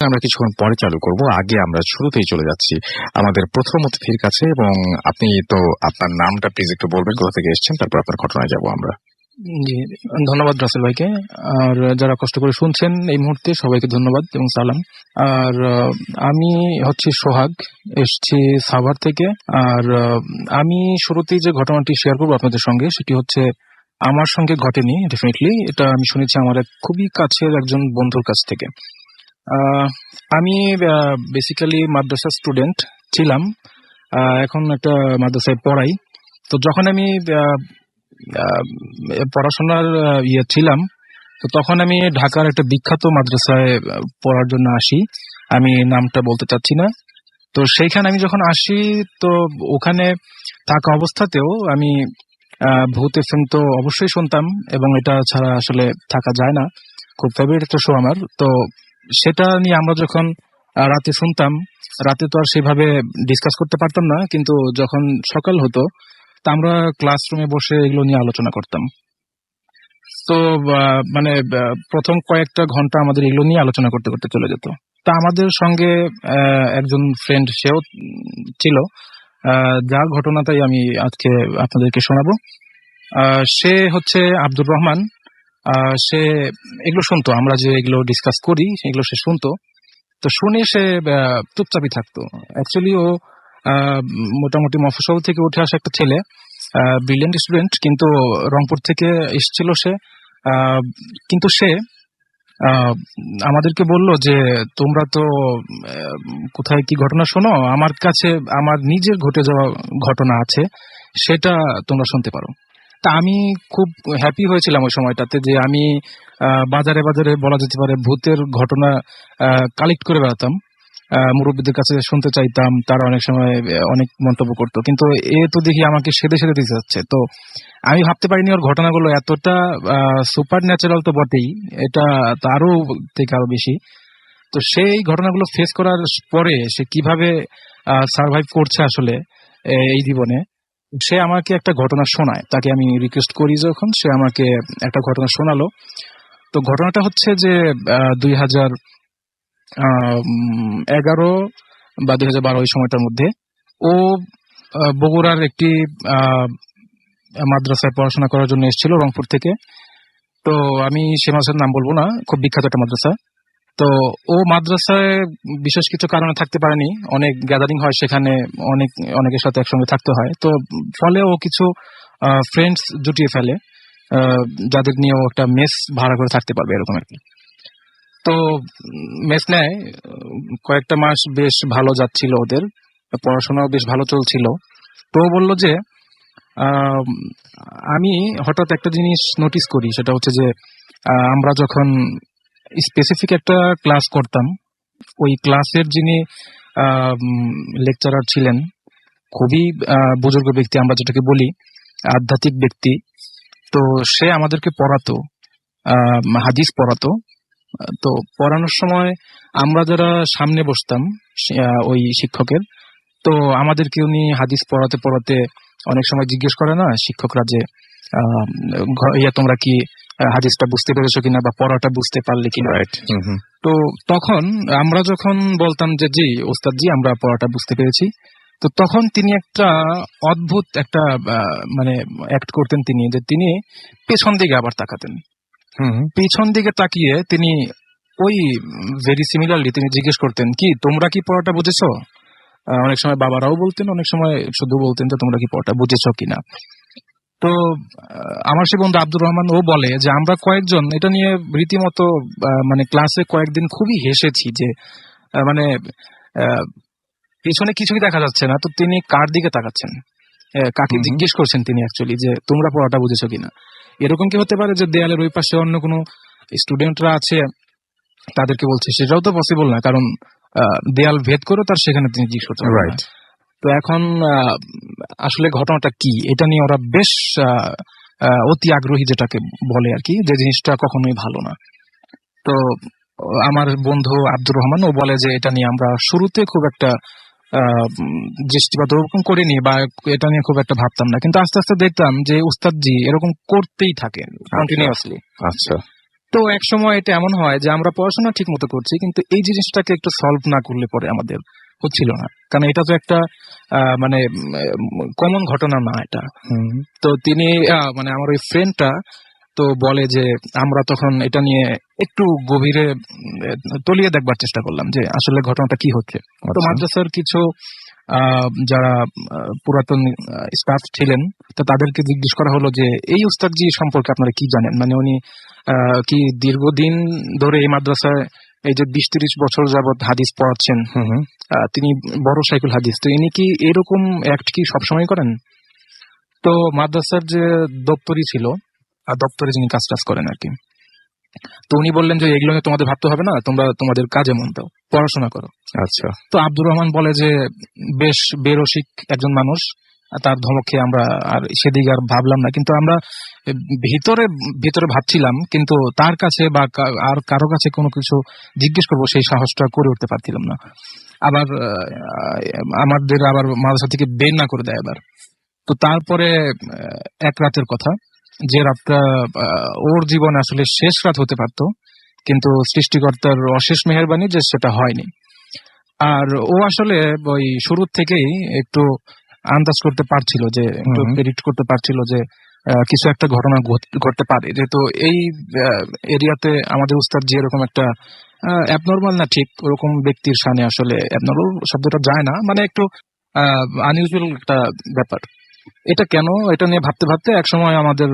আমরা কিছুক্ষণ পরে চালু করব। আগে আমরা শুরুতেই চলে যাচ্ছি আমাদের প্রথম অতিথির কাছে, এবং আপনি তো আপনার নামটা প্লিজ একটু বলবেন, কোথা থেকে এসেছেন, তারপর আপনার ঘটনায় যাব আমরা। জি, ধন্যবাদ রাসেল ভাইকে। আর যারা কষ্ট করে শুনছেন এই মুহূর্তে সবাইকে ধন্যবাদ এবং সালাম। আর আমি হচ্ছে সোহাগ, এসছি সাভার থেকে। আর আমি শুরুতেই যে ঘটনাটি শেয়ার করবো আপনাদের সঙ্গে সেটি হচ্ছে আমার সঙ্গে ঘটেনি, ডেফিনেটলি এটা আমি শুনেছি আমার এক খুবই কাছের একজন বন্ধুর কাছ থেকে। আমি বেসিক্যালি মাদ্রাসা স্টুডেন্ট ছিলাম, এখন একটা মাদ্রাসায় পড়াই। তো যখন আমি পড়াশোনার ছিলাম, তো তখন আমি ঢাকার একটা বিখ্যাত মাদ্রাসায় পড়ার জন্য আসি, আমি নামটা বলতে চাচ্ছি না। তো সেইখানে আমি যখন আসি, তো ওখানে থাকা অবস্থাতেও আমি ভূত এফএম তো অবশ্যই শুনতাম, এবং এটা ছাড়া আসলে থাকা যায় না, খুব ফেভারিট একটা শো আমার। তো সেটা নিয়ে আমরা যখন রাতে শুনতাম, রাতে তো আর সেভাবে ডিসকাস করতে পারতাম না, কিন্তু যখন সকাল হতো তা আমরা ক্লাসরুমে বসে এগুলো নিয়ে আলোচনা করতাম। তো মানে প্রথম কয়েকটা ঘন্টা আমাদের এগুলো নিয়ে আলোচনা করতে করতে চলে যেত। তা আমাদের সঙ্গে একজন ফ্রেন্ড সেও ছিল, যার ঘটনাটাই আমি আজকে আপনাদেরকে শোনাবো। সে হচ্ছে আব্দুর রহমান। সে এগুলো শুনতো, আমরা যে এগুলো ডিসকাস করি সেগুলো সে শুনতো। তো শুনে সে চুপচাপই থাকতো। অ্যাকচুয়ালি ও মোটামুটি মফস্বল থেকে উঠে আসা একটা ছেলে, ব্রিলিয়েন্ট স্টুডেন্ট, কিন্তু রংপুর থেকে এসেছিল সে। কিন্তু সে আমাদেরকে বলল যে তোমরা তো কোথায় কি ঘটনা শোনো, আমার কাছে আমার নিজের ঘটে যাওয়া ঘটনা আছে, সেটা তোমরা শুনতে পারো। তা আমি খুব হ্যাপি হয়েছিলাম ওই সময়টাতে, যে আমি বাজারে বাজারে বলা যেতে পারে ভূতের ঘটনা কালেক্ট করে বেড়াতাম, মুরব্বীদের কাছে শুনতে চাইতাম, তারা অনেক সময় অনেক মন্তব্য করতো, কিন্তু এ তো দেখি আমাকে সেদে সেদে দিতে যাচ্ছে। তো আমি ভাবতে পারিনি ওর ঘটনাগুলো এতটা সুপার ন্যাচারাল তো বটেই, এটা আরো থেকে আরো বেশি। তো সেই ঘটনাগুলো ফেস করার পরে সে কিভাবে সার্ভাইভ করছে আসলে এই জীবনে, সে আমাকে একটা ঘটনা শোনায়। তাকে আমি রিকোয়েস্ট করি যখন, সে আমাকে একটা ঘটনা শোনালো। তো ঘটনাটা হচ্ছে যে 2011 বা 2012 ওই সময়টার মধ্যে ও বগুড়ার একটি মাদ্রাসায় পড়াশোনা করার জন্য এসেছিল রংপুর থেকে। তো আমি সে মাদ্রাসার নাম বলবো না, খুব বিখ্যাত একটা মাদ্রাসা। তো ও মাদ্রাসায় বিশেষ কিছু কারণে থাকতে পারেনি, অনেক গ্যাদারিং হয় সেখানে, অনেকের সাথে একসঙ্গে থাকতে হয়। তো ফলে ও কিছু ফ্রেন্ডস জুটিয়ে ফেলে, যাদের নিয়ে ও একটা মেস ভাড়া করে থাকতে পারবে এরকম আর কি। তো মেস নেয়, কয়েকটা মাস বেশ ভালো যাচ্ছিল ওদের, পড়াশোনাও বেশ ভালো চলছিল। তো বলল যে আমি হঠাৎ একটা জিনিস নোটিস করি, সেটা হচ্ছে যে আমরা যখন স্পেসিফিক একটা ক্লাস করতাম, ওই ক্লাসের যিনি লেকচারার ছিলেন, খুবই বুজুর্গ ব্যক্তি, আমরা যেটাকে বলি আধ্যাত্মিক ব্যক্তি। তো সে আমাদেরকে পড়াতো, হাদিস পড়াতো। তো পড়ানোর সময় আমরা যারা সামনে বসতাম ওই শিক্ষকের, তো আমাদেরকে উনি হাদিস পড়াতে পড়াতে অনেক সময় জিজ্ঞেস করে না শিক্ষকরা যে তোমরা কি হাদিসটা বুঝতে পেরেছো কিনা, বা পড়াটা বুঝতে পারলে কিনা। তো তখন আমরা যখন বলতাম যে জি ওস্তাদ জি, আমরা পড়াটা বুঝতে পেরেছি, তো তখন তিনি একটা অদ্ভুত একটা মানে অ্যাক্ট করতেন তিনি, যে তিনি পেছন দিকে আবার তাকাতেন। পেছন দিকে তাকিয়ে তিনি ওই ভেরি সিমিলারলি তিনি জিজ্ঞেস করতেন, কি তোমরা কি পড়াটা বুঝেছো? অনেক সময় বাবারাও বলতেন, অনেক সময় শুধু বলতেন যে তোমরা কি পড়াটা বুঝেছো কিনা। তো আমার সে বন্ধু আব্দুর রহমান, ও বলে যে আমরা কয়েকজন এটা নিয়ে রীতিমতো মানে ক্লাসে কয়েকদিন খুবই হেসেছি, যে মানে পিছনে কিছুই দেখা যাচ্ছে না, তো তিনি কার দিকে তাকাচ্ছেন, কাকে জিজ্ঞেস করছেন তিনি অ্যাকচুয়ালি, যে তোমরা পড়াটা বুঝেছো কিনা। এরকম কি হতে পারে যে দেয়ালের ওই পাশে অন্য কোনো স্টুডেন্টরা আছে, তাদেরকে বলছে? সেটাও তো পসিবল না, কারণ দেয়াল ভেদ করে তার সেখানে তিনি জিজ্ঞেস করতে পারেন। তো এখন আসলে ঘটনাটা কি, এটা নিয়ে ওরা বেশ অতি আগ্রহী, যেটাকে বলে আর কি, যে জিনিসটা কখনোই ভালো না। তো আমার বন্ধু আব্দুর রহমান ও বলে যে এটা নিয়ে আমরা শুরুতে খুব একটা দৃষ্টিপাত ওরকম করিনি, বা এটা নিয়ে খুব একটা ভাবতাম না, কিন্তু আস্তে আস্তে দেখতাম যে উস্তাদজি এরকম করতেই থাকে কন্টিনিউয়াসলি। আচ্ছা, তো এক সময় এটা এমন হয় যে আমরা পড়াশোনা ঠিক মতো করছি, কিন্তু এই জিনিসটাকে একটু সলভ না করলে পরে আমাদের হচ্ছিল না, কারণ এটা তো একটা মানে কমন ঘটনা না এটা। হুম। তো তিনি মানে আমার ওই ফ্রেন্ডটা তো বলে যে আমরা তখন এটা নিয়ে একটু গভীরে তলিয়ে দেখবার চেষ্টা করলাম যে আসলে ঘটনাটা কি হচ্ছে। তো আচ্ছা। মাদ্রাসার কিছু যারা পুরাতন স্টাফ ছিলেন, তো তাদেরকে জিজ্ঞেস করা হলো যে এই উস্তাদজি সম্পর্কে আপনারা কি জানেন, মানে উনি কি দীর্ঘদিন ধরে এই মাদ্রাসায় এই যে 20-30 বছর যাবত হাদিস পড়াচ্ছেন, হুম। তিনি বড় শাইখুল হাদিস, তো ইনি কি এরকম অ্যাক্ট কি সবসময় করেন? তো মাদ্রাসার যে দপ্তরি ছিল, দপ্তরে যিনি কাজ টাজ করেন আর কি, তো উনি বললেন যে এগুলো নিয়ে তোমাদের ভাবতে হবে না, তোমরা তোমাদের কাজে মন দাও, পড়াশোনা করো। আচ্ছা। তো আব্দুর রহমান বলে যে বেশ বেরসিক একজন মানুষ, তার ধমকে আমরা আর সেদিকে আর ভাবলাম না, কিন্তু আমরা ভিতরে ভিতরে ভাবছিলাম, কিন্তু তার কাছে বা আর কারো কাছে কোনো কিছু জিজ্ঞেস করবো সেই সাহসটা করে উঠতে পারছিলাম না। আবার আমাদের আবার মাদ্রাসা থেকে বের না করে দেয় আবার। তো তারপরে এক রাতের কথা, যে রাতটা ওর জীবনে আসলে শেষ রাত হতে পারতো, কিন্তু সৃষ্টিকর্তার অশেষ মেহেরবানি যে সেটা হয়নি। আর ও আসলে ওই শুরুর থেকেই একটু আন্দাজ করতে পারছিল, যে একটু প্রেডিক্ট করতে পারছিল যে কিছু একটা ঘটনা ঘটতে পারে, যেহেতু এই এরিয়াতে আমাদের উস্তাদ যে এরকম একটা অ্যাবনর্মাল না ঠিক ওরকম ব্যক্তির সামনে, আসলে অ্যাবনর্মাল শব্দটা যায় না, মানে একটু আনইউজুয়াল একটা ব্যাপার। এটা কেন, এটা নিয়ে ভাবতে ভাবতে এক সময় আমাদের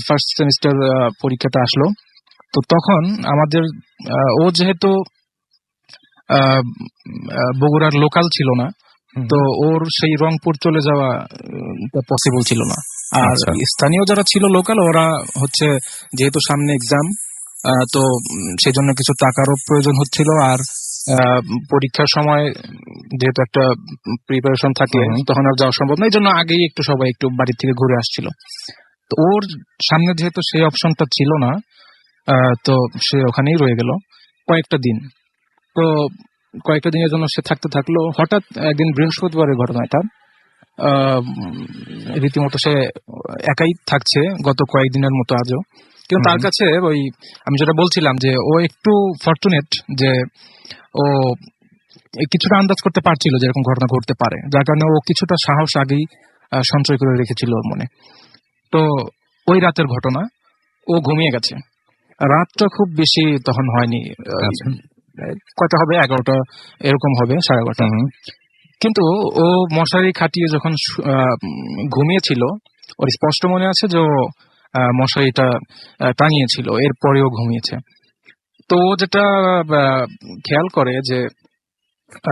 ফার্স্ট সেমিস্টার পরীক্ষাটা আসলো। তো তখন আমাদের ও যেহেতু বগুড়ার লোকাল ছিল না, তো ওর সেই রংপুর চলে যাওয়া পসিবল ছিল না। আর স্থানীয় যারা ছিল লোকাল, ওরা হচ্ছে যেহেতু সামনে এক্সাম, তো সেই জন্য কিছু টাকারও প্রয়োজন হচ্ছিল, আর পরীক্ষার সময় যেহেতু একটা প্রিপারেশন থাকে, তখন আর যাওয়া সম্ভব না, এই জন্য আগেই একটু সবাই একটু বাড়ি থেকে ঘুরে আসছিল। তো ওর সামনে যেহেতু সেই অপশনটা ছিল না, তো সে ওখানেই রয়ে গেল কয়েকটা দিন। তো কয়েকটা দিনের জন্য সে থাকতে থাকলো। হঠাৎ একদিন বৃহস্পতিবারের ঘটনা এটা, রীতিমতো সে একাই থাকছে গত কয়েকদিনের মতো আজও, কিন্তু তার কাছে ওই আমি যেটা বলছিলাম যে ও একটু ফরচুনেট, যে ও কিছুটা আন্দাজ করতে পারছিল যে এরকম ঘটনা ঘটতে পারে, যার কারণে ও কিছুটা সাহস আগেই সঞ্চয় করে রেখেছিল ওর মনে। তো ওই রাতের ঘটনা, ও ঘুমিয়ে গেছে। রাতটা খুব বেশি তখন হয়নি, কয়টা হবে, 11টা এরকম হবে, 11:30। কিন্তু ও মশারি খাটিয়ে যখন ঘুমিয়েছিল, ওর স্পষ্ট মনে আছে যে ও মশারিটা টাঙিয়েছিল, এরপরেও ঘুমিয়েছে। তো ও যেটা খেয়াল করে যে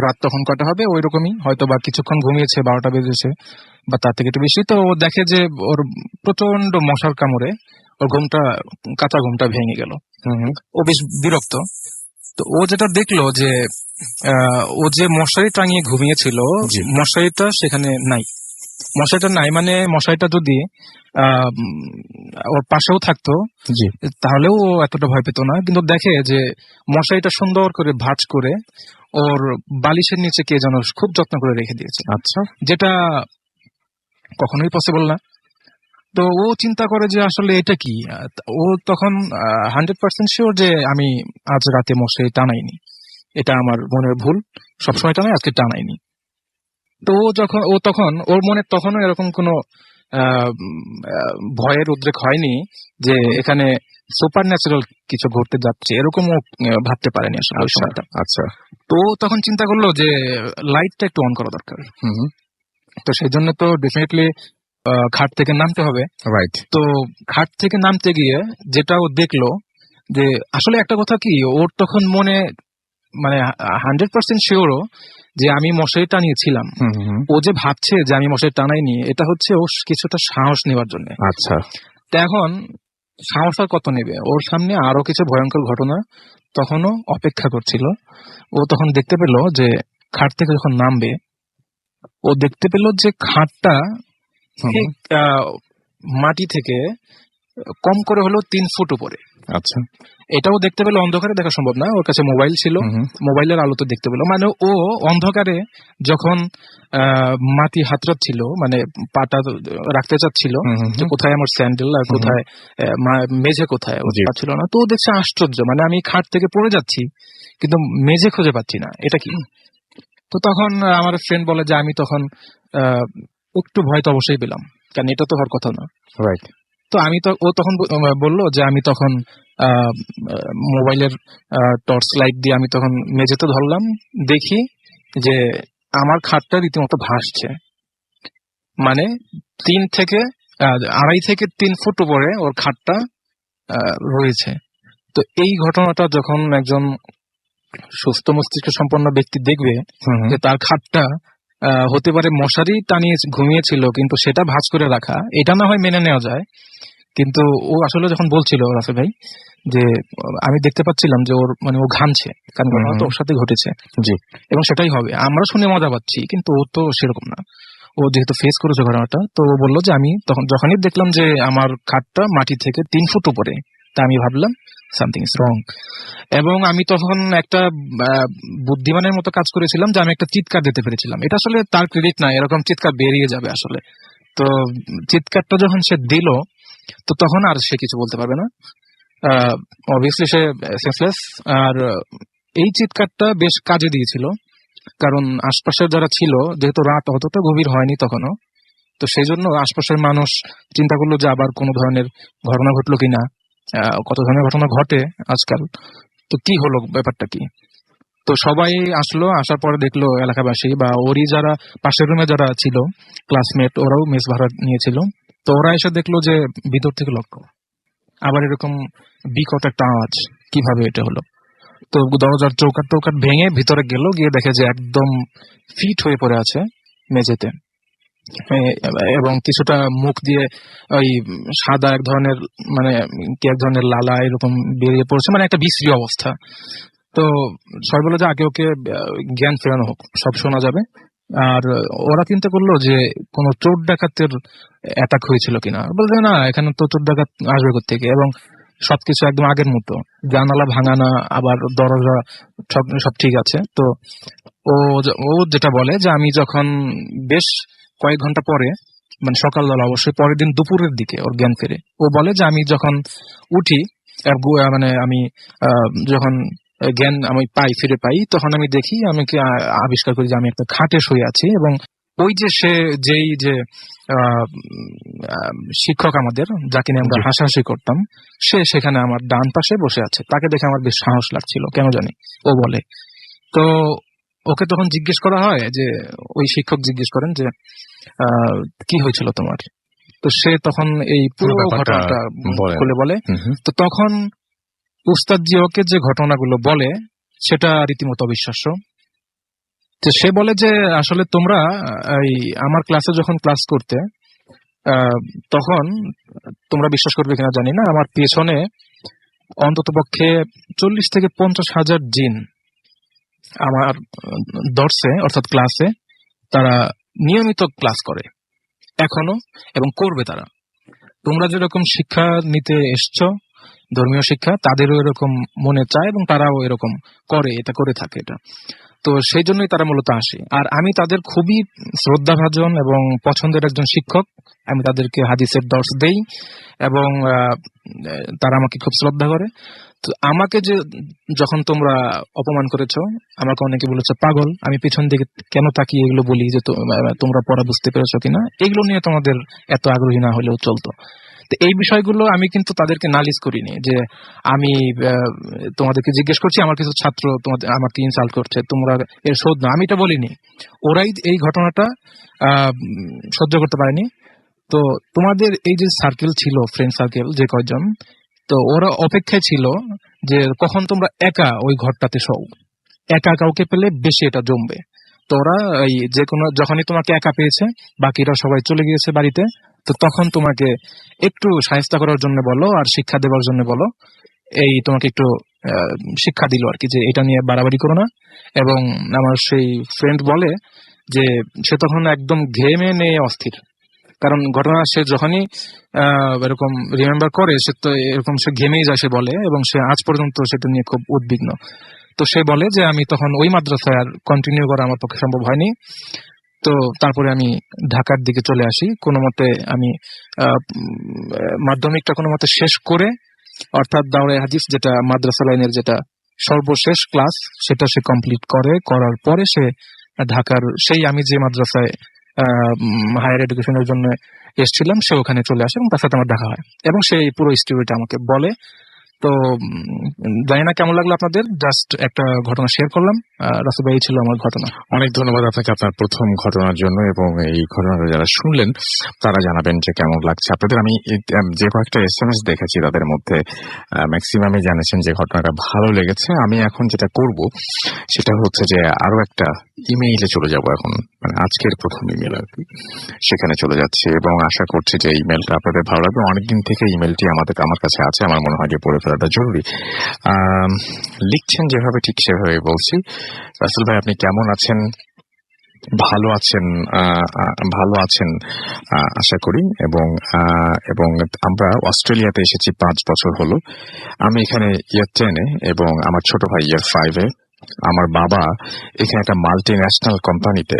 রাত তখন কটা হবে, ওই রকমই হয়তো বা কিছুক্ষণ ঘুমিয়েছে, 12টা বেজেছে বা তার থেকে একটু বেশি। তো ও দেখে যে ওর প্রচন্ড মশার কামড়ে ওর কাঁচা ঘুমটা ভেঙে গেল। ও বেশ বিরক্ত। তো ও যেটা দেখলো যে ও যে মশারি টাঙিয়ে ঘুমিয়েছিল, মশারিটা সেখানে নাই। মশারিটা নাই মানে মশারিটা যদি ওর পাশেও থাকতো তাহলেও ও এতটা ভয় পেত না, কিন্তু দেখে যে মশারিটা সুন্দর করে ভাঁজ করে ওর বালিশের নিচে কে যেন খুব যত্ন করে রেখে দিয়েছে। আচ্ছা, যেটা কখনোই পসিবল না। তো ও চিন্তা করে যে আসলে এটা কি। ও তখন 100% শিওর যে আমি আজ রাতে মশারি টানাইনি, এটা আমার মনের ভুল, সবসময় টানাই, আজকে টানাইনি। তো ও তখন ওর মনে তখনও এরকম কোনো ভয়ের উদ্রেক হয়নি যে এখানে সুপার ন্যাচারাল কিছু ঘটতে যাচ্ছে, এরকম ও ভাবতে পারেনি আসলে ওই সময়টা। আচ্ছা, তো তখন চিন্তা করলো যে লাইটটা একটু অন করা দরকার। তো সেই জন্য তো ডেফিনেটলি খাট থেকে নামতে হবে, রাইট? তো খাট থেকে নামতে গিয়ে যেটা ও দেখলো, যে আসলে একটা কথা কি, ওর তখন মনে মানে 100% শিওরও যে আমি মশারি টানিয়েছিলাম। ও যে ভাবছে যে আমি মশারি টানাইনি, এটা হচ্ছে ও কিছুটা সাহস নেওয়ার জন্য। আচ্ছা, তো এখন সাহস আর কত নেবে, ওর সামনে আরো কিছু ভয়ঙ্কর ঘটনা তখনও অপেক্ষা করছিল। ও তখন দেখতে পেল যে খাট থেকে যখন নামবে, ও দেখতে পেল যে খাটটা ঠিক মাটি থেকে কম করে হলো 3 ফুট উপরে। আচ্ছা। এটাও দেখতে পেলো, অন্ধকারে দেখা সম্ভব না, ওর কাছে মোবাইল ছিল, মোবাইলের আলোতে দেখতে পেলো। মানে ও অন্ধকারে যখন মাটি হাতড়াচ্ছিল, মানে পাটা রাখতে চাচ্ছিল যে কোথায় আমার স্যান্ডেল আর কোথায় মেঝে কোথায়, ও পাচ্ছিল না। তো ও দেখছে আশ্চর্য, মানে আমি খাট থেকে পড়ে যাচ্ছি কিন্তু মেঝে খুঁজে পাচ্ছি না, এটা কি? তো তখন আমার ফ্রেন্ড বলে যে আমি তখন একটু ভয় তো অবশ্যই পেলাম, কারণ এটা তো হওয়ার কথা না। রাইট। তো ও তখন বললো যে আমি তখন মোবাইলের টর্চ লাইট দিয়ে আমি তখন মেঝেতে ধরলাম, দেখি যে আমার খাটটা রীতিমতো ভাসছে, মানে 2.5 থেকে 3 ফুট উপরে ওর খাটটা রয়েছে। তো এই ঘটনাটা যখন একজন সুস্থ মস্তিষ্ক সম্পন্ন ব্যক্তি দেখবে যে তার খাটটা হতে পারে মশারি টানিয়ে ঘুমিয়েছিল কিন্তু সেটা ভাঁজ করে রাখা, এটা না হয় মেনে নেওয়া যায়, কিন্তু ও আসলে যখন বলছিল রাফি ভাই যে আমি দেখতে পাচ্ছিলাম যে ওর মানে ও ঘামছে, কারণ ঘটনা তো ওর সাথে ঘটেছে, জি, এবং সেটাই হবে। আমরা শুনে মজা পাচ্ছি, কিন্তু ও তো সেরকম না, ও যেহেতু ফেস করেছে ঘটনাটা, তো ও বললো যে আমি তখন যখনই দেখলাম যে আমার খাটটা মাটি থেকে 3 ফুট উপরে, তা আমি ভাবলাম সামথিং ইজ রং। এবং আমি তখন একটা বুদ্ধিমানের মতো কাজ করেছিলাম যে আমি একটা চিৎকার দিতে পেরেছিলাম। এটা আসলে তার ক্রেডিট না, এরকম চিৎকার বেরিয়ে যাবে আসলে। তো চিৎকারটা যখন সে দিল, তো তখন আর সে কিছু বলতে পারবে না, অবভিয়াসলি সে সেন্সলেস। আর এই চিৎকারটা বেশ কাজে দিয়েছিল, কারণ আশপাশের যারা ছিল, যেহেতু রাত অতটা গভীর হয়নি তখনও, তো সেই জন্য আশপাশের মানুষ চিন্তা করলো যে আবার কোনো ধরনের ঘটনা ঘটলো কিনা, কত ধরনের ঘটনা ঘটে আজকাল, তো কি হলো, ব্যাপারটা কি। তো সবাই আসলো, আসার পরে দেখলো এলাকাবাসী বা ওরই যারা পাশের রুমে যারা ছিল ক্লাসমেট, ওরাও মেস ভাড়া নিয়েছিল, তো ওরা এসে দেখলো যে ভিতর থেকে লক, আবার এরকম বিকট একটা আওয়াজ, কিভাবে এটা হলো। তো দরজার চৌকাট টৌকাট ভেঙে ভিতরে গেল, গিয়ে দেখে যে একদম ফিট হয়ে পড়ে আছে মেঝেতে, এবং কিছুটা মুখ দিয়ে ওই সাদা এক ধরনের মানে কি এক ধরনের লালা এরকম বেরিয়ে পড়ছে, মানে একটা বিশ্রী অবস্থা। তো সবাই বলে যে আগে ওকে জ্ঞান ফেরানো হোক, সব শোনা যাবে। আর ওরা চিন্তা করলো যে কোন চোর ডাকাতের অ্যাটাক হয়েছিল কিনা, বলছে না এখানে তো চোর ডাকাত আসবে কোত্থেকে, এবং সবকিছু একদম আগের মতো, জানালা ভাঙানা, আবার দরজা সব ঠিক আছে। তো ও যেটা বলে যে আমি যখন বেশ কয়েক ঘন্টা পরে, মানে সকালবেলা, অবশ্যই পরের দিন দুপুরের দিকে ওর জ্ঞান ফেরে, ও বলে যে আমি যখন উঠি, মানে আমি যখন জ্ঞান আমি ফিরে পাই, তখন আমি দেখি, আমি আবিষ্কার করি যে আমি একটা খাটে শুয়ে আছি, এবং ওই যে যেই যে শিক্ষক আমাদের, যাকে নিয়ে আমরা হাসাহাসি করতাম, সে সেখানে আমার ডান পাশে বসে আছে। তাকে দেখে আমার বেশ সাহস লাগছিল, কেন জানি, ও বলে। তো ওকে তখন জিজ্ঞেস করা হয় যে, ওই শিক্ষক জিজ্ঞেস করেন যে কি হয়েছিল তোমার, তো সে তখন এই পুরো ঘটনাটা খুলে বলে। তো তখন উস্তাদজি ওকে যে ঘটনাগুলো বলে সেটা রীতিমতো অবিশ্বাস্য। তো সে বলে যে আসলে তোমরা এই আমার ক্লাসে যখন ক্লাস করতে, তখন তোমরা বিশ্বাস করবে কিনা জানি না, আমার পেছনে অন্তত পক্ষে 40 থেকে 50 হাজার জিন আমার দর্শে অর্থাৎ ক্লাসে তারা নিয়মিত ক্লাস করে এখনো, এবং করবে তারা। তোমরা যেরকম শিক্ষা নিতে এসছো, ধর্মীয় শিক্ষা, তাদেরও এরকম মনে চায় এবং তারাও এরকম করে, এটা করে থাকে এটা। তো সেই জন্যই তারা মূলত আসে। আর আমি তাদের খুবই শ্রদ্ধাভাজন এবং পছন্দের একজন শিক্ষক, আমি তাদেরকে হাদিসের দর্শ দেই এবং তারা আমাকে খুব শ্রদ্ধা করে। তো আমাকে যে যখন তোমরা অপমান করেছো, আমাকে অনেকে বলেছে পাগল, আমি পিছন দিকে কেন তাকিয়ে এগুলো বলি যে তোমরা পড়া বুঝতে পেরেছো কিনা, এগুলো নিয়ে তোমাদের এত আগ্রহী না হলেও চলতো। তো এই বিষয়গুলো আমি কিন্তু তাদেরকে নালিশ করিনি যে আমি তোমাদেরকে জিজ্ঞেস করছি, আমার কিছু ছাত্র তোমাদের আমাকে ইনসাল্ট করছে, তোমরা এর শোধ না, আমি এটা বলিনি। ওরাই এই ঘটনাটা সহ্য করতে পারেনি। তো তোমাদের এই যে সার্কেল ছিল, ফ্রেন্ড সার্কেল যে কয়জন, তো ওরা অপেক্ষায় ছিল যে কখন তোমরা একা ওই ঘরটাতে শোও, একা কাউকে পেলে বেশি এটা জমবে। তো ওরা এই যে কোনো যখনই তোমাকে একা পেয়েছে, বাকিরা সবাই চলে গিয়েছে বাড়িতে, তো তখন তোমাকে একটু শায়েস্তা করার জন্য বলো আর শিক্ষা দেওয়ার জন্য বলো, এই তোমাকে একটু শিক্ষা দিল আর কি, যে এটা নিয়ে বাড়াবাড়ি করো না। এবং আমার সেই ফ্রেন্ড বলে যে সে তখন একদম ঘেমে নিয়ে অস্থির, কারণ ঘটনা সে যখনই এরকম রিমেম্বার করে সে তো এরকম সে ঘেমেই যায় সে বলে, এবং সে আজ পর্যন্ত সেটা নিয়ে খুব উদ্বিগ্ন। তো সে বলে যে আমি তখন ওই মাদ্রাসায় আর কন্টিনিউ করা আমার পক্ষে সম্ভব হয়নি। তো তারপরে আমি ঢাকার দিকে চলে আসি কোনো মতে। আমি মাধ্যমিকটা কোনো মতে শেষ করে, অর্থাৎ দাওরায়ে হাদিস যেটা মাদ্রাসা লাইনের যেটা সর্বশেষ ক্লাস, সেটা সে কমপ্লিট করার পরে সে ঢাকার সেই আমি যে মাদ্রাসায় হায়ার এডুকেশনের জন্য এসেছিলাম সে ওখানে চলে আসে এবং তার সাথে আমার দেখা হয়, এবং সেই পুরো স্টোরিটা আমাকে বলে। তো জানি না কেমন লাগলো আপনাদের, জাস্ট একটা ঘটনা শেয়ার করলাম। রাসেল ভাই, ছিল আমার ঘটনা। অনেক ধন্যবাদ আপনাকে আপনার প্রথম ঘটনার জন্য, এবং এই ঘটনাটা যারা শুনলেন তারা জানাবেন যে কেমন লাগছে আপনাদের। আমি যে কয়েকটা SMS দেখেছি তাদের মধ্যে ম্যাক্সিমামই জানিয়েছেন যে ঘটনাটা ভালো লেগেছে। আমি এখন যেটা করব সেটা হচ্ছে যে আরো একটা ইমেইলে চলে যাব, এখন মানে আজকের প্রথম ইমেল আর কি, সেখানে চলে যাচ্ছি এবং আশা করছি যে ইমেলটা আপনাদের ভালো লাগবে। অনেকদিন থেকে ইমেলটি আমার কাছে আছে, আমার মনে হয় যে পড়ে ফেলাটা জরুরি। লিখছেন যেভাবে ঠিক সেভাবে বলছি। রাসেল ভাই, আপনি কেমন আছেন? ভালো আছেন? ভালো আছেন আশা করি। এবং আমরা অস্ট্রেলিয়াতে এসেছি 5 বছর হলো। আমি এখানে ইয়ার 10-এ এবং আমার ছোট ভাই ইয়ার 5-এ। আমার বাবা এখানে একটা মাল্টি ন্যাশনাল কোম্পানিতে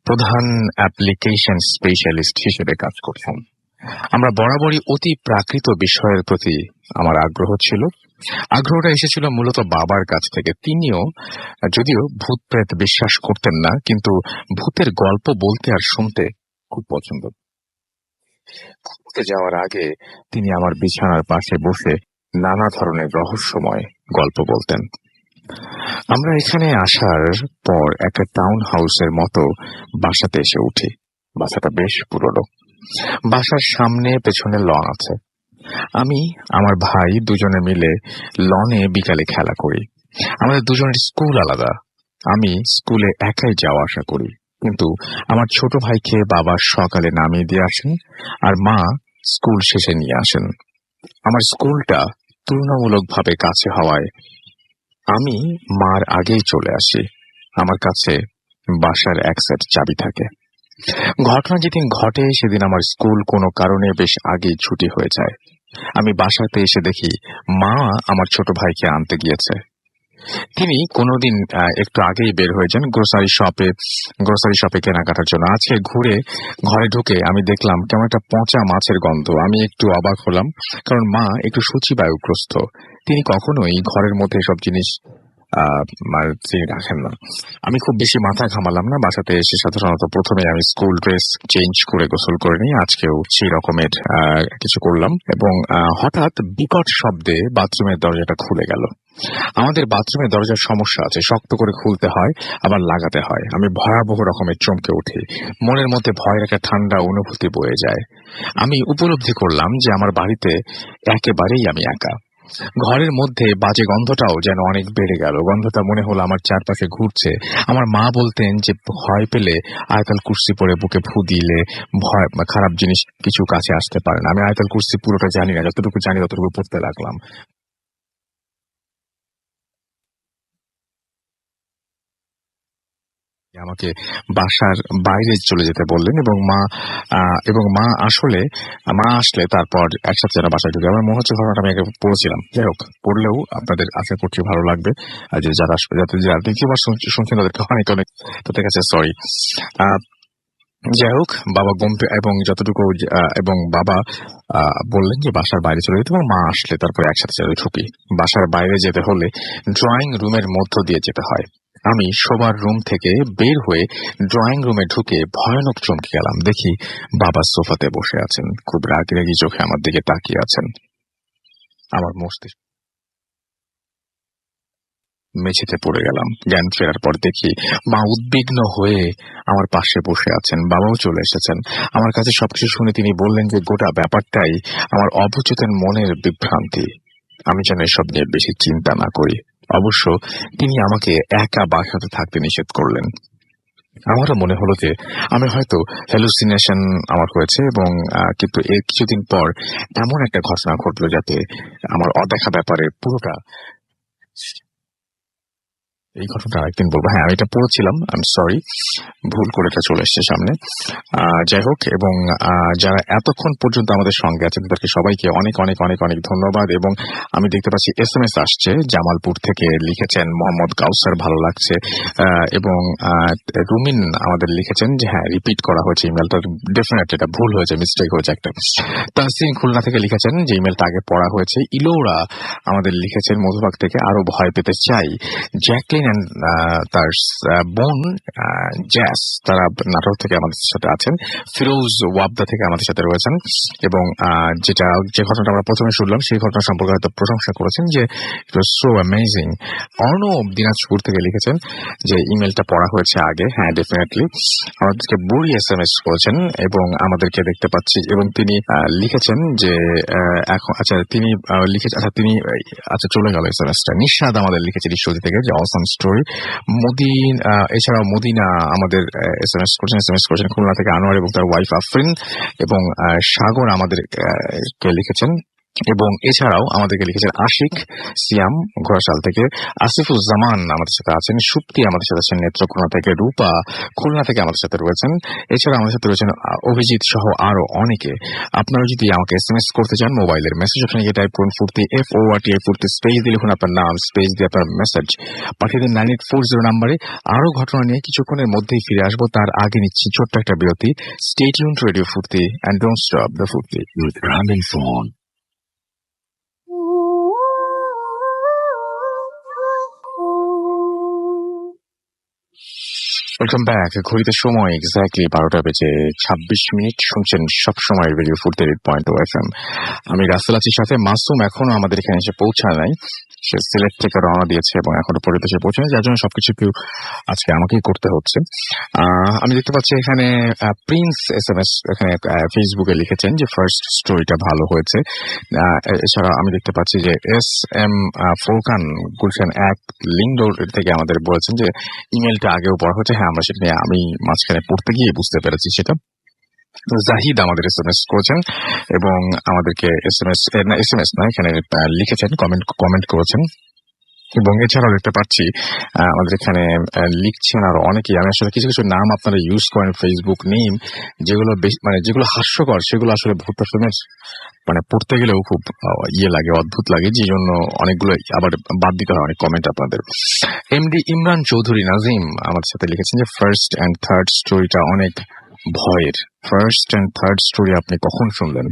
প্রধান অ্যাপ্লিকেশন স্পেশালিস্ট হিসেবে কাজ করছেন। আমরা বরাবরই অতি প্রাকৃত বিষয়ের প্রতি আমার আগ্রহ ছিল। আগ্রহটা এসেছিল মূলত বাবার কাছ থেকে। তিনিও যদিও ভূত প্রেত বিশ্বাস করতেন না, কিন্তু ভূতের গল্প বলতে আর শুনতে খুব পছন্দ। ঘুরতে যাওয়ার আগে তিনি আমার বিছানার পাশে বসে নানা ধরনের রহস্যময় গল্প বলতেন। আমরা এখানে আসার পর একটা টাউন হাউসের মতো বাসাতে এসে উঠি। বাসাটা বেশ পুরনো। বাসার সামনে পেছনে লন আছে। আমি আমার ভাই দুজনে মিলে লনে বিকালে খেলা করি। আমাদের দুজনের স্কুল আলাদা। আমি স্কুলে একাই যাওয়া আসা করি, কিন্তু আমার ছোট ভাইকে বাবা সকালে নামিয়ে দিয়ে আসেন আর মা স্কুল শেষে নিয়ে আসেন। আমার স্কুলটা তুলনামূলকভাবে কাছে হওয়ায় আমি মার আগেই চলে আসি। আমার কাছে বাসার এক সেট চাবি থাকে। ঘটনা যেদিন ঘটে সেদিন আমার স্কুল কোনো কারণে বেশ আগেই ছুটি হয়ে যায়। আমি বাসাতে এসে দেখি মা আমার ছোট ভাইকে আনতে গিয়েছে। তিনি কোনোদিন একটু আগেই বের হয়ে যান গ্রোসারি শপে কেনাকাটার জন্য। আজকে ঘুরে ঘরে ঢুকে আমি দেখলাম কেমন একটা পচা মাছের গন্ধ। আমি একটু অবাক হলাম, কারণ মা একটু সূচিবায়ুগ্রস্ত। তিনি কখনোই ঘরের মধ্যে সব জিনিস তিনি রাখেন না। আমি খুব বেশি মাথা ঘামালাম না। বাসাতে এসে সাধারণত প্রথমে আমি স্কুল ড্রেস চেঞ্জ করে গোসল করে নিই। আজকেও সেই রকমের কিছু করলাম, এবং হঠাৎ বিকট শব্দে বাথরুমের দরজাটা খুলে গেল। আমাদের বাথরুমের দরজার সমস্যা আছে, শক্ত করে খুলতে হয় আবার লাগাতে হয়। আমি ভয়াবহ রকমের চমকে উঠি। মনের মধ্যে ভয়ের একটা ঠান্ডা অনুভূতি বয়ে যায়। আমি উপলব্ধি করলাম যে আমার বাড়িতে একেবারেই আমি একা। ঘরের মধ্যে বাজে গন্ধটাও যেন অনেক বেড়ে গেল। গন্ধটা মনে হলো আমার চারপাশে ঘুরছে। আমার মা বলতেন যে ভয় পেলে আয়াতুল কুরসি পড়ে বুকে ফু দিলে ভয় খারাপ জিনিস কিছু কাছে আসতে পারে না। আমি আয়াতুল কুরসি পুরোটা জানি না, যতটুকু জানি ততটুকু পড়তে লাগলাম। আমাকে বাসার বাইরে চলে যেতে বললেন, এবং মা আসলে তারপর একসাথে যারা বাসায় ঢুকে। আমার মনে হচ্ছে ঘটনাটা আমি আগে পড়েছিলাম। যাই হোক, পড়লেও আপনাদের আশা করছি ভালো লাগবে। আর যারা দ্বিতীয়বার শুনছেন তাদের কাছে সরি। যাই হোক, বাবা এবং যতটুকু এবং বাবা বললেন যে বাসার বাইরে চলে যেতে, এবং মা আসলে তারপরে একসাথে চলে ঢুকি। বাসার বাইরে যেতে হলে ড্রয়িং রুমের মধ্য দিয়ে যেতে হয়। আমি শোবার রুম থেকে বের হয়ে ড্রয়িং রুমে ঢুকে ভয়ানক চমকে গেলাম। দেখি বাবা সোফাতে বসে আছেন, খুব রাগি চোখে আমার দিকে তাকিয়ে আছেন। আমার মস্তিষ্ক মেঝেতে পড়ে গেলাম। জ্ঞান ফেরার পর দেখি মা উদ্বিগ্ন হয়ে আমার পাশে বসে আছেন। বাবাও চলে এসেছেন। আমার কাছে সবকিছু শুনে তিনি বললেন যে গোটা ব্যাপারটাই আমার অবচেতন মনের বিভ্রান্তি। আমি যেন এসব নিয়ে বেশি চিন্তা না করি। অবশ্য তিনি আমাকে একা বাসাতে থাকতে নিষেধ করলেন। আমারও মনে হলো যে আমি হয়তো হ্যালুসিনেশন আমার হয়েছে, এবং কিন্তু এর কিছুদিন পর এমন একটা ঘটনা ঘটলো যাতে আমার অদেখা ব্যাপারে পুরোটা এই ঘটনাটা আরেকদিন বলবো। হ্যাঁ, আমি এটা পড়েছিলাম, আই এম সরি, ভুল করে এটা চলে এসছে সামনে। যাই হোক, এবং যারা এতক্ষণ পর্যন্ত আমাদের সঙ্গে আছেন তাদেরকে সবাইকে অনেক অনেক অনেক অনেক ধন্যবাদ। এবং আমি দেখতে পাচ্ছি SMS আসছে, জামালপুর থেকে লিখেছেন মোহাম্মদ কাউসার, ভালো লাগছে। এবং রুমিন আমাদের লিখেছেন যে হ্যাঁ, রিপিট করা হয়েছে ইমেলটা, ডেফিনেটলি এটা ভুল হয়েছে, মিস্টেক হয়েছে একটা। তাহসিন খুলনা থেকে লিখেছেন যে ইমেলটা আগে পড়া হয়েছে। ইলোরা আমাদের লিখেছেন মধুবাগ থেকে, আরো ভয় পেতে চাই। জ্যাকলিন এন্ড তার বোন জ্যাস, তারা নাটোর থেকে আমাদের সাথে আছেন। ফিরোজ ওয়াবদা থেকে আমাদের সাথে রয়েছেন। এবং যে ঘটনাটা আমরা প্রথমে শুনলাম সেই ঘটনা সম্পর্কে হয়তো প্রশংসা করেছেন যে it was so amazing. Arnab Dinajpur থেকে লিখেছেন যে ইমেলটা পড়া হয়েছে আগে। হ্যাঁ, ডেফিনেটলি। আমাদেরকে বুড়ি SMS করেছেন এবং আমাদেরকে দেখতে পাচ্ছি, এবং তিনি লিখেছেন যে এখন তিনি চলে গেল SMS-টা। নিশাদ আমাদের লিখেছেন ঈশ্বরদী থেকে যে অসম স্টোরি। এছাড়াও মদিনা আমাদের SMS করেছেন খুলনা থেকে, আনোয়ার এবং তার ওয়াইফ আফরিন। এবং সাগর আমাদের লিখেছেন, এবং এছাড়াও আমাদেরকে লিখেছেন আশিক সিয়াম ঘোড়াশাল থেকে। আসিফুজ্জামান আমাদের সাথে আছেন। সুপ্তি আমাদের সাথে আছেন নেত্রকোনা থেকে। রূপা খুলনা থেকে আমাদের সাথে রয়েছেন। এছাড়া আমাদের সাথে রয়েছেন অভিজিৎ সহ আরো অনেকে। আপনারা যদি আমাকে SMS করতে চান, মোবাইলের মেসেজ অপশনে গিয়ে টাইপ করুন ফুর্তি, FORTI ফুর্তি, স্পেস দিয়ে লিখুন আপনার নাম, স্পেস দিয়ে আপনার মেসেজ পাঠিয়ে দিন 9840 নাম্বারে। আরো ঘটনা নিয়ে কিছুক্ষণের মধ্যেই ফিরে আসবো, তার আগে নিচ্ছি ছোট্ট একটা বিরতি। স্টে টিউন টু রেডিও ফুর্তি এন্ড ডোন্ট স্টপ দ্য ফুর্তি উইথ রামিল ফোন। Welcome back. ঘড়িতে সময় এক্স্যাক্টলি 12টা বেজে 26 মিনিট। শুনছেন সবসময় রেডিও ফুর্তি 8.2 FM। আমি রাসেল আছি সাথে। মাসুম এখনো আমাদের এখানে এসে পৌঁছায় নাই, সে সিলেট থেকে রওনা দিয়েছে এবং এখনো পর্যন্ত সে পৌঁছায়, যার জন্য সবকিছু আজকে আমাকেই করতে হচ্ছে। আমি দেখতে পাচ্ছি এখানে প্রিন্স SMS এখানে ফেসবুকে লিখেছেন যে ফার্স্ট স্টোরিটা ভালো হয়েছে। এছাড়া আমি দেখতে পাচ্ছি যে SM ফোরকান গুলশান লিংডোর থেকে আমাদের বলেছেন যে ইমেলটা আগেও পড়া হচ্ছে। হ্যাঁ, আমরা সেটা নিয়ে আমি মাঝখানে পড়তে গিয়ে বুঝতে পেরেছি সেটা। জাহিদ আমাদের SMS করেছেন এবং আমাদেরকে SMS নয়, এখানে লিখেছেন, কমেন্ট করেছেন। এবং এছাড়াও দেখতে পাচ্ছি আমাদের এখানে লিখছেন আরো অনেকেই। আমি আসলে কিছু কিছু নাম আপনারা ইউজ করেন ফেসবুক নেম, যেগুলো হাস্যকর, সেগুলো আসলে পড়তে গেলেও খুব লাগে, অদ্ভুত লাগে, যে জন্য অনেকগুলো আবার বাদ দিতে হয় অনেক কমেন্ট আপনাদের। MD ইমরান চৌধুরী নাজিম আমাদের সাথে লিখেছেন যে ফার্স্ট এন্ড থার্ড স্টোরিটা অনেক ভয়ের। ফার্স্ট এন্ড থার্ড স্টোরি আপনি কখন শুনলেন?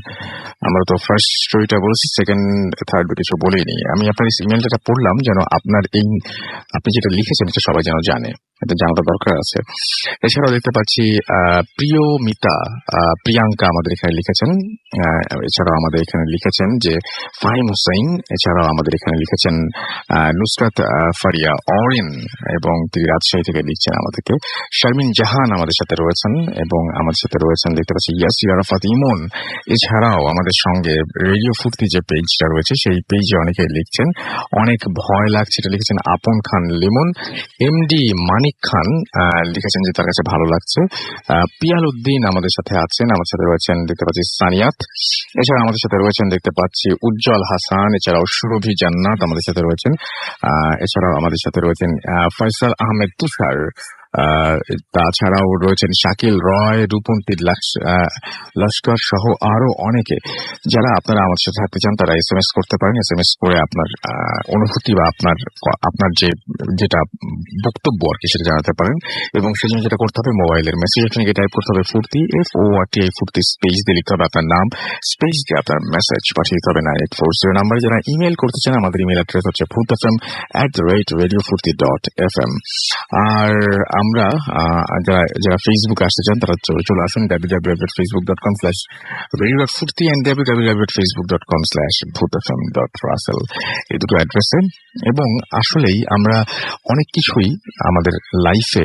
আমরা তো ফার্স্ট স্টোরিটা বলেছি, সেকেন্ড থার্ড কিছু বলিনি। আমি আপনার ইমেলটা পড়লাম যেন আপনি যেটা লিখেছেন এটা সবাই যেন জানে, এটা জানাটা দরকার আছে। এছাড়াও দেখতে পাচ্ছি প্রিয়াঙ্কা আমাদের এখানে লিখেছেন। এছাড়াও আমাদের এখানে লিখেছেন যে ফাহিম হোসেন। এছাড়াও আমাদের এখানে লিখেছেন নুসরাত ফারিয়া অরিন, এবং তিনি রাজশাহী থেকে লিখছেন আমাদেরকে। শারমিন জাহান আমাদের সাথে রয়েছেন, এবং আমাদের সাথে রয়েছেন দেখতে পাচ্ছি ইয়াসির আরাফাত ইমন। এছাড়াও আমাদের সঙ্গে রেডিও ফুর্তি যে পেজটা রয়েছে সেই পেজে অনেকে লিখছেন অনেক ভয় লাগছে, এটা লিখেছেন আপন খান লিমন। MD মানিক খান লিখেছেন যে তার কাছে ভালো লাগছে। পিয়াল উদ্দিন আমাদের সাথে আছেন, আমাদের সাথে রয়েছেন দেখতে পাচ্ছি সানিয়াত। এছাড়া আমাদের সাথে রয়েছেন দেখতে পাচ্ছি উজ্জ্বল হাসান। এছাড়াও সুরভি জান্নাত আমাদের সাথে রয়েছেন। এছাড়াও আমাদের সাথে রয়েছেন ফয়সাল আহমেদ তুষার। তাছাড়াও রয়েছেন শাকিল রয়, রূপন্তী লস্কর সহ আরো অনেকে। যারা আপনারা আমাদের সাথে থাকতে চান তারা SMS করতে পারেন। SMS করে আপনার অনুভূতি বা আপনার যেটা বক্তব্য আর কি সেটা জানাতে পারেন। এবং সেজন্য যেটা করতে হবে, মোবাইলের মেসেজ অপশনে গিয়ে টাইপ করতে হবে ফুর্তি, FORTI ফুর্তি, স্পেস দিয়ে লিখতে হবে আপনার নাম, স্পেস দিয়ে আপনার মেসেজ পাঠিয়ে দিতে হবে 9840 নাম্বারে। যারা ইমেল করতে চান আমাদের ইমেল অ্যাড্রেস হচ্ছে foodfm@radiofurti.fm। আর আমরা যারা ফেসবুকে আসতে চান তারা চলে আসুন www.facebook.com/radio.furti and www.facebook.com/bhutfm.russell, এই দুটো অ্যাড্রেসে। এবং আসলেই আমরা অনেক কিছুই আমাদের লাইফে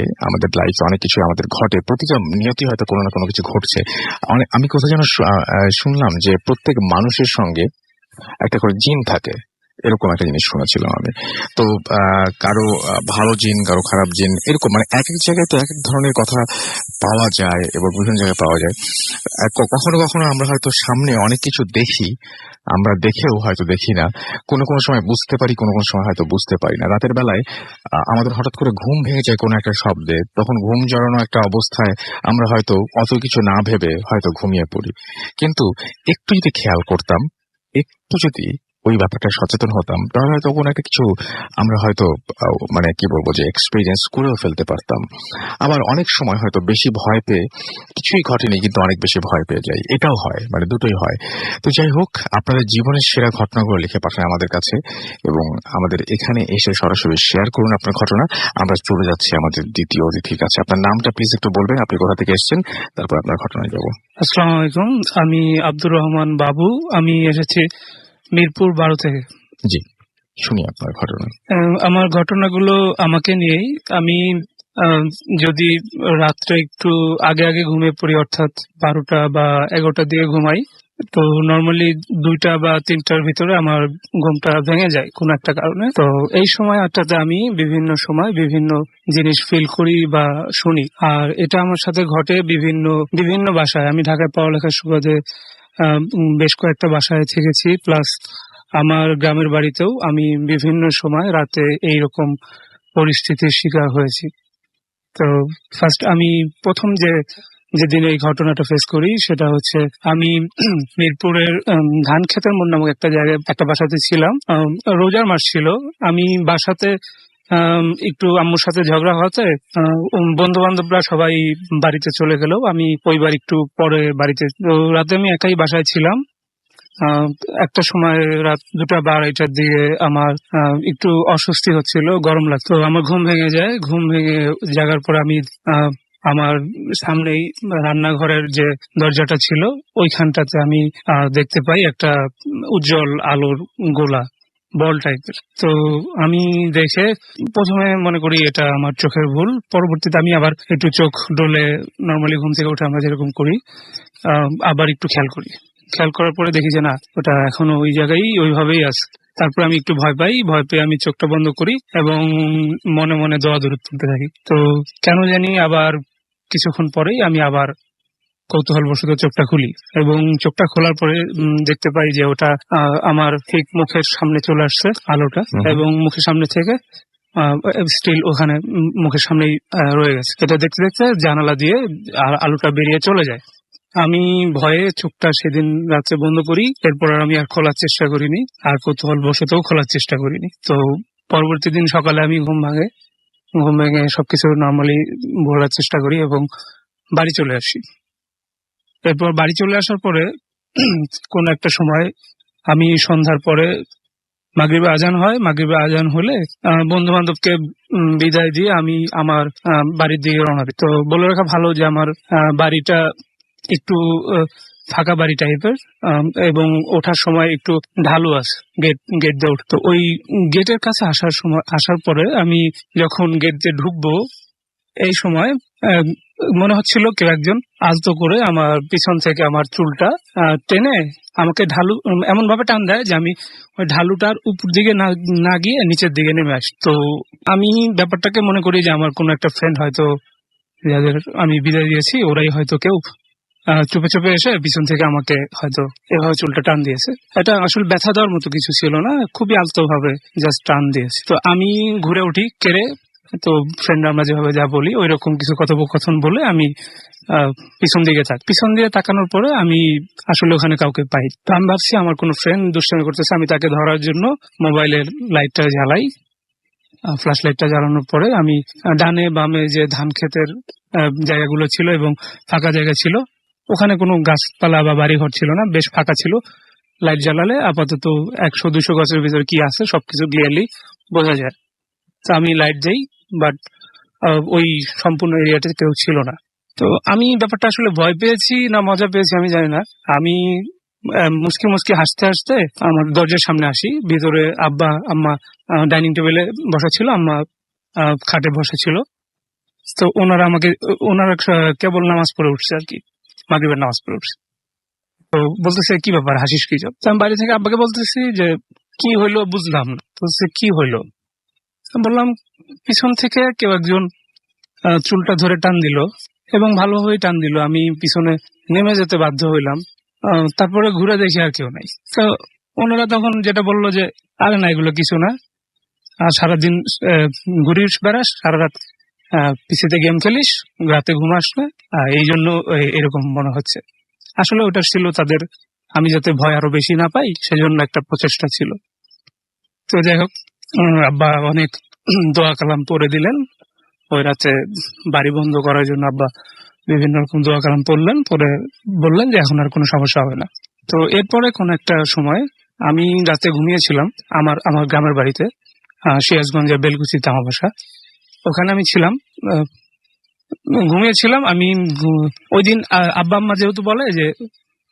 অনেক কিছু আমাদের ঘটে, প্রতিটা নিয়তি হয়তো কোনো না কোনো কিছু ঘটছে। আমি কোথাও যেন শুনলাম যে প্রত্যেক মানুষের সঙ্গে একটা করে জিন থাকে, এরকম একটা জিনিস শুনেছিলাম আমি। তো কারো ভালো জিন, কারো খারাপ জিন, এরকম মানে এক এক জায়গায় তো এক এক ধরনের কথা পাওয়া যায় এবং বিভিন্ন জায়গায় পাওয়া যায়। কখনো কখনো আমরা হয়তো সামনে অনেক কিছু দেখি, আমরা দেখেও হয়তো দেখি না। কোনো কোনো সময় বুঝতে পারি, কোনো কোনো সময় হয়তো বুঝতে পারি না। রাতের বেলায় আমাদের হঠাৎ করে ঘুম ভেঙে যায় কোনো একটা শব্দে, তখন ঘুম জড়ানো একটা অবস্থায় আমরা হয়তো অত কিছু না ভেবে হয়তো ঘুমিয়ে পড়ি। কিন্তু একটু যদি খেয়াল করতাম, একটু যদি ওই ব্যাপারটা সচেতন হতাম, তাহলে হয়তো কোনো একটা কিছু আমরা হয়তো মানে কি বলবো যে এক্সপেরিয়েন্স করেও ফেলতে পারতাম। আবার অনেক সময় হয়তো বেশি ভয় পেয়ে কিছুই ঘটেনি, কিন্তু অনেক বেশি ভয় পেয়ে যাই, এটাও হয়, মানে দুটোই হয়। তো যাই হোক, আপনাদের জীবনের সেরা ঘটনাগুলো লিখে পাঠান আমাদের কাছে এবং আমাদের এখানে এসে সরাসরি শেয়ার করুন আপনার ঘটনা। আমরা চলে যাচ্ছি আমাদের দ্বিতীয় অতিথির কাছে। আপনার নামটা প্লিজ একটু বলবেন, আপনি কোথা থেকে এসেছেন, তারপর আপনার ঘটনায় যাবো। আসসালামু আলাইকুম। আমি আব্দুর রহমান বাবু। আমি এসেছি মিরপুর 12 থেকে। জি, শুনি আপনার ঘটনা। আমার ঘটনাগুলো আমাকে নিয়েই। আমি যদি রাত্রে একটু আগে আগে ঘুমিয়ে পড়ি, অর্থাৎ 12টা বা 11টার দিকে ঘুমাই, তো নর্মালি 2টা বা 3টার ভিতরে আমার ঘুমটা ভেঙে যায় কোনো একটা কারণে। তো এই সময়টাতে আমি বিভিন্ন সময় বিভিন্ন জিনিস ফিল করি বা শুনি। আর এটা আমার সাথে ঘটে বিভিন্ন বিভিন্ন বাসায়। আমি ঢাকায় পড়ালেখার সুবাদে বেশ কয়েকটা বাসায় থেকেছি, প্লাস আমার গ্রামের বাড়িতেও আমি বিভিন্ন সময় রাতে এইরকম পরিস্থিতির শিকার হয়েছি। তো ফার্স্ট আমি প্রথম যেদিন এই ঘটনাটা ফেস করি সেটা হচ্ছে আমি মিরপুরের ধান ক্ষেতের মোড় নামক একটা জায়গায় একটা বাসাতে ছিলাম। রোজার মাস ছিল। আমি বাসাতে একটু আম্মুর সাথে ঝগড়া হতে বন্ধু বান্ধবরা সবাই বাড়িতে চলে গেল, আমি পরিবার একটু পরে বাড়িতে। তো রাতে আমি একাই বাসায় ছিলাম। আহ, একটা সময় রাত 2টা বা 2:30টার দিকে আমার একটু অস্বস্তি হচ্ছিল, গরম লাগতো। আমার ঘুম ভেঙে যায়। ঘুম ভেঙে জাগার পর আমি আমার সামনেই রান্নাঘরের যে দরজাটা ছিল ওইখানটাতে আমি দেখতে পাই একটা উজ্জ্বল আলোর গোলা, বল টাইপের। তো আমি দেখে প্রথমে মনে করি এটা আমার চোখের ভুল। পরবর্তীতে আমি আবার একটু চোখ ডলে, নর্মালি ঘুম থেকে উঠে আমরা যেরকম করি, আবার একটু খেয়াল করি। খেয়াল করার পরে দেখি যে না, ওটা এখনো ওই জায়গায় ওইভাবেই আছে। তারপর আমি একটু ভয় পাই। ভয় পেয়ে আমি চোখটা বন্ধ করি এবং মনে মনে দোয়া দরুদ পড়তে থাকি। তো কেন জানি আবার কিছুক্ষণ পরেই আমি আবার কৌতূহলবশত চোখটা খুলি এবং চোখটা খোলার পরে দেখতে পাই যে ওটা আমার ঠিক মুখের সামনে চলে আসছে আলোটা, এবং মুখের সামনে থেকে স্টিল ওখানে মুখের সামনেই রয়ে গেছে। এটা দেখতে দেখতে জানালা দিয়ে আলোটা বেরিয়ে চলে যায়। আমি ভয়ে চোখটা সেদিন রাত্রে বন্ধ করি। এরপর আর আমি আর খোলার চেষ্টা করিনি, আর কৌতূহল বশতেও খোলার চেষ্টা করিনি। তো পরবর্তী দিন সকালে আমি ঘুম ভেঙে সবকিছু নর্মালি ভোলার চেষ্টা করি এবং বাড়ি চলে আসি। এরপর বাড়ি চলে আসার পরে কোন একটা সময় আমি সন্ধ্যার পরে মাগরিবে আজান হয়। মাগরিবে আজান হলে বন্ধু বান্ধবকে বিদায় দিয়ে আমি আমার বাড়ির দিকে রওনা দিই। তো বলে রাখা ভালো যে আমার বাড়িটা একটু ফাঁকা বাড়ি টাইপের, এবং ওঠার সময় একটু ঢালু আছে, গেট দিয়ে উঠতো। ওই গেটের কাছে আসার পরে আমি যখন গেট দিয়ে ঢুকবো, এই সময় মনে হচ্ছিল কেউ একজন আলতো করে আমার পিছন থেকে আমার চুলটা টেনে আমাকে ঢালু এমন ভাবে টান দেয় যে আমি ওই ঢালুটার উপর দিকে না গিয়ে নিচের দিকে নেমে আসি। তো আমি ব্যাপারটাকে মনে করি যে আমার কোনো একটা ফ্রেন্ড হয়তো, যাদের আমি বিদায় দিয়েছি, ওরাই হয়তো কেউ চুপে চুপে এসে পিছন থেকে আমাকে হয়তো এভাবে চুলটা টান দিয়েছে। এটা আসলে ব্যথা দেওয়ার মতো কিছু ছিল না, খুবই আলতো ভাবে জাস্ট টান দিয়েছে। তো আমি ঘুরে উঠি কেড়ে। তো ফ্রেন্ড আমরা যেভাবে যা বলি ওই রকম কিছু কথোপকথন বলে আমি পিছন দিয়ে তাকানোর পরে আমি আসলে ওখানে কাউকে পাই। তো আমি ভাবছি আমার কোনো ফ্রেন্ড দুষ্টামি করতেছে। আমি তাকে ধরার জন্য মোবাইলের লাইটটা জ্বালাই। ফ্ল্যাশ লাইটটা জ্বালানোর পরে আমি ডানে বামে যে ধান ক্ষেতের জায়গাগুলো ছিল এবং ফাঁকা জায়গা ছিল, ওখানে কোনো গাছপালা বা বাড়িঘর ছিল না, বেশ ফাঁকা ছিল। লাইট জ্বালালে আপাতত 100-200 গাছের ভিতরে কি আছে সবকিছু ক্লিয়ারলি বোঝা যায়। তো আমি লাইট দেই, বাট ওই সম্পূর্ণ এরিয়াতে কেউ ছিল না। তো আমি ব্যাপারটা আসলে ভয় পেয়েছি না মজা পেয়েছি আমি জানি না। আমি মুসকি মুসকি হাসতে হাসতে আমার দরজার সামনে আসি। ভিতরে আব্বা আম্মা ডাইনিং টেবিলে বসা ছিল, আম্মা খাটে বসা ছিল। তো ওনারা কেবল নামাজ পড়ে উঠছে আর কি, মাগরিবের নামাজ পড়ে উঠছে। তো বলতেছে কি ব্যাপার, হাসিস কি? তো আমি বাড়ি থেকে আব্বাকে বলতেছি যে কি হইলো বুঝলাম না। তো সে কি হইলো, আমি বললাম পিছন থেকে কেউ একজন চুলটা ধরে টান দিল এবং ভালোভাবেই টান দিল। আমি পিছনে নেমে যেতে বাধ্য হইলাম। তারপরে ঘুরে দেখি আর কেউ নাই। তো ওনারা তখন যেটা বললো যে আরে না, এগুলো কিছু না, আর সারাদিন ঘুরিস বেড়াস, সারা রাত পিসিতে গেম খেলিস, রাতে ঘুমাস না, এই জন্য এরকম মনে হচ্ছে। আসলে ওটা ছিল তাদের, আমি যাতে ভয় আরো বেশি না পাই সেজন্য একটা প্রচেষ্টা ছিল। তো যাই হোক, আব্বা অনেক দোয়া কালাম পড়ে দিলেন ওই রাতে। বাড়ি বন্ধ করার জন্য আব্বা বিভিন্ন রকম দোয়া কালাম পড়লেন, পরে বললেন যে এখন আর কোনো সমস্যা হবে না। তো এরপরে কোন একটা সময় আমি রাতে ঘুমিয়েছিলাম আমার আমার গ্রামের বাড়িতে, সিরাজগঞ্জের বেলকুচিতে আমার বাসা। ওখানে আমি ছিলাম, ঘুমিয়েছিলাম আমি। ওই দিন আব্বা আম্মা যেহেতু বলে যে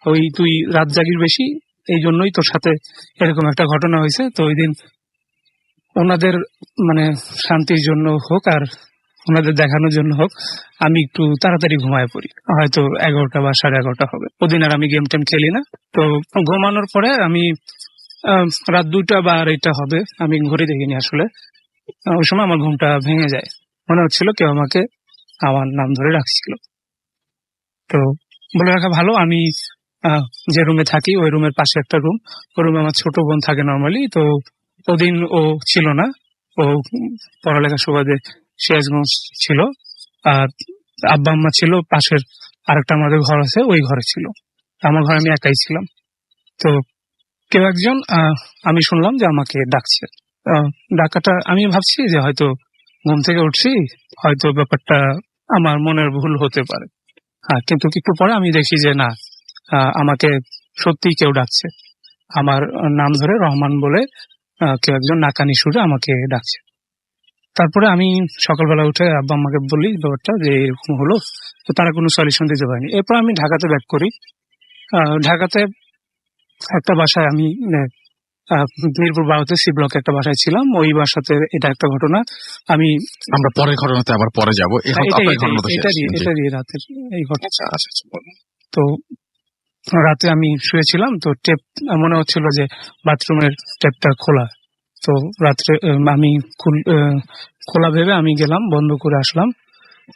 ওই তুই রাত জাগির বেশি, এই জন্যই তোর সাথে এরকম একটা ঘটনা হয়েছে। তো ওই দিন ওনাদের মানে শান্তির জন্য হোক আর ওনাদের দেখানোর জন্য হোক, আমি একটু তাড়াতাড়ি ঘুমায় পড়ি, হয়তো 11টা বা 11:30 হবে। ওদিন আর আমি গেম টেম খেলি না। তো ঘুমানোর পরে আমি রাত 2টা বা 2:30 হবে, আমি ঘড়ি দেখিনি আসলে। ওই সময় আমার ঘুমটা ভেঙে যায়, মনে হচ্ছিল কেউ আমাকে আমার নাম ধরে রাখছিল। তো বলে রাখা ভালো, আমি যে রুমে থাকি ওই রুমের পাশে একটা রুম, ওই রুমে আমার ছোট বোন থাকে নর্মালি। তো ওদিন ও ছিল না, ও পড়ালেখার সুবাদে সিরাজগঞ্জ ছিল। আর আব্বা আম্মা ছিল পাশের আরেকটা আমাদের ঘর আছে, ওই ঘরে ছিল। আমার ঘরে আমি একাই ছিলাম। তো কেউ একজন আমি শুনলাম যে আমাকে ডাকছে। ডাকাটা আমি ভাবছি যে হয়তো ঘুম থেকে উঠছি, হয়তো ব্যাপারটা আমার মনের ভুল হতে পারে। কিন্তু একটু পরে আমি দেখি যে না, আমাকে সত্যিই কেউ ডাকছে। আমার নাম ধরে রহমান বলে কেউ একজন নাকানি সুরে আমাকে ডাকছে। তারপরে আমি সকালবেলা উঠে আব্বা আম্মাকে বলি ব্যাপারটা যে এরকম হলো। তো তারা কোনো সলিউশন দিতে পারেনি। এরপর আমি ঢাকাতে ব্যাক করি। ঢাকাতে একটা বাসায় আমি মিরপুর 12-তে সি ব্লকে একটা বাসায় ছিলাম। ওই বাসাতে এটা একটা ঘটনা। আমরা পরের ঘটনাতে আবার পরে যাবো। এটা দিয়ে রাতের এই ঘটনা। তো রাতে আমি শুয়েছিলাম, তো টেপ মনে হচ্ছিল যে বাথরুমের টেপটা খোলা। তো রাত্রে আমি খোলা ভেবে আমি গেলাম, বন্ধ করে আসলাম।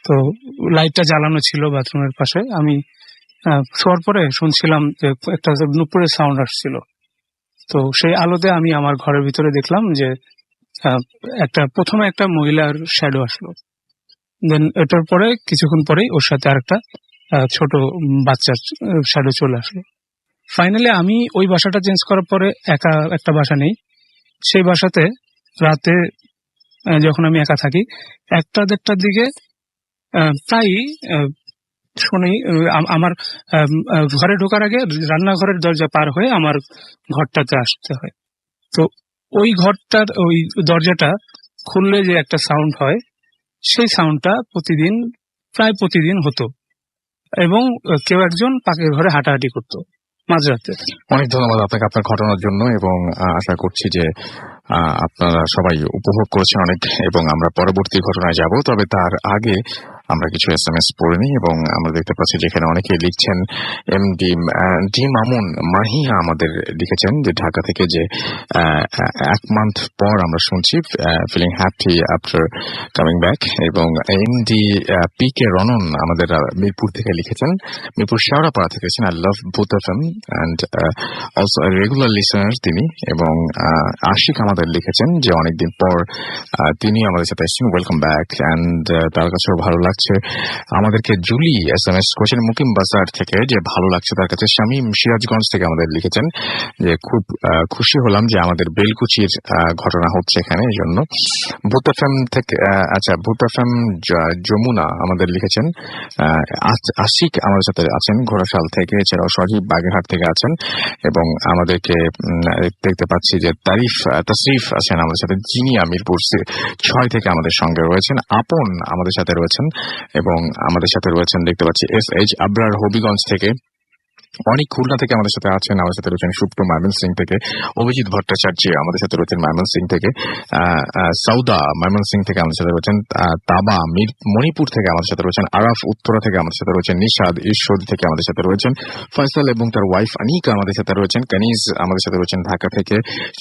তো লাইটটা জ্বালানো ছিল বাথরুমের পাশে। আমি শোয়ার পরে শুনছিলাম যে একটা নুপুরের সাউন্ড আসছিল। তো সেই আলোতে আমি আমার ঘরের ভিতরে দেখলাম যে প্রথমে একটা মহিলার শ্যাডো আসলো। দেন এটার পরে কিছুক্ষণ পরেই ওর সাথে আরেকটা ছোট বাচ্চার শ্যাডো চলে আসলো। ফাইনালি আমি ওই বাসাটা চেঞ্জ করার পরে একা একটা বাসা নেই। সেই বাসাতে রাতে যখন আমি একা থাকি 1টা-1:30টার দিকে প্রায়ই শুনি আমার ঘরে ঢোকার আগে রান্নাঘরের দরজা পার হয়ে আমার ঘরটাতে আসতে হয়। তো ওই ঘরটার ওই দরজাটা খুললে যে একটা সাউন্ড হয়, সেই সাউন্ডটা প্রায় প্রতিদিন হতো এবং কেউ একজন পাকের ঘরে হাঁটাহাঁটি করতো মাঝরাতে। অনেক ধন্যবাদ আপনাকে আপনার ঘটনার জন্য, এবং আশা করছি যে আপনারা সবাই উপভোগ করেছেন অনেক, এবং আমরা পরবর্তী ঘটনায় যাব। তবে তার আগে আমরা কিছু SMS পড়ে নিই, এবং আমরা দেখতে পাচ্ছি যেখানে অনেকে লিখছেন। ডি মামুন মাহিয়া আমাদের লিখেছেন যে ঢাকা থেকে যে 1 মান্থ পর আমরা শুনছি, feeling happy after coming back. এবং এমডি PK রনন আমাদের মিরপুর থেকে লিখেছেন, মিরপুর শেওড়াপাড়া থেকে লিখেছেন, I love both of them and also regular listener তিনি। এবং আশিক আমাদের লিখেছেন যে অনেকদিন পর তিনি আমাদের সাথে এসেছেন, ওয়েলকাম ব্যাক, অ্যান্ড তার কাছেও ভালো লাগছে। আমাদেরকে জুলি SMS করেছেন মুকিম বাজার থেকে যে ভালো লাগছে তার কাছে। শামীম সিরাজগঞ্জ থেকে আমাদের লিখেছেন যে খুব খুশি হলাম যে আমাদের বেলকুচির ঘটনা হচ্ছে এখানে, এই জন্য। ভূত এফএম থেকে ভূত এফএম যমুনা আমাদের লিখেছেন। আশিক আমাদের সাথে আছেন ঘোড়াশাল থেকে, এছাড়াও সজীব বাগেরহাট থেকে আছেন। এবং আমাদেরকে দেখতে পাচ্ছি যে তাসরিফ আছেন আমাদের সাথে, জিনিয়া মিরপুর 6 থেকে আমাদের সঙ্গে রয়েছেন, আপন আমাদের সাথে রয়েছেন, এবং আমাদের সাথে রয়েছেন দেখতে পাচ্ছি SH আবরার হবিগঞ্জ থেকে, অনেক খুলনা থেকে আমাদের সাথে আছেন, আমাদের সাথে রয়েছেন সুপ্ত ময়মনসিংহ থেকে, অভিজিৎ ভট্টাচার্য আমাদের সাথে রয়েছেন ময়মনসিংহ থেকে, সৌদা ময়মনসিংহ থেকে আমাদের সাথে রয়েছেন, তাবা মণিপুর থেকে আমাদের সাথে রয়েছেন, আরাফ উত্তরা থেকে আমাদের সাথে রয়েছেন, নিশাদ ঈশ্বর থেকে আমাদের সাথে রয়েছেন, ফয়সাল এবং তার ওয়াইফ আনিকা আমাদের সাথে রয়েছেন, কানিজ আমাদের সাথে রয়েছেন ঢাকা থেকে,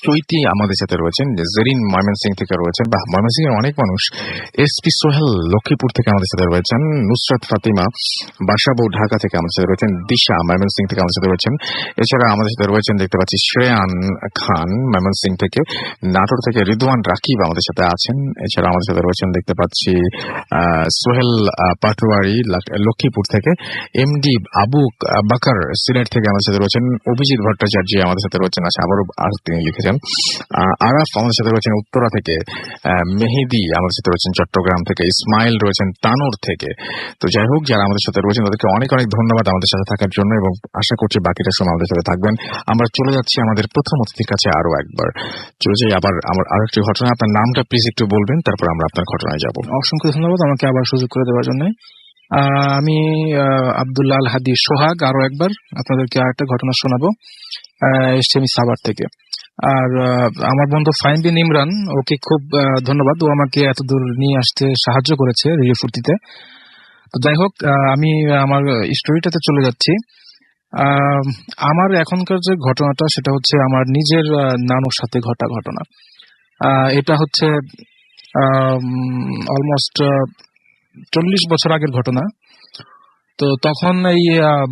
চৈতি আমাদের সাথে রয়েছেন, জেরিন ময়মনসিংহ থেকে রয়েছেন, বা ময়মনসিংহের অনেক মানুষ, এসপি সোহেল লক্ষ্মীপুর থেকে আমাদের সাথে রয়েছেন, নুসরাত ফাতিমা বাসাবো ঢাকা থেকে আমাদের সাথে রয়েছেন, দিশা ময়মনসিংহ থেকে আমাদের সাথে রয়েছেন। এছাড়া আমাদের সাথে রয়েছেন দেখতে পাচ্ছি শ্রেয়ান খান ময়মনসিংহ থেকে, নাটোর থেকে রিদওয়ান রাকিব আমাদের সাথে আছেন। এছাড়া আমাদের সাথে রয়েছেন দেখতে পাচ্ছি সোহেল পাটোয়ারি লক্ষ্মীপুর থেকে, এমডি আবু বাকার সিলেট থেকে আমাদের সাথে রয়েছেন, অভিজিৎ ভট্টাচার্য আমাদের সাথে রয়েছেন, আচ্ছা আবারও তিনি লিখেছেন, আরাফ আমাদের সাথে রয়েছেন উত্তরা থেকে, মেহেদি আমাদের সাথে রয়েছেন চট্টগ্রাম থেকে, ইসমাইল রয়েছেন তানোর থেকে। তো যাই হোক, যারা আমাদের সাথে রয়েছেন তাদেরকে অনেক অনেক ধন্যবাদ আমাদের সাথে থাকার জন্য, এবং আশা করছি বাকিটা সময় আমাদের সাথে থাকবেন। আমরা চলে যাচ্ছি আমাদের প্রথম অতিথির কাছে আরো একবার। চলে যাই আবার আমার আরো একটি ঘটনা। আপনার নামটা প্লিজ একটু বলবেন, তারপর আমরা আপনার ঘটনায় যাব। অসংখ্য ধন্যবাদ আমাকে আবার সুযোগ করে দেওয়ার জন্য। আমি আব্দুল্লাহ আল হাদি সোহাগ আরো একবার আপনাদেরকে আরেকটা ঘটনা শোনাবো। এসছি আমি সাভার থেকে। আর আমার বন্ধু ফাইন বিন ইমরান, ওকে খুব ধন্যবাদ, ও আমাকে এত দূর নিয়ে আসতে সাহায্য করেছে রেডিও ফুর্তিতে। তো যাই হোক, আমি আমার স্টোরিটাতে চলে যাচ্ছি। আমার এখনকার যে ঘটনাটা সেটা হচ্ছে আমার নিজের নানুর সাথে ঘটা ঘটনা। এটা হচ্ছে অলমোস্ট 40 বছর আগের ঘটনা। তো তখন এই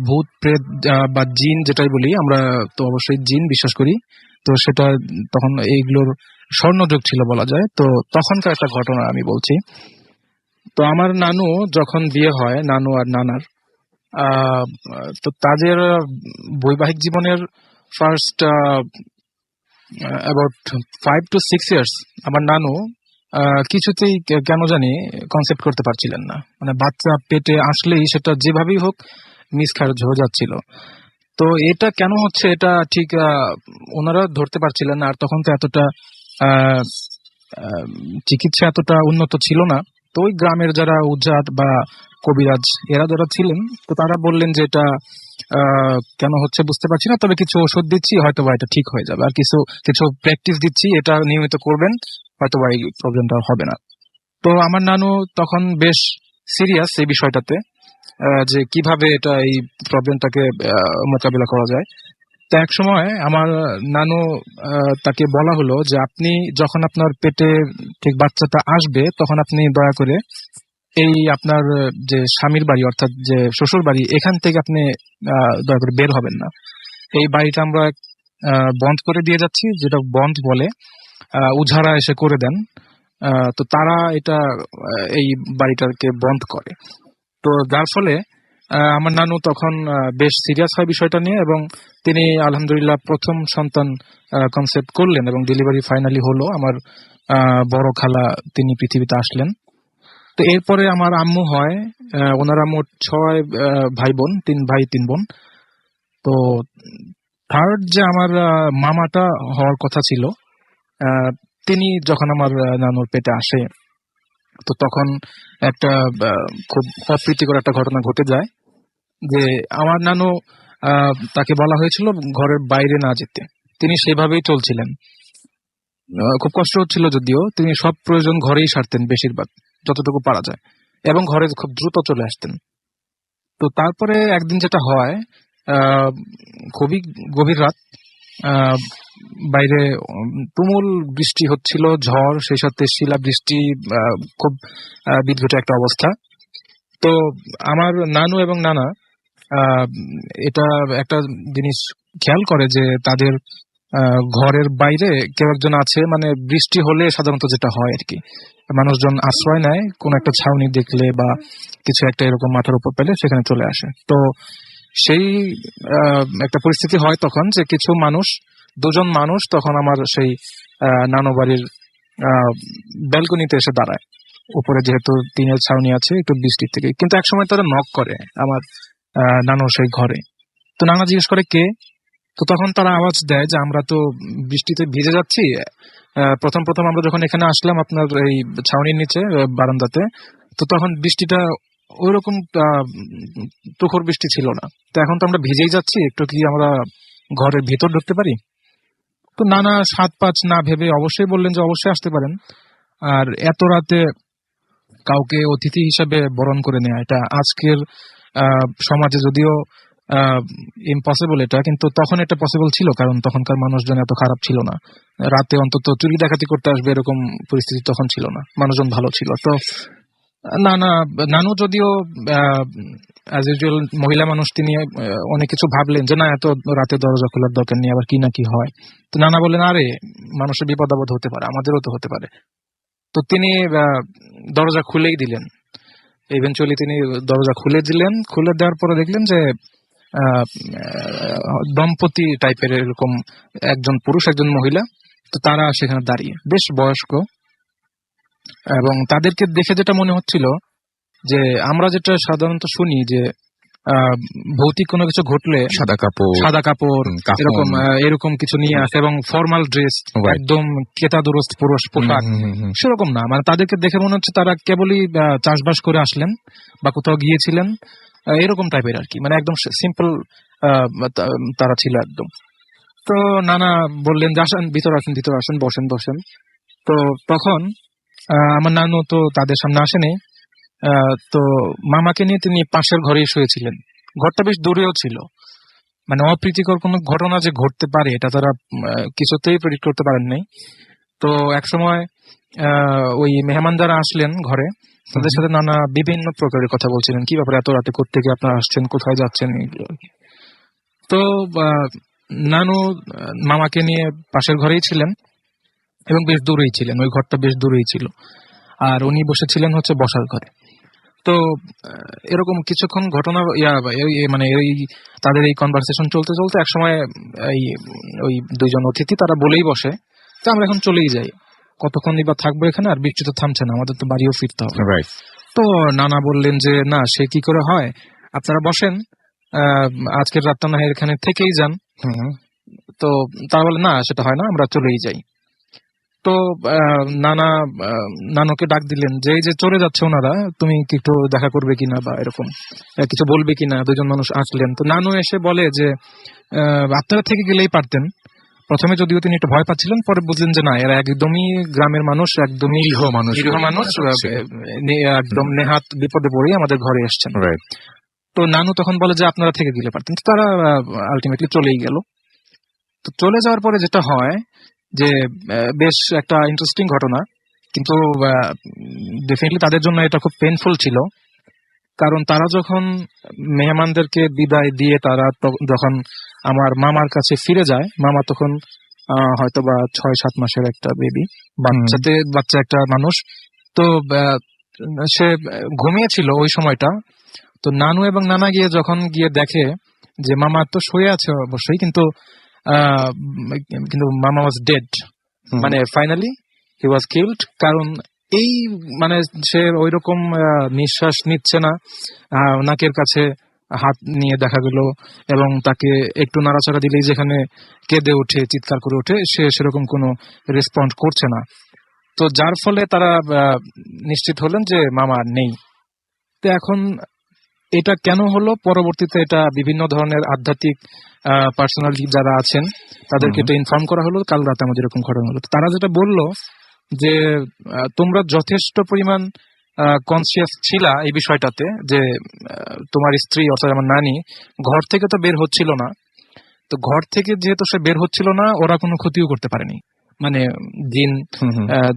ভূত প্রেত বা জিন যেটাই বলি আমরা, তো অবশ্যই জিন বিশ্বাস করি। তো সেটা তখন এইগুলোর স্বর্ণযুগ ছিল বলা যায়। তো তখনকার একটা ঘটনা আমি বলছি। তো আমার নানু যখন বিয়ে হয়, নানু আর নানার, তো তাদের বৈবাহিক জীবনের ফার্স্ট অ্যাবাউট 5 to 6 ইয়ার্স আমার নানু কিছুতেই কেন জানি কনসেপ্ট করতে পারছিলেন না। মানে বাচ্চা পেটে আসলেই সেটা যেভাবেই হোক মিসক্যারেজ হয়ে যাচ্ছিল। তো এটা কেন হচ্ছে এটা ঠিক ওনারা ধরতে পারছিলেন না। আর তখন তো এতটা চিকিৎসা এতটা উন্নত ছিল না। তো ওই গ্রামের যারা উজ্জাত বা কবিরাজ এরা যারা ছিলেন, তো তারা বললেন যে এটা কেন হচ্ছে বুঝতে পারছি না, তবে কিছু ওষুধ দিচ্ছি, হয়তো বা এটা ঠিক হয়ে যাবে। আর কিছু কিছু প্র্যাকটিস দিচ্ছি, এটা নিয়মিত করবেন, হয়তো বা এই প্রবলেমটা হবে না। তো আমার নানু তখন বেশ সিরিয়াস এই বিষয়টাতে, যে কিভাবে এটা এই প্রবলেমটাকে মোকাবিলা করা যায়। তো এক সময় আমার নানু তাকে বলা হলো যে আপনি যখন আপনার পেটে ঠিক বাচ্চাটা আসবে, তখন আপনি দয়া করে এই আপনার যে স্বামীর বাড়ি অর্থাৎ যে শ্বশুর বাড়ি, এখান থেকে আপনি দয়া করে বের হবেন না। এই বাড়িটা আমরা বন্ধ করে দিয়ে যাচ্ছি, যেটা বন্ধ বলে, উঝারা এসে করে দেন। তো তারা এটা এই বাড়িটাকে বন্ধ করে। তো যার ফলে আমার নানু তখন বেশ সিরিয়াস হয় বিষয়টা নিয়ে, এবং তিনি আলহামদুলিল্লাহ প্রথম সন্তান কনসেপ্ট করলেন এবং ডেলিভারি ফাইনালি হলো। আমার বড় খালা তিনি পৃথিবীতে আসলেন। তো এরপরে আমার আম্মু হয়, ওনারা মোট 6 ভাই বোন, 3 ভাই 3 বোন। তো থার্ড যে আমার মামাটা হওয়ার কথা ছিল, তিনি যখন আমার নানুর পেটে আসে, তো তখন একটা খুব অপ্রীতিকর একটা ঘটনা ঘটে যায়। যে আমার নানু, তাকে বলা হয়েছিল ঘরের বাইরে না যেতে, তিনি সেভাবেই চলছিলেন। খুব কষ্ট হচ্ছিল যদিও, তিনি সব প্রয়োজন ঘরেই সারতেন বেশিরভাগ, যতটুকু পারা যায়, এবং ঘরে খুব দ্রুত চলে আসতেন। তো তারপরে একদিন যেটা হয়, খুবই গভীর রাত, বাইরে তুমুল বৃষ্টি হচ্ছিল, ঝড়, সেই সাথে শিলা বৃষ্টি, খুব বিদ্যুৎ একটা অবস্থা। তো আমার নানু এবং নানা এটা একটা জিনিস খেয়াল করে যে তাদের ঘরের বাইরে কেউ একজন আছে। মানে বৃষ্টি হলে সাধারণত যেটা হয় আর কি, মানুষজন আশ্রয় নেয়, কোন একটা ছাউনি দেখলে বা কিছু একটা এরকম মাথার উপর পেলে সেখানে চলে আসে। তো সেই একটা পরিস্থিতি হয় তখন, যে কিছু মানুষ, 2জন মানুষ তখন আমার সেই নানু বাড়ির ব্যালকনিতে এসে দাঁড়ায়। উপরে যেহেতু টিনের ছাউনি আছে, একটু বৃষ্টির থেকে, কিন্তু একসময় তারা নক করে আমার নানু সেই ঘরে। তো নানা জিজ্ঞেস করে কে। তো তখন তারা আওয়াজ দেয় যে আমরা তো বৃষ্টিতে ভিজে যাচ্ছি। প্রথম প্রথম আমরা যখন এখানে আসলাম আপনার এই ছাউনির নিচে বারান্দাতে, তো তখন বৃষ্টিটা ওইরকম তুখর বৃষ্টি ছিল না। তো এখন তো আমরা ভিজেই যাচ্ছি, একটু কি আমরা ঘরের ভিতর ঢুকতে পারি? তো নানা 7-5 না ভেবে অবশ্যই বললেন যে অবশ্যই আসতে পারেন। আর এত রাতে কাউকে অতিথি হিসেবে বরণ করে নেওয়া, এটা আজকের সমাজে যদিও ইম্পসিবল এটা, কিন্তু তখন এটা পসিবল ছিল, কারণ তখনকার মানুষজন এত খারাপ ছিল না। রাতে অন্তত চুরি ডাকাতি করতে আসবে এরকম পরিস্থিতি তখন ছিল না, মানুষজন ভালো ছিল। তো নানু যদিও অ্যাজ ইউজুয়াল মহিলা মানুষ, তিনি অনেক কিছু ভাবলেন যে না, এত রাতে দরজা খোলার দরকার নেই, আবার কি না কি হয়। তো নানা বললেন, আরে মানুষের বিপদ আপদ হতে পারে, আমাদেরও তো হতে পারে। তো তিনি দরজা খুলেই দিলেন। ইভেনচুয়ালি তিনি দরজা খুলে দিলেন। খুলে দেওয়ার পরে দেখলেন যে দম্পতি টাইপের এরকম একজন পুরুষ একজন মহিলা, তো তারা সেখানে দাঁড়িয়ে, বেশ বয়স্ক। এবং তাদেরকে দেখে যেটা মনে হচ্ছিল যে আমরা যেটা সাধারণত শুনি যে ভৌতিক কোনো কিছু ঘটলে সাদা কাপড়, এরকম এরকম কিছু নিয়ে আসে এবং ফর্মাল ড্রেস, একদম কেতাদুরস্ত পুরুষ পোশাক, সেরকম না। মানে তাদেরকে দেখে মনে হচ্ছে তারা কেবলই চাষবাস করে আসলেন বা কোথাও গিয়েছিলেন, এরকম টাইপের আর কি। মানে একদম সিম্পল তারা ছিল একদম। তো নানা বললেন যে আসেন, ভিতরে আসেন, বসেন। তো তখন আমার নানু তো তাদের সামনে আসেনি। তো মামাকে নিয়ে তিনি পাশের ঘরেই শুয়েছিলেন। ঘরটা বেশ দূরেও ছিল, মানে অপ্রীতিকর কোনো ঘটনা যে ঘটতে পারে এটা তারা কিছুতেই প্রেডিক্ট করতে পারেন নাই। তো এক সময় ওই মেহমান যারা আসলেন ঘরে, তাদের সাথে নানা বিভিন্ন প্রকারের কথা বলছিলেন, কি ব্যাপারে এত রাতে কোত্থেকে আপনারা আসছেন, কোথায় যাচ্ছেন, এগুলো। তো নানু মামাকে নিয়ে পাশের ঘরেই ছিলেন এবং বেশ দূরেই ছিলেন, ওই ঘরটা বেশ দূরেই ছিল। আর উনি বসেছিলেন হচ্ছে বসার ঘরে। তো এরকম কিছুক্ষণ ঘটনা মানে এই তাদের এই কনভারসেশন চলতে চলতে একসময় ওই দুইজন অতিথি তারা বলেই বসে যে আমরা এখন চলেই যাই, কতক্ষণই বা থাকবো এখানে, আর বৃষ্টি তো থামছে না, আমাদের তো বাড়িও ফিরতে হবে। তো নানা বললেন যে না, সে কি করে হয়, আপনারা বসেন, আজকের রাতটা না এখানে থেকেই যান। তো তারা বলে না, সেটা হয় না, আমরা চলেই যাই। তো নানুকে ডাক দিলেন যে এই যে চলে যাচ্ছে ওনারা, তুমি কি একটু দেখা করবে কিনা বা এরকম কিছু বলবে কিনা। দুজন মানুষ আসলেন। তো নানু এসে বলে যে আপনারা থেকে গেলেই পারতেন। প্রথমে যদিও তিনি একটু ভয় পাচ্ছিলেন, পরে বুঝলেন যে না, এরা একদমই গ্রামের মানুষ, একদমই নিরীহ মানুষ, একদম নেহাত বিপদে পড়েই আমাদের ঘরে এসছেন। তো নানু তখন বলে যে আপনারা থেকে গেলে পারতেন। তারা আলটিমেটলি চলেই গেল। তো চলে যাওয়ার পরে যেটা হয় যে বেশ একটা ইন্টারেস্টিং ঘটনা, কিন্তু ডেফিনেটলি তাদের জন্য এটা খুব পেইনফুল ছিল। কারণ তারা যখন মেহমানদেরকে বিদায় দিয়ে তারা যখন আমার মামার কাছে ফিরে যায়, মামা তখন হয়তো বা 6-7 মাসের একটা বেবি, বাচ্চা একটা মানুষ। তো সে ঘুমিয়েছিল ওই সময়টা। তো নানু এবং নানা যখন গিয়ে দেখে যে মামা তো শুয়ে আছে অবশ্যই, কিন্তু মামা ওয়াজ ডেড, মানে ফাইনালি হি ওয়াজ কিলড। কারণ এই মানে সে ওইরকম নিঃশ্বাস নিচ্ছে না, নাকের কাছে হাত নিয়ে দেখা গেল, এবং তাকে একটু নাড়াচাড়া দিলেই যেখানে কেঁদে ওঠে, চিৎকার করে ওঠে, সে সেরকম কোনো রেসপন্ড করছে না। তো যার ফলে তারা নিশ্চিত হলেন যে মামা নেই। তো এখন এটা কেন হলো, পরবর্তীতে এটা বিভিন্ন ধরনের আধ্যাত্মিক পার্সোনালিটি যারা আছেন তাদেরকে এটা ইনফর্ম করা হলো, কাল রাতে আমাদের এরকম ঘটনা হলো। তারা যেটা বললো যে তোমরা যথেষ্ট পরিমাণ কনসিয়াস ছিলা এই বিষয়টাতে, যে তোমার স্ত্রী অর্থাৎ আমার নানি ঘর থেকে তো বের হচ্ছিল না। তো ঘর থেকে যেহেতু সে বের হচ্ছিল না, ওরা কোনো ক্ষতিও করতে পারেনি। মানে জিন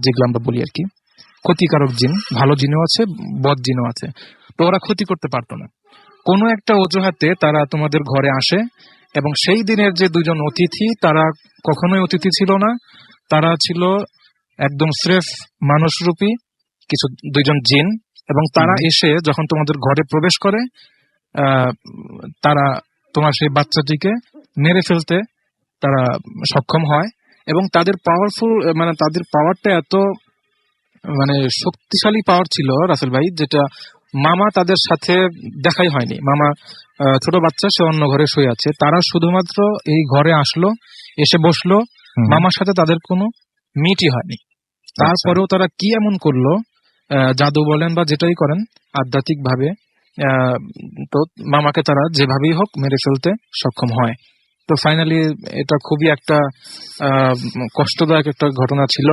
যেগুলো আমরা বলি আর কি, ক্ষতিকারক জিন, ভালো জিনও আছে, বদ জিনও আছে। তো ওরা ক্ষতি করতে পারতো না। কোনো একটা অজুহাতে তারা তোমাদের ঘরে আসে, এবং সেই দিনের যে দুজন অতিথি, তারা কখনোই অতিথি ছিল না, তারা ছিল একদম স্রেফ মানুষরূপী কিছু দুইজন জিন। এবং তারা এসে যখন তোমাদের ঘরে প্রবেশ করে, তারা তোমার সেই বাচ্চাটিকে মেরে ফেলতে তারা সক্ষম হয়। এবং তাদের পাওয়ারফুল, মানে তাদের পাওয়ারটা এত মানে শক্তিশালী পাওয়ার ছিল রাসেল ভাই, যেটা মামা তাদের সাথে দেখাই হয়নি। মামা ছোট বাচ্চা, সে অন্য ঘরে শুয়ে আছে, তারা শুধুমাত্র এই ঘরে আসলো, এসে বসলো, মামার সাথে তাদের কোনো মিটই হয়নি। তারপরেও তারা কি এমন করলো, জাদু বলেন বা যেটাই করেন, আধ্যাত্মিক ভাবে আহ, তো মামাকে তারা যেভাবেই হোক মেরে ফেলতে সক্ষম হয়। তো ফাইনালি এটা খুবই একটা কষ্টদায়ক একটা ঘটনা ছিল।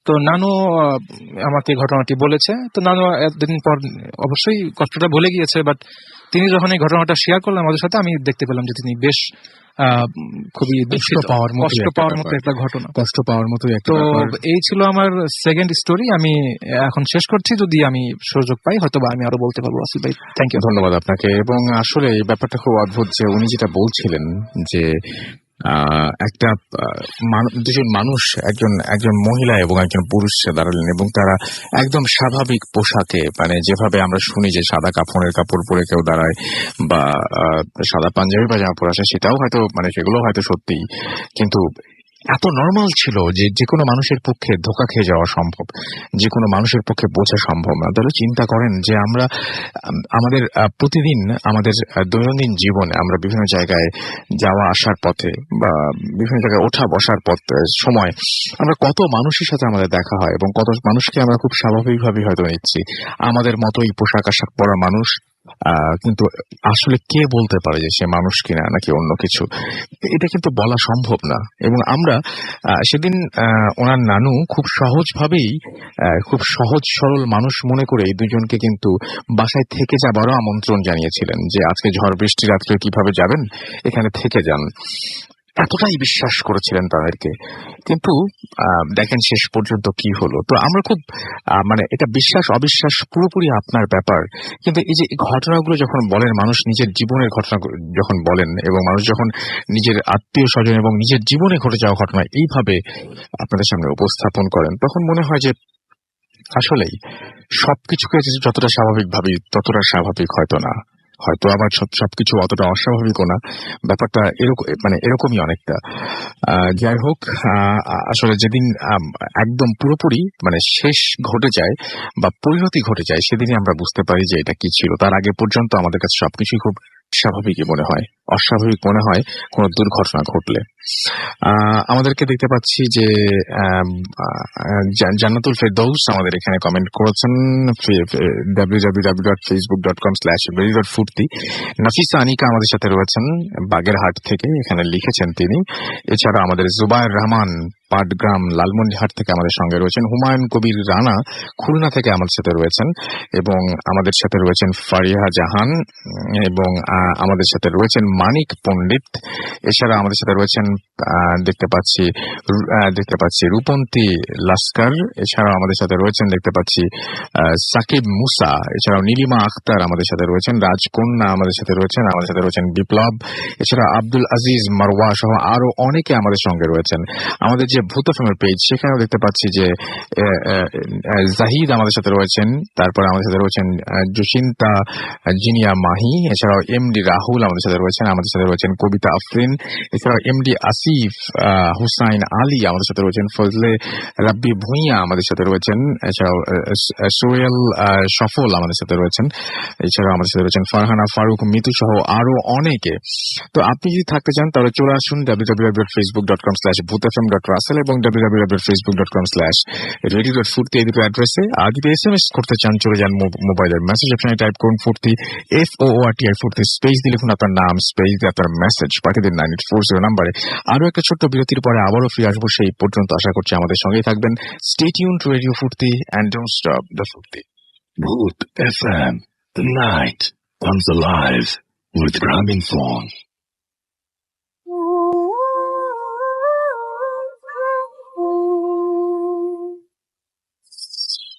তো নানু আমাকে ঘটনাটি বলেছে। তো নানু একদিন পর অবশ্যই কষ্টটা ভুলে গিয়েছে, বাট তিনি যখন এই ঘটনাটা শেয়ার করলেন আমাদের সাথে, আমি দেখতে পেলাম যে তিনি বেশ খুবই কষ্ট দুঃখিত, পাওয়ার মতো কষ্ট একটা পাওয়ার মতো ব্যাপার, একটা ঘটনা। কষ্ট পাওয়ার মতোই একটা তো ব্যাপার। এই ছিল আমার সেকেন্ড স্টোরি। আমি এখন শেষ করছি, যদি আমি সুযোগ পাই হয়তো বা আমি আরো বলতে পারবো। আসিফ ভাই, থ্যাংক ইউ। ধন্যবাদ আপনাকে। এবং আসলে এই ব্যাপারটা খুব অদ্ভুত যে উনি যেটা বলছিলেন যে একটা দুজন মানুষ, একজন একজন মহিলা এবং একজন পুরুষ দাঁড়ালেন এবং তারা একদম স্বাভাবিক পোশাকে, মানে যেভাবে আমরা শুনি যে সাদা কাপড় পরে কেউ দাঁড়ায় বা সাদা পাঞ্জাবি বা জামা পরে আসে, সেটাও হয়তো মানে সেগুলো হয়তো সত্যি, কিন্তু এত নর্মাল ছিল যে যে কোনো মানুষের পক্ষে ধোকা খেয়ে যাওয়া সম্ভব, যে কোনো মানুষের পক্ষে বোঝা সম্ভব না। তাহলে চিন্তা করেন যে আমরা আমাদের প্রতিদিন আমাদের দৈনন্দিন জীবনে আমরা বিভিন্ন জায়গায় যাওয়া আসার পথে বা বিভিন্ন জায়গায় ওঠা বসার সময় আমরা কত মানুষের সাথে আমাদের দেখা হয় এবং কত মানুষকে আমরা খুব স্বাভাবিকভাবে হয়তো নিচ্ছি, আমাদের মতোই পোশাক আশাক পরা মানুষ, কিন্তু আসলে কে বলতে পারে যে সে মানুষ কিনা নাকি অন্য কিছু? এটা কিন্তু বলা সম্ভব না। এবং আমরা সেদিন ওনার নানু খুব সহজভাবেই, খুব সহজ সরল মানুষ মনে করে এই দুজনকে কিন্তু বাসায় থেকে যাবারও আমন্ত্রণ জানিয়েছিলেন যে আজকে ঝড় বৃষ্টি রাত্রে কিভাবে যাবেন, এখানে থেকে যান। এতটাই বিশ্বাস করেছিলেন তাদেরকে। কিন্তু দেখেন শেষ পর্যন্ত কি হলো। তো আমরা খুব মানে এটা বিশ্বাস অবিশ্বাস পুরোপুরি আপনার ব্যাপার, কিন্তু এই যে ঘটনাগুলো যখন বলেন, মানুষ নিজের জীবনের ঘটনা যখন বলেন এবং মানুষ যখন নিজের আত্মীয় স্বজন এবং নিজের জীবনে ঘটে যাওয়া ঘটনা এইভাবে আপনাদের সামনে উপস্থাপন করেন, তখন মনে হয় যে আসলেই সবকিছুকে যতটা স্বাভাবিক ভাবি ততটা স্বাভাবিক হয়তো না, হয়তো আবার সবকিছু অতটা অস্বাভাবিকও না। ব্যাপারটা এরকম, মানে এরকমই অনেকটা। যাই হোক, আসলে যেদিন একদম পুরোপুরি মানে শেষ ঘটে যায় বা পরিণতি ঘটে যায়, সেদিনই আমরা বুঝতে পারি যে এটা কি ছিল। তার আগে পর্যন্ত আমাদের কাছে সবকিছুই খুব স্বাভাবিকই মনে হয়, অস্বাভাবিক মনে হয় কোনো দুর্ঘটনা ঘটলে। আমাদেরকে দেখতে পাচ্ছি যে জান্নাতুল ফেরদৌস আমাদের এখানে কমেন্ট করেছেন www.facebook.com/very.ফুর্তি। নাফিসা আনিকা আমাদের সাথে রয়েছেন বাগেরহাট থেকে, এখানে লিখেছেন তিনি। এছাড়া আমাদের জুবায়ের রহমান পাটগ্রাম লালমনিরহাট থেকে আমাদের সঙ্গে রয়েছেন। হুমায়ুন কবির রানা খুলনা থেকে আমাদের সাথে রয়েছেন এবং আমাদের সাথে রয়েছেন ফারিহা জাহান এবং আমাদের সাথে রয়েছেন মানিক পণ্ডিত। এছাড়া আমাদের সাথে রয়েছেন দেখতে পাচ্ছি রূপন্তী লাস্কার। এছাড়াও আমাদের সাথে রয়েছেন দেখতে পাচ্ছি সাকিব মুসা। এছাড়াও নীলিমা আখতার আমাদের সাথে রয়েছেন, রাজকন্যা আমাদের সাথে রয়েছেন বিপ্লব। এছাড়া আব্দুল আজিজ মারওয়া সহ আরো অনেকে আমাদের সঙ্গে রয়েছেন। আমাদের যে ভূত এফএম পেজ, সেখানেও দেখতে পাচ্ছি যে জাহিদ আমাদের সাথে রয়েছেন। তারপর আমাদের সাথে রয়েছেন জুসিন্তা জিনিয়া মাহি। এছাড়াও এমডি রাহুল আমাদের সাথে রয়েছেন কবিতা আফরিন। এছাড়াও এমডি আসিফ হুসাইন আলী আমাদের সাথে রয়েছেন, ফজলে রাব্বি ভুঁইয়া আমাদের সাথে রয়েছেন। এছাড়াও সোহেল সফল আমাদের সাথে রয়েছেন। এছাড়াও আমাদের সাথে রয়েছেন ফারহানা ফারুক মিতু সহ আরো অনেকে। তো আপনি যদি থাকতে চান তাহলে চলে আসুন www.facebook.com/bhutfm.russell এবং www.facebook.com/radio.ফুর্তি এই দুটো অ্যাড্রেসে। আর যদি SMS করতে চান চলে যান মোবাইলের মেসেজ অপশনে, টাইপ করুন ফুর্তি FOORTI ফুর্তি, স্পেস দিয়ে লিখুন আপনার নাম, স্পেস দিয়ে আপনার মেসেজ পাঠিয়ে দিন 9840 নাম্বারে। আরো একটা ছোট্ট বিরতির পরে আবারও ফিরে আসবো। সেই পর্যন্ত আশা করছি আমাদের সঙ্গেই থাকবেন। স্টে টিউনড টু রেডিও ফুর্তি এন্ড ডোন্ট স্টপ দ্য ফুর্তি। Bhoot FM, the night comes alive with Gramophone.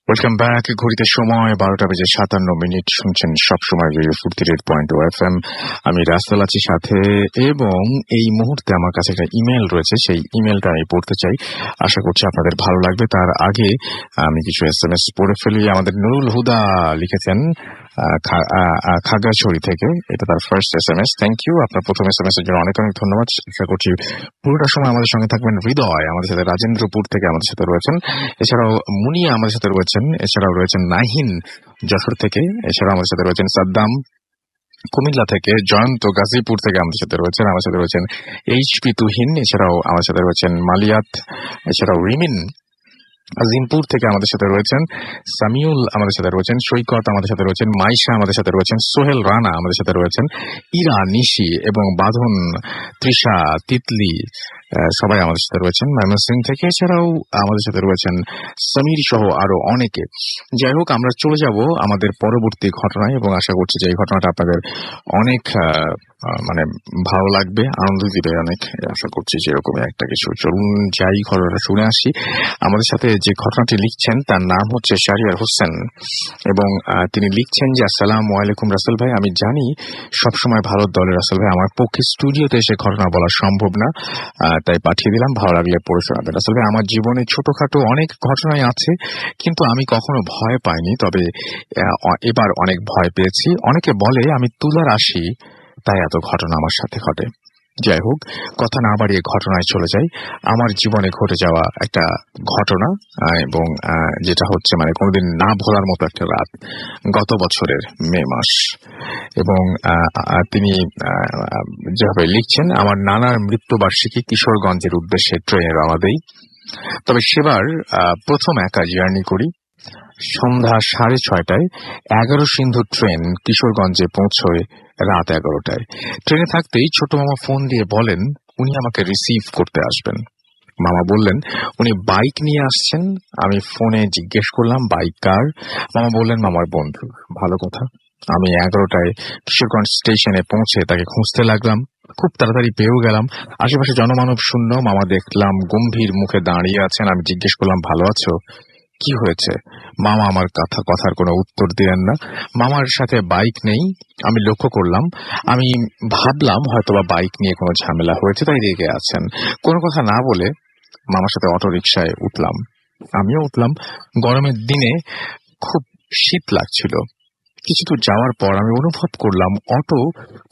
Welcome back. ঘড়িতে সময় 12:57 শুনছেন সবসময় রেডিও ফুর্তি রেড.FM। আমি রাসেল আছি সাথে, এবং এই মুহূর্তে আমার কাছে একটা ইমেল রয়েছে, সেই ইমেলটা আমি পড়তে চাই। আশা করছি আপনাদের ভালো লাগবে। তার আগে আমি কিছু SMS পড়ে ফেলি। আমাদের নুরুল হুদা লিখেছেন খাগড়াছড়ি থেকে, এটা তার ফার্স্ট SMS। থ্যাংক ইউ, আপনার প্রথম SMS এর জন্য অনেক অনেক ধন্যবাদ। আশা করছি পুরোটা সময় আমাদের সঙ্গে থাকবেন। হৃদয় আমাদের সাথে রাজেন্দ্রপুর থেকে আমাদের সাথে রয়েছেন। এছাড়াও মুনিয়া আমাদের সাথে রয়েছেন। এছাড়াও রয়েছেন নাহিন যশোর থেকে। এছাড়াও আমাদের সাথে রয়েছেন সাদ্দাম কুমিল্লা থেকে, জয়ন্ত গাজীপুর থেকে আমাদের সাথে রয়েছেন HP তুহিন। এছাড়াও আমাদের সাথে রয়েছেন মালিয়াত। এছাড়াও রিমিন আজিমপুর থেকে আমাদের সাথে রয়েছেন, সামিউল আমাদের সাথে রয়েছেন, সৈকত আমাদের সাথে রয়েছেন, মাইশা আমাদের সাথে রয়েছেন, সোহেল রানা আমাদের সাথে রয়েছেন, ইরা, নিশি এবং বাঁধন, তৃষা, তিতলি সবাই আমাদের সাথে রয়েছেন ময়মনসিংহ থেকে। এছাড়াও আমাদের সাথে রয়েছেন সমীর সহ আরো অনেকে। যাই হোক, আমরা চলে যাব আমাদের পরবর্তী ঘটনায় এবং আশা করছি যে এই ঘটনাটা আপনাদের অনেক মানে ভালো লাগবে, আনন্দ দিবে অনেক, আশা করছি যেরকমই একটা কিছু। চলুন যাই, ঘটনাটা শুনে আসি। আমাদের সাথে যে ঘটনাটি লিখছেন তার নাম হচ্ছে শাহরিয়ার হোসেন এবং তিনি লিখছেন যে আসসালামু আলাইকুম রাসেল ভাই, আমি জানি সবসময় ভালো দলের রাসেল ভাই, আমার পক্ষে স্টুডিওতে এসে ঘটনা বলা সম্ভব না, তাই পাঠিয়ে দিলাম, ভালো লাগলে পড়ে শোনাবেন। রাসেল ভাই, আমার জীবনে ছোটখাটো অনেক ঘটনাই আছে, কিন্তু আমি কখনো ভয় পাইনি, তবে এবার অনেক ভয় পেয়েছি। অনেকে বলে আমি তুলা রাশি, তাই এত ঘটনা আমার সাথে ঘটে। যাই হোক, কথা না বাড়িয়ে ঘটনায় চলে যাই। আমার জীবনে ঘটে যাওয়া একটা ঘটনা এবং যেটা হচ্ছে মানে কোনোদিন না ভোলার মতো একটা রাত, গত বছরের মে মাস। এবং তিনি যেভাবে লিখছেন, আমার নানার মৃত্যুবার্ষিকী, কিশোরগঞ্জের উদ্দেশ্যে ট্রেনে রওনা দেই। তবে সেবার প্রথম একা জার্নি করি। সন্ধ্যা 6:30টায় 11 সিন্ধু ট্রেন কিশোরগঞ্জে পৌঁছয় রাত 11টায়। ট্রেনে থাকতেই ছোট মামা ফোন দিয়ে বলেন উনি আমাকে রিসিভ করতে আসবেন। মামা বললেন উনি বাইক নিয়ে আসছেন। আমি ফোনে জিজ্ঞেস করলাম বাইক কার। মামা বললেন মামার বন্ধু। ভালো কথা। আমি 11টায় কিশোরগঞ্জ স্টেশনে পৌঁছে তাকে খুঁজতে লাগলাম। খুব তাড়াতাড়ি পেয়েও গেলাম। আশেপাশে জনমানব শূন্য। মামা দেখলাম গম্ভীর মুখে দাঁড়িয়ে আছেন। আমি জিজ্ঞেস করলাম ভালো আছো, কি হয়েছে? মামা আমার কথার কোনো উত্তর দিলেন না। মামার সাথে বাইক নেই আমি লক্ষ্য করলাম। আমি ভাবলাম হয়তোবা বাইক নিয়ে কোনো ঝামেলা হয়েছে, তাই রেগে আছেন। কোনো কথা না বলে মামার সাথে অটো রিকশায় উঠলাম। আমিও উঠলাম। গরমের দিনে খুব শীত লাগছিল। কিছু দূর যাওয়ার পর আমি অনুভব করলাম অটো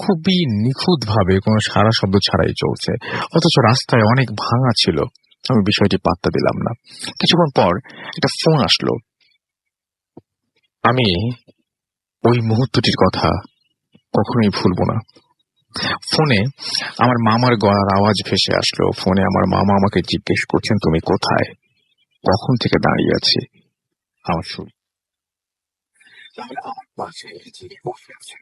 খুবই নিখুঁত ভাবে কোনো সারা শব্দ ছাড়াই চলছে, অথচ রাস্তায় অনেক ভাঙা ছিল। আমি বিষয়টি পাত্তা দিলাম না। কিছুক্ষণ পর একটা ফোন আসলো। আমি ওই মুহূর্তটির কথা কখনোই ভুলবো না। ফোনে আমার মামার গলার আওয়াজ ভেসে আসলো। ফোনে আমার মামা আমাকে জিজ্ঞেস করছেন তুমি কোথায়, কখন থেকে দাঁড়িয়ে আছি। আমার শুন, আমার পাশে বসে আছেন,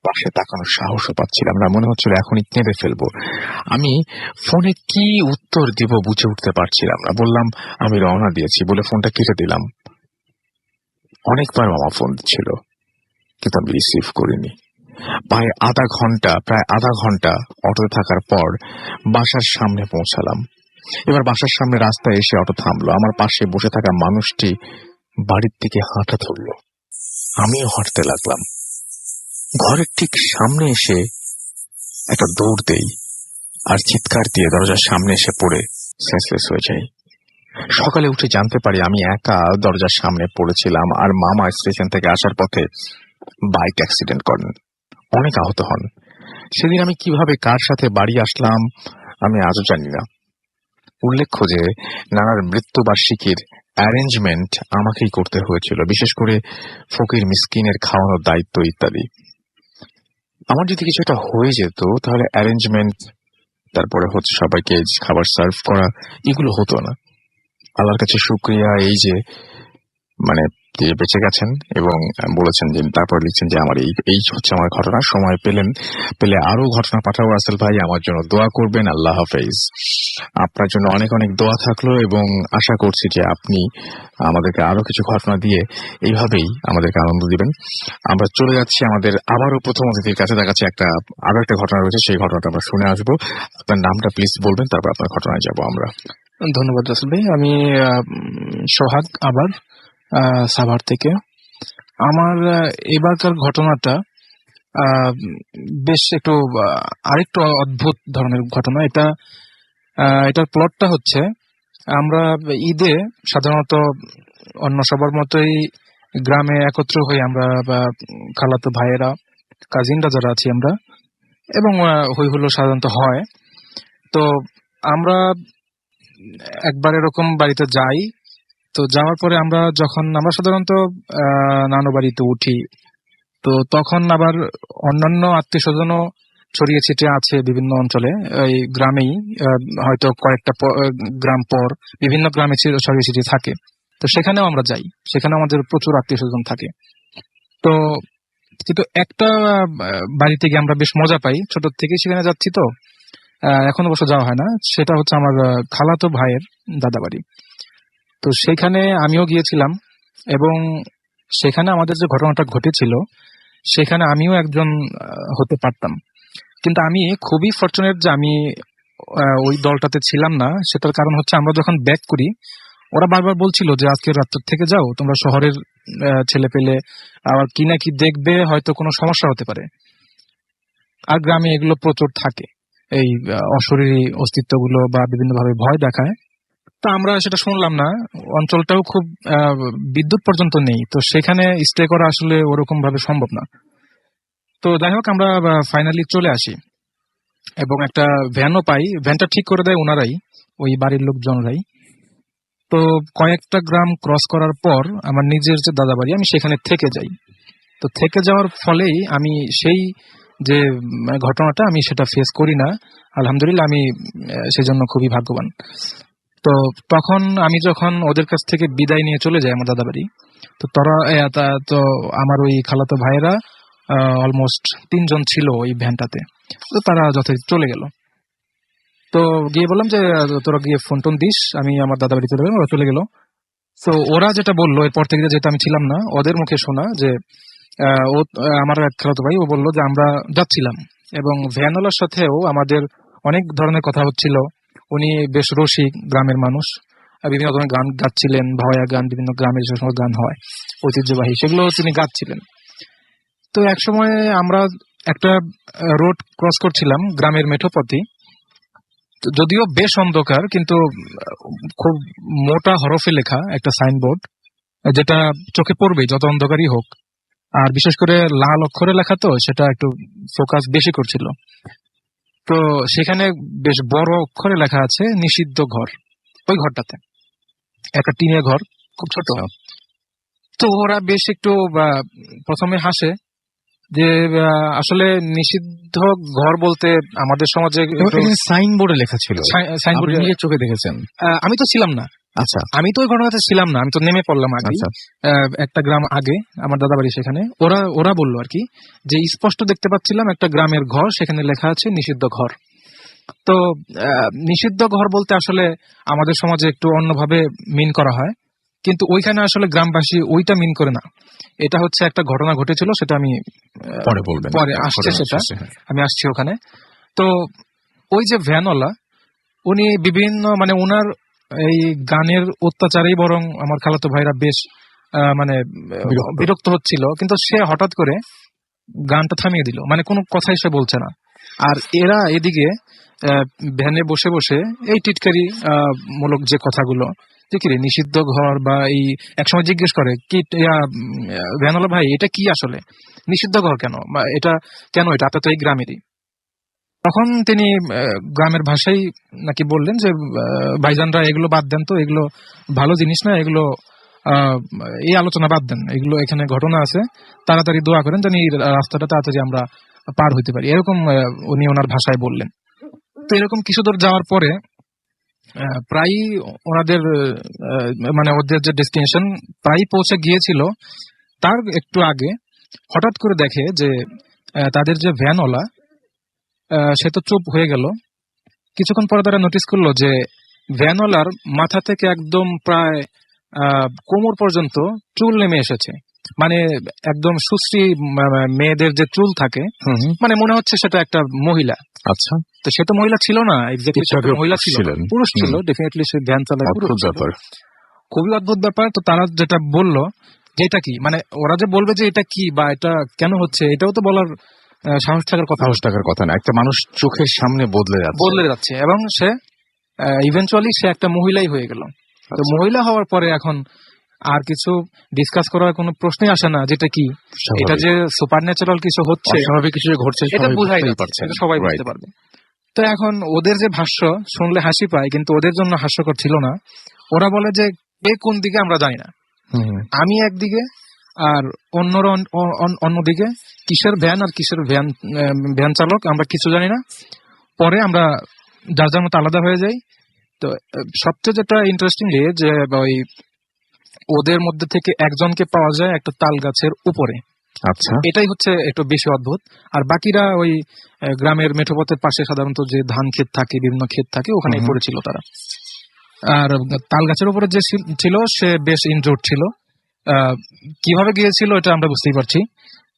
পাশে তাকানোর সাহসও পাচ্ছিলাম না। মনে হচ্ছিল এখনই কেঁদে ফেলবো। আমি ফোনে কি উত্তর দিব বুঝে উঠতে পারছিলাম না। বললাম আমি রওনা দিয়েছি বলে ফোনটা কেটে দিলাম। অনেকবার মামা ফোন ছিল, কিন্তু আমি রিসিভ করিনি। প্রায় আধা ঘন্টা অটোতে থাকার পর বাসার সামনে পৌঁছালাম। এবার বাসার সামনে রাস্তায় এসে অটো থামলো। আমার পাশে বসে থাকা মানুষটি বাড়ির দিকে হাঁটা ধরল। আমিও হাঁটতে লাগলাম। ঘরের ঠিক সামনে এসে একটা দৌড় দেই আর চিৎকার দিয়ে দরজার সামনে এসে পড়ে সেন্সলেস হয়ে যাই। সকালে উঠে জানতে পারি আমি একা দরজার সামনে পড়েছিলাম আর মামা স্টেশন থেকে আসার পথে বাইক অ্যাক্সিডেন্ট করেন, অনেক আহত হন। সেদিন আমি কিভাবে কার সাথে বাড়ি আসলাম আমি আজও জানি না। উল্লেখ্য যে নানার মৃত্যুবার্ষিকীর অ্যারেঞ্জমেন্ট আমাকেই করতে হয়েছিল, বিশেষ করে ফকির মিসকিনের খাওয়ানোর দায়িত্ব ইত্যাদি। আমার যদি কিছু একটা হয়ে যেত তাহলে অ্যারেঞ্জমেন্ট, তারপরে হচ্ছে সবাইকে খাবার সার্ভ করা, এগুলো হতো না। আল্লাহর কাছে শুকরিয়া এই যে মানে বেঁচে গেছেন এবং বলেছেন যে তারপর লিখছেন যে আমার এই হচ্ছে আমার ঘটনা। সময় পেলে আরো ঘটনা পাঠাবো রাসেল ভাই, আমার জন্য দোয়া করবেন। আল্লাহ হাফেজ। আপনার জন্য অনেক অনেক দোয়া থাকলো এবং আশা করছি যে আপনি আমাদেরকে আরো কিছু ঘটনা দিয়ে এইভাবেই আমাদেরকে আনন্দ দিবেন। আমরা চলে যাচ্ছি আমাদের আবারও প্রথম অতিথির কাছে। দেখাচ্ছে আরো একটা ঘটনা রয়েছে, সেই ঘটনাটা আমরা শুনে আসবো। আপনার নামটা প্লিজ বলবেন, তারপর আপনার ঘটনায় যাবো আমরা। ধন্যবাদ রাসেল ভাই। আমি সোহাগ, আবার সাভার থেকে। আমার এবারকার ঘটনাটা বেশ একটু আরেকটু অদ্ভুত ধরনের ঘটনা। এটার প্লটটা হচ্ছে, আমরা ঈদে সাধারণত অন্য সবার মতোই গ্রামে একত্র হই আমরা, খালাতো ভাইয়েরা, কাজিনরা যারা আছি আমরা, এবং হই হুল্লোড় সাধারণত হয়। তো আমরা একবার এরকম বাড়িতে যাই। তো যাওয়ার পরে আমরা সাধারণত নানু বাড়িতে উঠি। তো তখন আবার অন্যান্য আত্মীয় স্বজনও ছড়িয়ে ছিটিয়ে আছে বিভিন্ন অঞ্চলে, এই গ্রামেই হয়তো কয়েকটা গ্রাম পর বিভিন্ন গ্রামে ছড়িয়ে ছিটিয়ে থাকে। তো সেখানেও আমরা যাই, সেখানে আমাদের প্রচুর আত্মীয় স্বজন থাকে। তো কিন্তু একটা বাড়িতে গিয়ে আমরা বেশ মজা পাই, ছোট থেকেই সেখানে যাচ্ছি তো, এখন অবশ্য যাওয়া হয় না। সেটা হচ্ছে আমার খালাতো ভাইয়ের দাদা বাড়ি। তো সেখানে আমিও গিয়েছিলাম এবং সেখানে আমাদের যে ঘটনাটা ঘটেছিল সেখানে আমিও একজন হতে পারতাম, কিন্তু আমি খুবই ফরচুনেট যে আমি ওই দলটাতে ছিলাম না। সেটার কারণ হচ্ছে আমরা যখন ব্যাক করি ওরা বারবার বলছিল যে আজকে রাত্র থেকে যাও, তোমরা শহরের ছেলে পেলে আবার কি না কি দেখবে, হয়তো কোনো সমস্যা হতে পারে। আর গ্রামে এগুলো প্রচুর থাকে, এই অশরীরী অস্তিত্বগুলো বা বিভিন্নভাবে ভয় দেখায়। তো আমরা সেটা শুনলাম না। অঞ্চলটাও খুব বিদ্যুৎ পর্যন্ত নেই, তো সেখানে স্টে করা আসলে ওরকম ভাবে সম্ভব না। তো যাই হোক, আমরা ফাইনালি চলে আসি এবং একটা ভ্যানও পাই। ভ্যানটা ঠিক করে দেয় ওনারাই, ওই বাড়ির লোকজনরাই। তো কয়েকটা গ্রাম ক্রস করার পর আমার নিজের যে দাদা বাড়ি, আমি সেখানে থেকে যাই। তো থেকে যাওয়ার ফলেই আমি সেই যে ঘটনাটা আমি সেটা ফেস করি না, আলহামদুলিল্লাহ। আমি সেজন্য খুবই ভাগ্যবান। তো তখন আমি যখন ওদের কাছ থেকে বিদায় নিয়ে চলে যাই আমার দাদা বাড়ি, তো তো আমার ওই খালাতো ভাইয়েরা অলমোস্ট 3 জন ছিল ওই ভ্যানটাতে। তো তারা যথারীতি চলে গেল। তো গিয়ে বললাম যে তোরা গিয়ে ফোন টোন দিস, আমি আমার দাদা বাড়ি চলে গেলাম। ওরা চলে গেল। তো ওরা যেটা বললো এরপর থেকে, যেটা আমি ছিলাম না, ওদের মুখে শোনা যে আমার এক খালাতো ভাই ও বললো যে আমরা যাচ্ছিলাম এবং ভ্যানওয়ালার সাথেও আমাদের অনেক ধরনের কথা হচ্ছিল। উনি বেশ রসিক গ্রামের মানুষ, বিভিন্ন ধরনের গান গাচ্ছিলেন, ভাওয়া গান, বিভিন্ন গ্রামের যে সমস্ত গান হয় ঐতিহ্যবাহী, সেগুলো তিনি গাচ্ছিলেন। তো এক সময় আমরা একটা রোড ক্রস করছিলাম, গ্রামের মেঠো পথে, যদিও বেশ অন্ধকার, কিন্তু খুব মোটা হরফে লেখা একটা সাইনবোর্ড, যেটা চোখে পড়বে যত অন্ধকারই হোক। আর বিশেষ করে লাল অক্ষরে লেখা, তো সেটা একটু ফোকাস বেশি করছিল। তো সেখানে বেশ বড় অক্ষরে লেখা আছে নিষিদ্ধ ঘর। ওই ঘরটাতে একটা টিনের ঘর, খুব ছোট। তো ওরা বেশ একটু প্রথমে হাসে যে আসলে নিষিদ্ধ ঘর বলতে আমাদের সমাজে সাইনবোর্ডে লেখা ছিল, সাইনবোর্ডে নিজের চোখে দেখেছেন? আমি তো ছিলাম না। আচ্ছা, আমি তো ওই ঘটনাতে ছিলাম না, আমি তো নেমে পড়লাম আগে, একটা গ্রাম আগে আমার দাদা বাড়ি সেখানে। ওরা বললো আর কি যে স্পষ্ট দেখতে পাচ্ছিলাম একটা গ্রামের ঘর, সেখানে লেখা আছে নিষিদ্ধ ঘর। তো নিষিদ্ধ ঘর বলতে আসলে আমাদের সমাজে একটু অন্যভাবে মিন করা হয়, কিন্তু ওইখানে আসলে গ্রামবাসী ওইটা মিন করে না। এটা হচ্ছে একটা ঘটনা ঘটেছিল, সেটা আমি পরে বলবেন, পরে আসছে সেটা, আমি আসছি ওখানে। তো ওই যে ভ্যানওয়ালা, উনি বিভিন্ন মানে ওনার এই গানের অত্যাচারেই বরং আমার খালাতো ভাইরা বেশ মানে বিরক্ত হচ্ছিল, কিন্তু সে হঠাৎ করে গানটা থামিয়ে দিল, মানে কোনো কথাই সে বলছে না। আর এরা এদিকে ভ্যানে বসে বসে এই টিটকারি মূলক যে কথাগুলো, যে কি রে নিষিদ্ধ ঘর, বা এই একসময় জিজ্ঞেস করে কি ভ্যানওয়ালা ভাই এটা কি আসলে নিষিদ্ধ ঘর কেন, এটা কেন, এটা তো এই গ্রামেরই। তখন তিনি গ্রামের ভাষায় নাকি বললেন যে ভাইজানরা এগুলো বাদ দেন, তো এগুলো ভালো জিনিস না, এগুলো এই আলোচনা বাদ দেন, এগুলো এখানে ঘটনা আছে, তাড়াতাড়ি দোয়া করেন যেন এই রাস্তাটা তাড়াতাড়ি আমরা পার হইতে পারি, এরকম উনি ওনার ভাষায় বললেন। তো এরকম কিছু দূর যাওয়ার পরে প্রায় ওনাদের মানে ওদের যে ডেস্টিনেশন প্রায় পৌঁছে গিয়েছিল, তার একটু আগে হঠাৎ করে দেখে যে তাদের যে ভ্যানওয়ালা সে তো চুপ হয়ে গেল। কিছুক্ষণ পরে তারা নোটিস করলো যে ভ্যানওয়ালার মাথা থেকে একদম প্রায় কোমর পর্যন্ত চুল নেমে এসেছে, মানে একদম সুশ্রী মেয়েদের যে চুল থাকে, মানে মনে হচ্ছে সেটা একটা মহিলা। আচ্ছা, তো সে তো মহিলা ছিল না, এক্স্যাক্টলি মহিলা ছিল, পুরুষ ছিল ডেফিনেটলি, সে ভ্যান চালায়, খুবই অদ্ভুত ব্যাপার। তো তারা যেটা বললো যে এটা কি, মানে ওরা যে বলবে যে এটা কি বা এটা কেন হচ্ছে, এটাও তো বলার সাহস থাকার কথা না। একটা মানুষ চোখের সামনে বদলে যাচ্ছে এবং সে ইভেন্চুয়ালি সে একটা মহিলাই হয়ে গেল। তো মহিলা হওয়ার পরে এখন আর কিছু ডিসকাস করার কোনো প্রশ্নই আসে না, যেটা কি এটা যে সুপার ন্যাচারাল কিছু হচ্ছে, স্বাভাবিক কিছু ঘটছে, এটা বোঝাই যাচ্ছে, সবাই বুঝতে পারবে। তো এখন ওদের যে ভাষ্য শুনলে হাসি পায়, কিন্তু ওদের জন্য হাস্যকর ছিল না। ওরা বলে যে কে কোন দিকে আমরা জানি না, আমি একদিকে আর অন্যরা অন্যদিকে কিসের ভ্যান আর কিসের ভ্যান চালক আমরা কিছু জানি না। পরে আমরা যার যার মতো আলাদা হয়ে যাই। তো সবচেয়ে যেটা ইন্টারেস্টিং যে ওই ওদের মধ্যে থেকে একজনকে পাওয়া যায় একটা তাল গাছের উপরে। আচ্ছা, এটাই হচ্ছে একটু বেশি অদ্ভুত। আর বাকিরা ওই গ্রামের মেঠোপথের পাশে সাধারণত যে ধান ক্ষেত থাকে, বিভিন্ন ক্ষেত থাকে, ওখানে পড়েছিল তারা। আর তাল গাছের উপরে যে ছিল সে বেশ ইনজোর্ড ছিল। কিভাবে গিয়েছিল এটা আমরা বুঝতেই পারছি।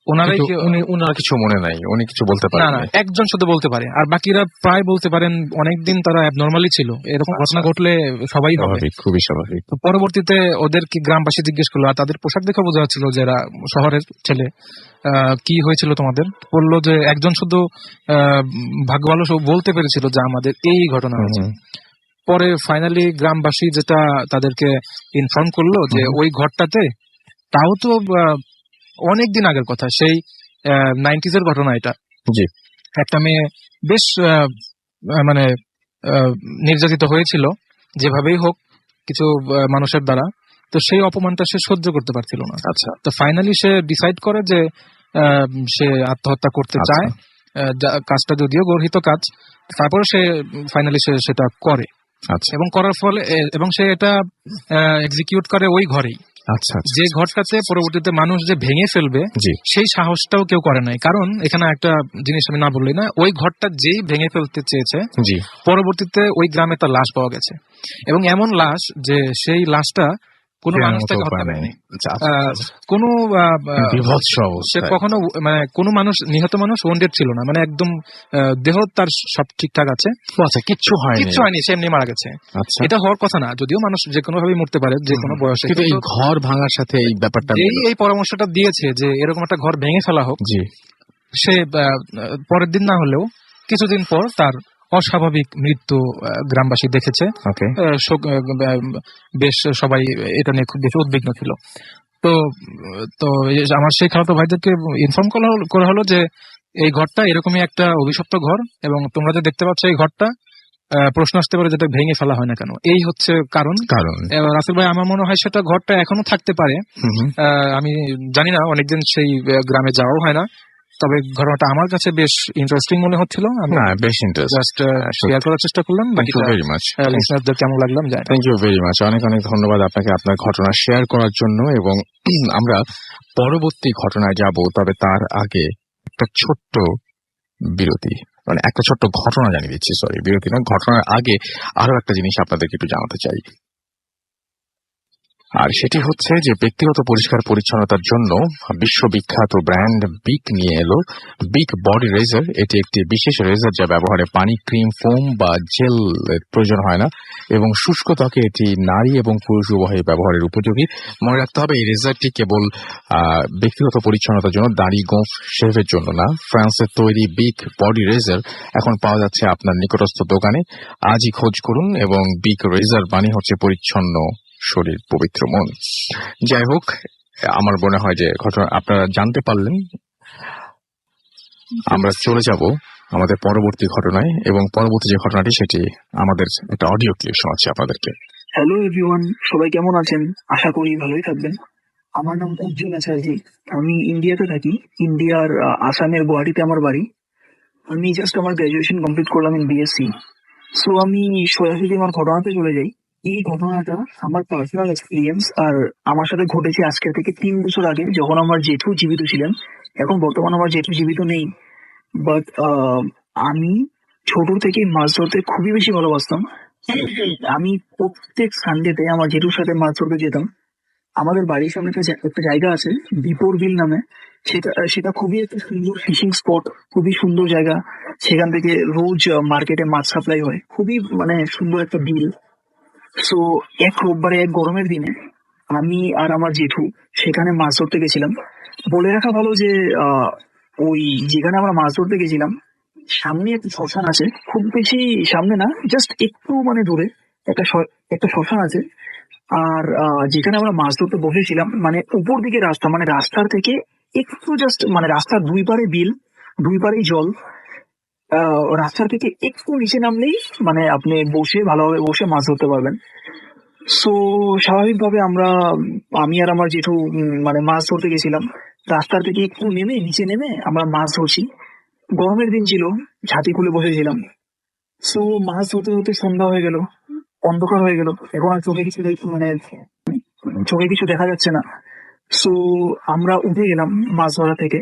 ওনার কিছু মনে নাই, উনি কিছু বলতে পারেন না, একজন শুধু বলতে পারে, আর বাকিরা প্রায় বলতে পারেন অনেকদিন তারা অ্যাবনর্মালি ছিল। এরকম ঘটনা ঘটলে সবাই হবে, খুবই স্বাভাবিক। তো পরবর্তীতে ওদের কি গ্রামবাসী জিজ্ঞেস করলো, আর তাদের পোশাক দেখে বোঝা যাচ্ছিল যে এরা শহরের ছেলে। কি হয়েছিল তোমাদের? বললো যে একজন শুধু ভাগ্য ভালো সব বলতে পেরেছিল যে আমাদের এই ঘটনা হয়েছে। পরে ফাইনালি গ্রামবাসী যেটা তাদেরকে ইনফর্ম করলো যে ওই ঘরটাতে, তাও তো অনেকদিন আগের কথা, সেই 90s এর ঘটনা এটা। একটা মেয়ে বেশ মানে নির্যাতিত হয়েছিল যেভাবেই হোক কিছু মানুষের দ্বারা। তো সেই অপমানটা সে সহ্য করতে পারছিল না। আচ্ছা, তো ফাইনালি সে ডিসাইড করে যে সে আত্মহত্যা করতে চায়। কাজটা যদিও গর্হিত কাজ, তারপরে সে ফাইনালি সেটা করে। আচ্ছা, এবং করার ফলে এবং সে এটা এক্সিকিউট করে ওই ঘরেই। আচ্ছা, যে ঘরটাতে পরবর্তীতে মানুষ যে ভেঙে ফেলবে সেই সাহসটাও কেউ করে নাই। কারণ এখানে একটা জিনিস আমি না বললেই না, ওই ঘরটা যেই ভেঙে ফেলতে চেয়েছে পরবর্তীতে ওই গ্রামে তার লাশ পাওয়া গেছে, এবং এমন লাশ যে সেই লাশটা কোনো মানুষ তাকে হত্যা করেনি, কোনো সে কখনো মানে কোনো মানুষ নিহত মানুষ ওয়ান্টেড ছিল না, মানে একদম দেহ তার সব ঠিকঠাক আছে, কিচ্ছু হয়নি, সে এমনি মারা গেছে। এটা হওয়ার কথা না, যদিও মানুষ যে কোনো ভাবে মরতে পারে যে কোনো বয়সে, কিন্তু এই ঘর ভাঙার সাথে এই ব্যাপারটা, এই পরামর্শটা দিয়েছে যে এরকম একটা ঘর ভেঙে ফেলা হোক, সে পরের দিন না হলেও কিছুদিন পর তার অস্বাভাবিক মৃত্যু গ্রামবাসী দেখেছে। বেশ সবাই এটা নিয়ে খুব বেশি উদ্বিগ্ন ছিল। তো তো আমার সেই খালাতো ভাইদেরকে ইনফর্ম করা হলো যে এই ঘরটা এরকমই একটা অভিশপ্ত ঘর, এবং তোমরা যে দেখতে পাচ্ছ এই ঘরটা, প্রশ্ন আসতে পারে যেটা ভেঙে ফেলা হয় না কেন, এই হচ্ছে কারণ। রাসেল ভাই, আমার মনে হয় সেটা ঘরটা এখনো থাকতে পারে। আমি জানি না, অনেকদিন সেই গ্রামে যাওয়াও হয় না, তবে ঘটনাটা আমার কাছে বেশ ইন্টারেস্টিং মনে হচ্ছিল। জাস্ট শেয়ার করার চেষ্টা করলাম। কেমন লাগলাম? থ্যাংক ইউ ভেরি মাচ, অনেক অনেক ধন্যবাদ আপনাকে আপনার ঘটনা শেয়ার করার জন্য। এবং আমরা পরবর্তী ঘটনায় যাব, তবে তার আগে একটা ছোট্ট বিরতি, মানে একটা ছোট্ট ঘটনা জানিয়ে দিচ্ছি, সরি বিরতি না, ঘটনার আগে আরো একটা জিনিস আপনাদেরকে একটু জানাতে চাই। আর সেটি হচ্ছে যে ব্যক্তিগত পরিষ্কার পরিচ্ছন্নতার জন্য বিশ্ববিখ্যাত ব্র্যান্ড বিক নিয়ে এলো বিক বডি রেজার। এটি একটি বিশেষ রেজার যা ব্যবহারে পানি, ক্রিম, ফোম বা জেল প্রয়োজন হয় না, এবং শুষ্ক ত্বকে এটি নারী এবং পুরুষ উভয় ব্যবহারের উপযোগী। মনে রাখতে হবে, এই রেজারটি কেবল ব্যক্তিগত পরিচ্ছন্নতার জন্য, দাড়ি, গোঁফ, শেভের জন্য না। ফ্রান্সের তৈরি বিক বডি রেজার এখন পাওয়া যাচ্ছে আপনার নিকটস্থ দোকানে। আজই খোঁজ করুন, এবং বিক রেজার মানে হচ্ছে পরিচ্ছন্ন শরীর, পবিত্র মন। যাই হোক, আমার মনে হয় যে ঘটনা আপনারা জানতে পারলেন। আমরা চলে যাব আমাদের পরবর্তী ঘটনায়, এবং পরবর্তী যে ঘটনাটি সেটি আমাদের একটা অডিও ক্লিপ শোনাচ্ছি আপনাদেরকে। হ্যালো এভরিওয়ান, সবাই কেমন আছেন? আশা করি ভালোই থাকবেন। আমার নাম উজ্জ্বল আচার্য, আমি ইন্ডিয়াতে থাকি। ইন্ডিয়ার আসামের গুয়াহাটিতে আমার বাড়ি। আমি জাস্ট আমার গ্র্যাজুয়েশন কমপ্লিট করলাম ইন বিএসসি। সো আমি সোজাসুজি আমার ঘটনাতে চলে যাই। এই ঘটনাটা আমার পার্সোনাল এক্সপিরিয়েন্স, আর আমার সাথে ঘটেছে আজকে থেকে 3 বছর আগে, যখন আমার জেঠু জীবিত ছিলেন। এখন বর্তমানে আমার জেঠু জীবিত নেই, বাট আমি ছোট থেকে মাছ ধরতে খুবই বেশি ভালোবাসতাম। আমি প্রত্যেক সানডেতে আমার জেঠুর সাথে মাছ ধরতে যেতাম। আমাদের বাড়ির সামনে একটা জায়গা আছে দীপর বিল নামে, সেটা খুবই একটা সুন্দর ফিশিং স্পট, খুবই সুন্দর জায়গা। সেখান থেকে রোজ মার্কেটে মাছ সাপ্লাই হয়, খুবই মানে সুন্দর একটা বিল। সো এক রোববারে, এক গরমের দিনে আমি আর আমার জেঠু সেখানে মাছ ধরতে গেছিলাম। বলে রাখা ভালো যে ওই যেখানে আমরা মাছ ধরতে গেছিলাম সামনে একটা শ্মশান আছে, খুব বেশি সামনে না, জাস্ট একটু মানে দূরে একটা শ্মশান আছে। আর যেখানে আমরা মাছ ধরতে বসেছিলাম, মানে উপর দিকে রাস্তা, মানে রাস্তার থেকে একটু জাস্ট, মানে রাস্তার দুই পারে বিল, দুই পারেই জল। রাস্তার থেকে একটু নিচে নামলেই মানে আপনি ভালোভাবে বসে মাছ ধরতে পারবেন। সো স্বাভাবিকভাবে আমি আর আমার জেঠু মানে মাছ ধরতে গেছিলাম। রাস্তার থেকে একটু নেমে নিচে নেমে আমরা মাছ ধরছি। গরমের দিন ছিল, ছাতি খুলে বসেছিলাম। সো মাছ ধরতে ধরতে সন্ধ্যা হয়ে গেল, অন্ধকার হয়ে গেল। এখন আর চোখে কিছু দেখা যাচ্ছে না। সো আমরা উঠে গেলাম মাছ ধরা থেকে।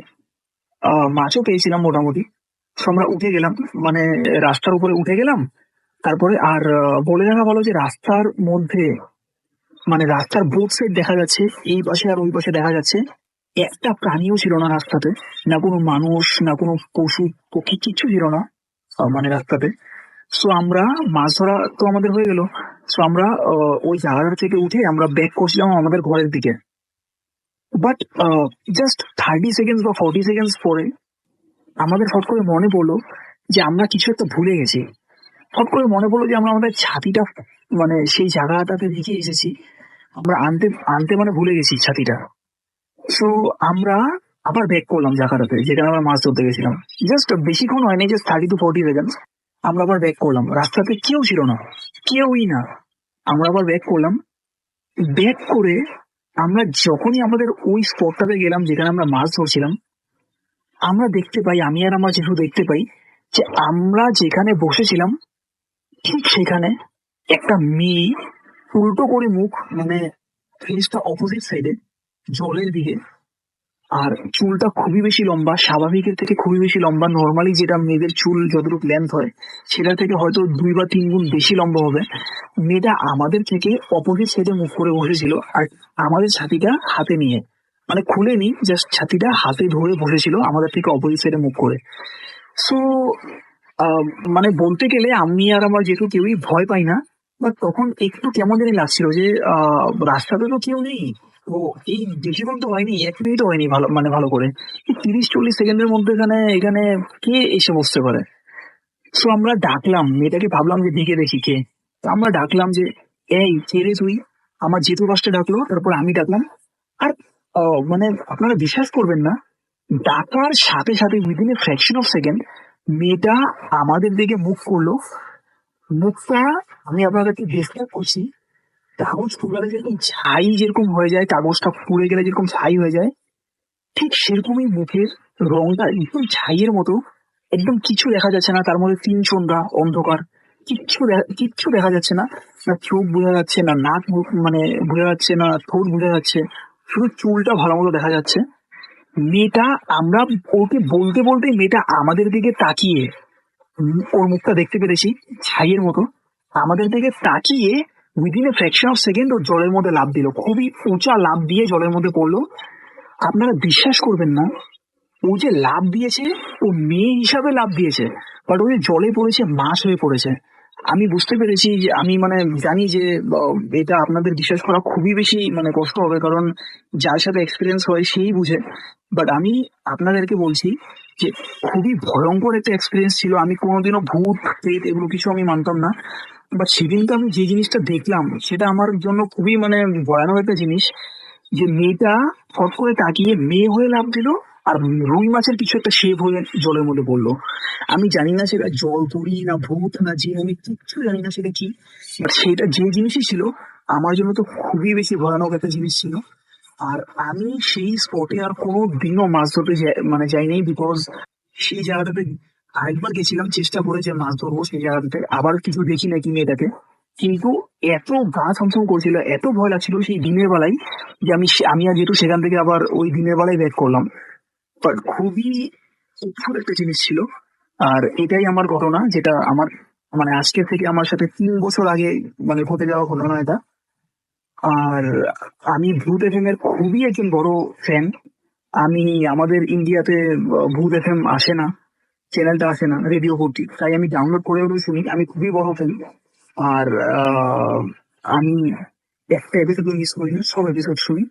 মাছও পেয়েছিলাম মোটামুটি। সো আমরা উঠে গেলাম, মানে রাস্তার উপরে উঠে গেলাম। তারপরে আর বলে রাখা ভালো যে রাস্তার মধ্যে, মানে রাস্তার বোথ সাইড দেখা যাচ্ছে, এই পাশে আর ওই পাশে দেখা যাচ্ছে। একটা প্রাণীও ছিল না রাস্তাতে, না কোনো মানুষ না কোনো পশু পক্ষী, কিচ্ছু ছিল না মানে রাস্তাতে। সো আমরা মাছ ধরা তো আমাদের হয়ে গেল। সো আমরা ওই জায়গাটা থেকে উঠে আমরা ব্যাক করছিলাম আমাদের ঘরের দিকে। বাট জাস্ট 30 সেকেন্ড বা 40 সেকেন্ড পরে আমাদের ফট করে মনে পড়লো যে আমরা কিছু একটা ভুলে গেছি। ফট করে মনে পড়লো যে আমরা আমাদের ছাতিটা মানে সেই জায়গাটাতে রেখে এসেছি। আমরা আনতে আনতে মানে ভুলে গেছি ছাতিটা। সো আমরা আবার ব্যাক করলাম জায়গাটাতে যেখানে আমরা মাছ ধরতে গেছিলাম। জাস্ট বেশিক্ষণ হয়নি, জাস্ট 30 to 40 সেকেন্ড। আমরা আবার ব্যাক করলাম, রাস্তাতে কেউ ছিল না, কেউই না। আমরা আবার ব্যাক করলাম। ব্যাক করে আমরা যখনই আমাদের ওই স্পটটাতে গেলাম যেখানে আমরা মাছ ধরছিলাম, আমরা দেখতে পাই, আমি আর আমার জেঠু দেখতে পাই যে আমরা যেখানে বসেছিলাম ঠিক সেখানে একটা মেয়ে উল্টো করে মুখ, মানে ফেসটা অপোজিট সাইডে জলের দিকে, আর চুলটা খুবই বেশি লম্বা, স্বাভাবিকের থেকে খুবই বেশি লম্বা। নর্মালি যেটা মেয়েদের চুল যতটুকু লেন্থ হয় সেটা থেকে হয়তো 2 বা 3 গুণ বেশি লম্বা হবে। মেয়েটা আমাদের থেকে অপোজিট সাইডে মুখ করে বসেছিল, আর আমাদের ছাতিটা হাতে নিয়ে, মানে খুলেনি, জাস্ট ছাতিটা হাতে ধরে বসেছিল আমাদের থেকে অপোজিট সাইডে মুখ করে। সো মানে বলতে গেলে আমি আর আমার জেঠু কেউই ভয় পাই না। বাট তখন একটু কেমন জানি লাগছিল যে রাস্তাতে তো কেউ নেই। ও এই বেশিক্ষণ তো হয়নি, 1 মিনিট হয়নি ভালো, মানে ভালো করে এই 30-40 সেকেন্ডের মধ্যে এখানে এখানে কে এসে বসতে পারে। সো আমরা ডাকলাম মেয়েটাকে, ভাবলাম যে ডেকে দেখি কে। তো আমরা ডাকলাম যে এই কে রে তুই। আমার জেঠু ফার্স্টে ডাকলো, তারপর আমি ডাকলাম। আর মানে আপনারা বিশ্বাস করবেন না, ডাকার সাথে সাথে within a fraction of second মেয়েটা আমাদের দিকে মুখ করলো। মুখটা আমি আপনাদেরকে ডেসক্রাইব করছি। কাগজ পুড়ালে যেরকম ছাই যেরকম হয়ে যায়, কাগজটা পুড়ে গেলে যেরকম ছাই হয়ে যায়, ঠিক সেরকমই মুখের রংটা একদম ছাইয়ের মতো। একদম কিছু দেখা যাচ্ছে না, তার মধ্যে তিন সন্ধ্যা অন্ধকার। কিচ্ছু দেখা যাচ্ছে না। না চোখ বোঝা যাচ্ছে, না নাক মানে বোঝা যাচ্ছে, না ঠোঁট বোঝা যাচ্ছে। শুধু চুলটা ভালো মতো দেখা যাচ্ছে। মেয়েটা, আমরা ওকে বলতে বলতে মেয়েটা আমাদের দিকে তাকিয়ে, ওর মুখটা দেখতে পেরেছি ছাইয়ের মতো, আমাদের দিকে তাকিয়ে within a fraction of second ওর জলের মধ্যে লাফ দিল, খুবই উঁচা লাফ দিয়ে জলের মধ্যে পড়লো। আপনারা বিশ্বাস করবেন না, ও যে লাফ দিয়েছে, ও মেয়ে হিসাবে লাফ দিয়েছে, বাট ও যে জলে পড়েছে মাছ হয়ে পড়েছে। আমি বুঝতে পেরেছি যে, আমি মানে জানি যে এটা আপনাদের বিশ্বাস করা খুবই বেশি মানে কষ্ট হবে, কারণ যার সাথে এক্সপিরিয়েন্স হয় সেই বুঝে। বাট আমি আপনাদেরকে বলছি যে খুবই ভয়ঙ্কর একটা এক্সপিরিয়েন্স ছিল। আমি কোনোদিনও ভূত প্রেত এগুলো কিছু আমি মানতাম না, বাট সেদিনকে আমি যে জিনিসটা দেখলাম সেটা আমার জন্য খুবই মানে ভয়ানক একটা জিনিস। যে মেয়েটা ফট করে তাকিয়ে মেয়ে হয়ে লাফ দিল, আর রুই মাছের কিছু একটা শেপ হয়ে জলের মধ্যে পড়লো। আমি জানি না সেটা জল পড়ি না ভূত না যে, আমি কিচ্ছু জানি না সেটা কি। বাট সেটা যে জিনিসই ছিল আমার জন্য তো খুবই বেশি ভয়ানক একটা জিনিস ছিল। আর আমি সেই স্পটে আর কোনো দিনও মাছ ধরতে মানে যাইনি, বিকজ সেই জায়গাটাতে আরেকবার গেছিলাম, চেষ্টা করে যে মাছ ধরবো সেই জায়গাটাতে, আবার কিছু দেখি নাকি মেয়েটাকে। কিন্তু এত গা ছমছম করছিল, এত ভয় লাগছিল সেই দিনের বেলায়, যে আমি আর যেহেতু সেখান থেকে আবার ওই দিনের বেলায় ব্যাক করলাম। বাট খুবই উৎফুল একটা জিনিস ছিল। আর এটাই আমার ঘটনা, যেটা আমার মানে আজকে থেকে আমার সাথে 3 বছর আগে মানে ঘটে যাওয়া ঘটনা এটা। আর আমি ভূত এফএম এর খুবই একজন বড় ফ্যান। আমি আমাদের ইন্ডিয়াতে ভূত এফএম আসে না, চ্যানেলটা আসে না রেডিও ভর্তি, তাই আমি ডাউনলোড করে হলেও শুনি। আমি খুবই বড় ফ্যান। আর আমি একটা এপিসোড মিস করি না, সব এপিসোড শুনি।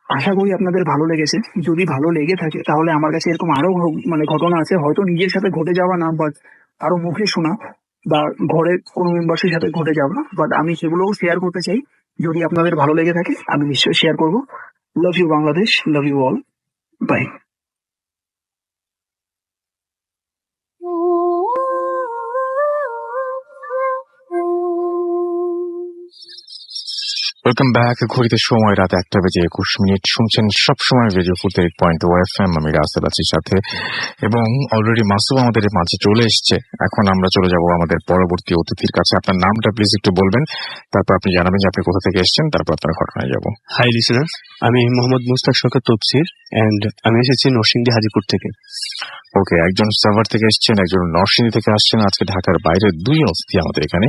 আশা করি আপনাদের ভালো লেগেছে। যদি ভালো লেগে থাকে তাহলে আমার কাছে এরকম আরো মানে ঘটনা আছে, হয়তো নিজের সাথে ঘটে যাওয়া না, বাট আরো মুখে শোনা বা ঘরের কোনো মেম্বারের সাথে ঘটে যাওয়া, বাট আমি সেগুলোও শেয়ার করতে চাই। যদি আপনাদের ভালো লেগে থাকে আমি নিশ্চয়ই শেয়ার করবো। Love you Bangladesh, love you all, bye. Welcome back. ঘড়িতে সময় রাত 1:21 শুনছেন সবসময় রেডিও 48.0 FM। আমি রাসেল আছি সাথে, এবং অলরেডি মাসুম আমাদের মাঝে চলে এসছে। এখন আমরা চলে যাব আমাদের পরবর্তী অতিথির কাছে। আপনার নামটা প্লিজ একটু বলবেন, তারপর আপনি জানাবেন যে আপনি কোথা থেকে এসেছেন, তারপর আপনার ঘটনায় যাব। হাই লিসেনার, আমি মোহাম্মদ মুস্তাক শওকত তফসির এন্ড আমি এসেছি নরসিংদী হাজিপুর থেকে। ওকে, একজন সাভার থেকে এসেছেন, একজন নরসিংদী থেকে আসছেন। আজকে ঢাকার বাইরে দুই অতিথি আমাদের এখানে।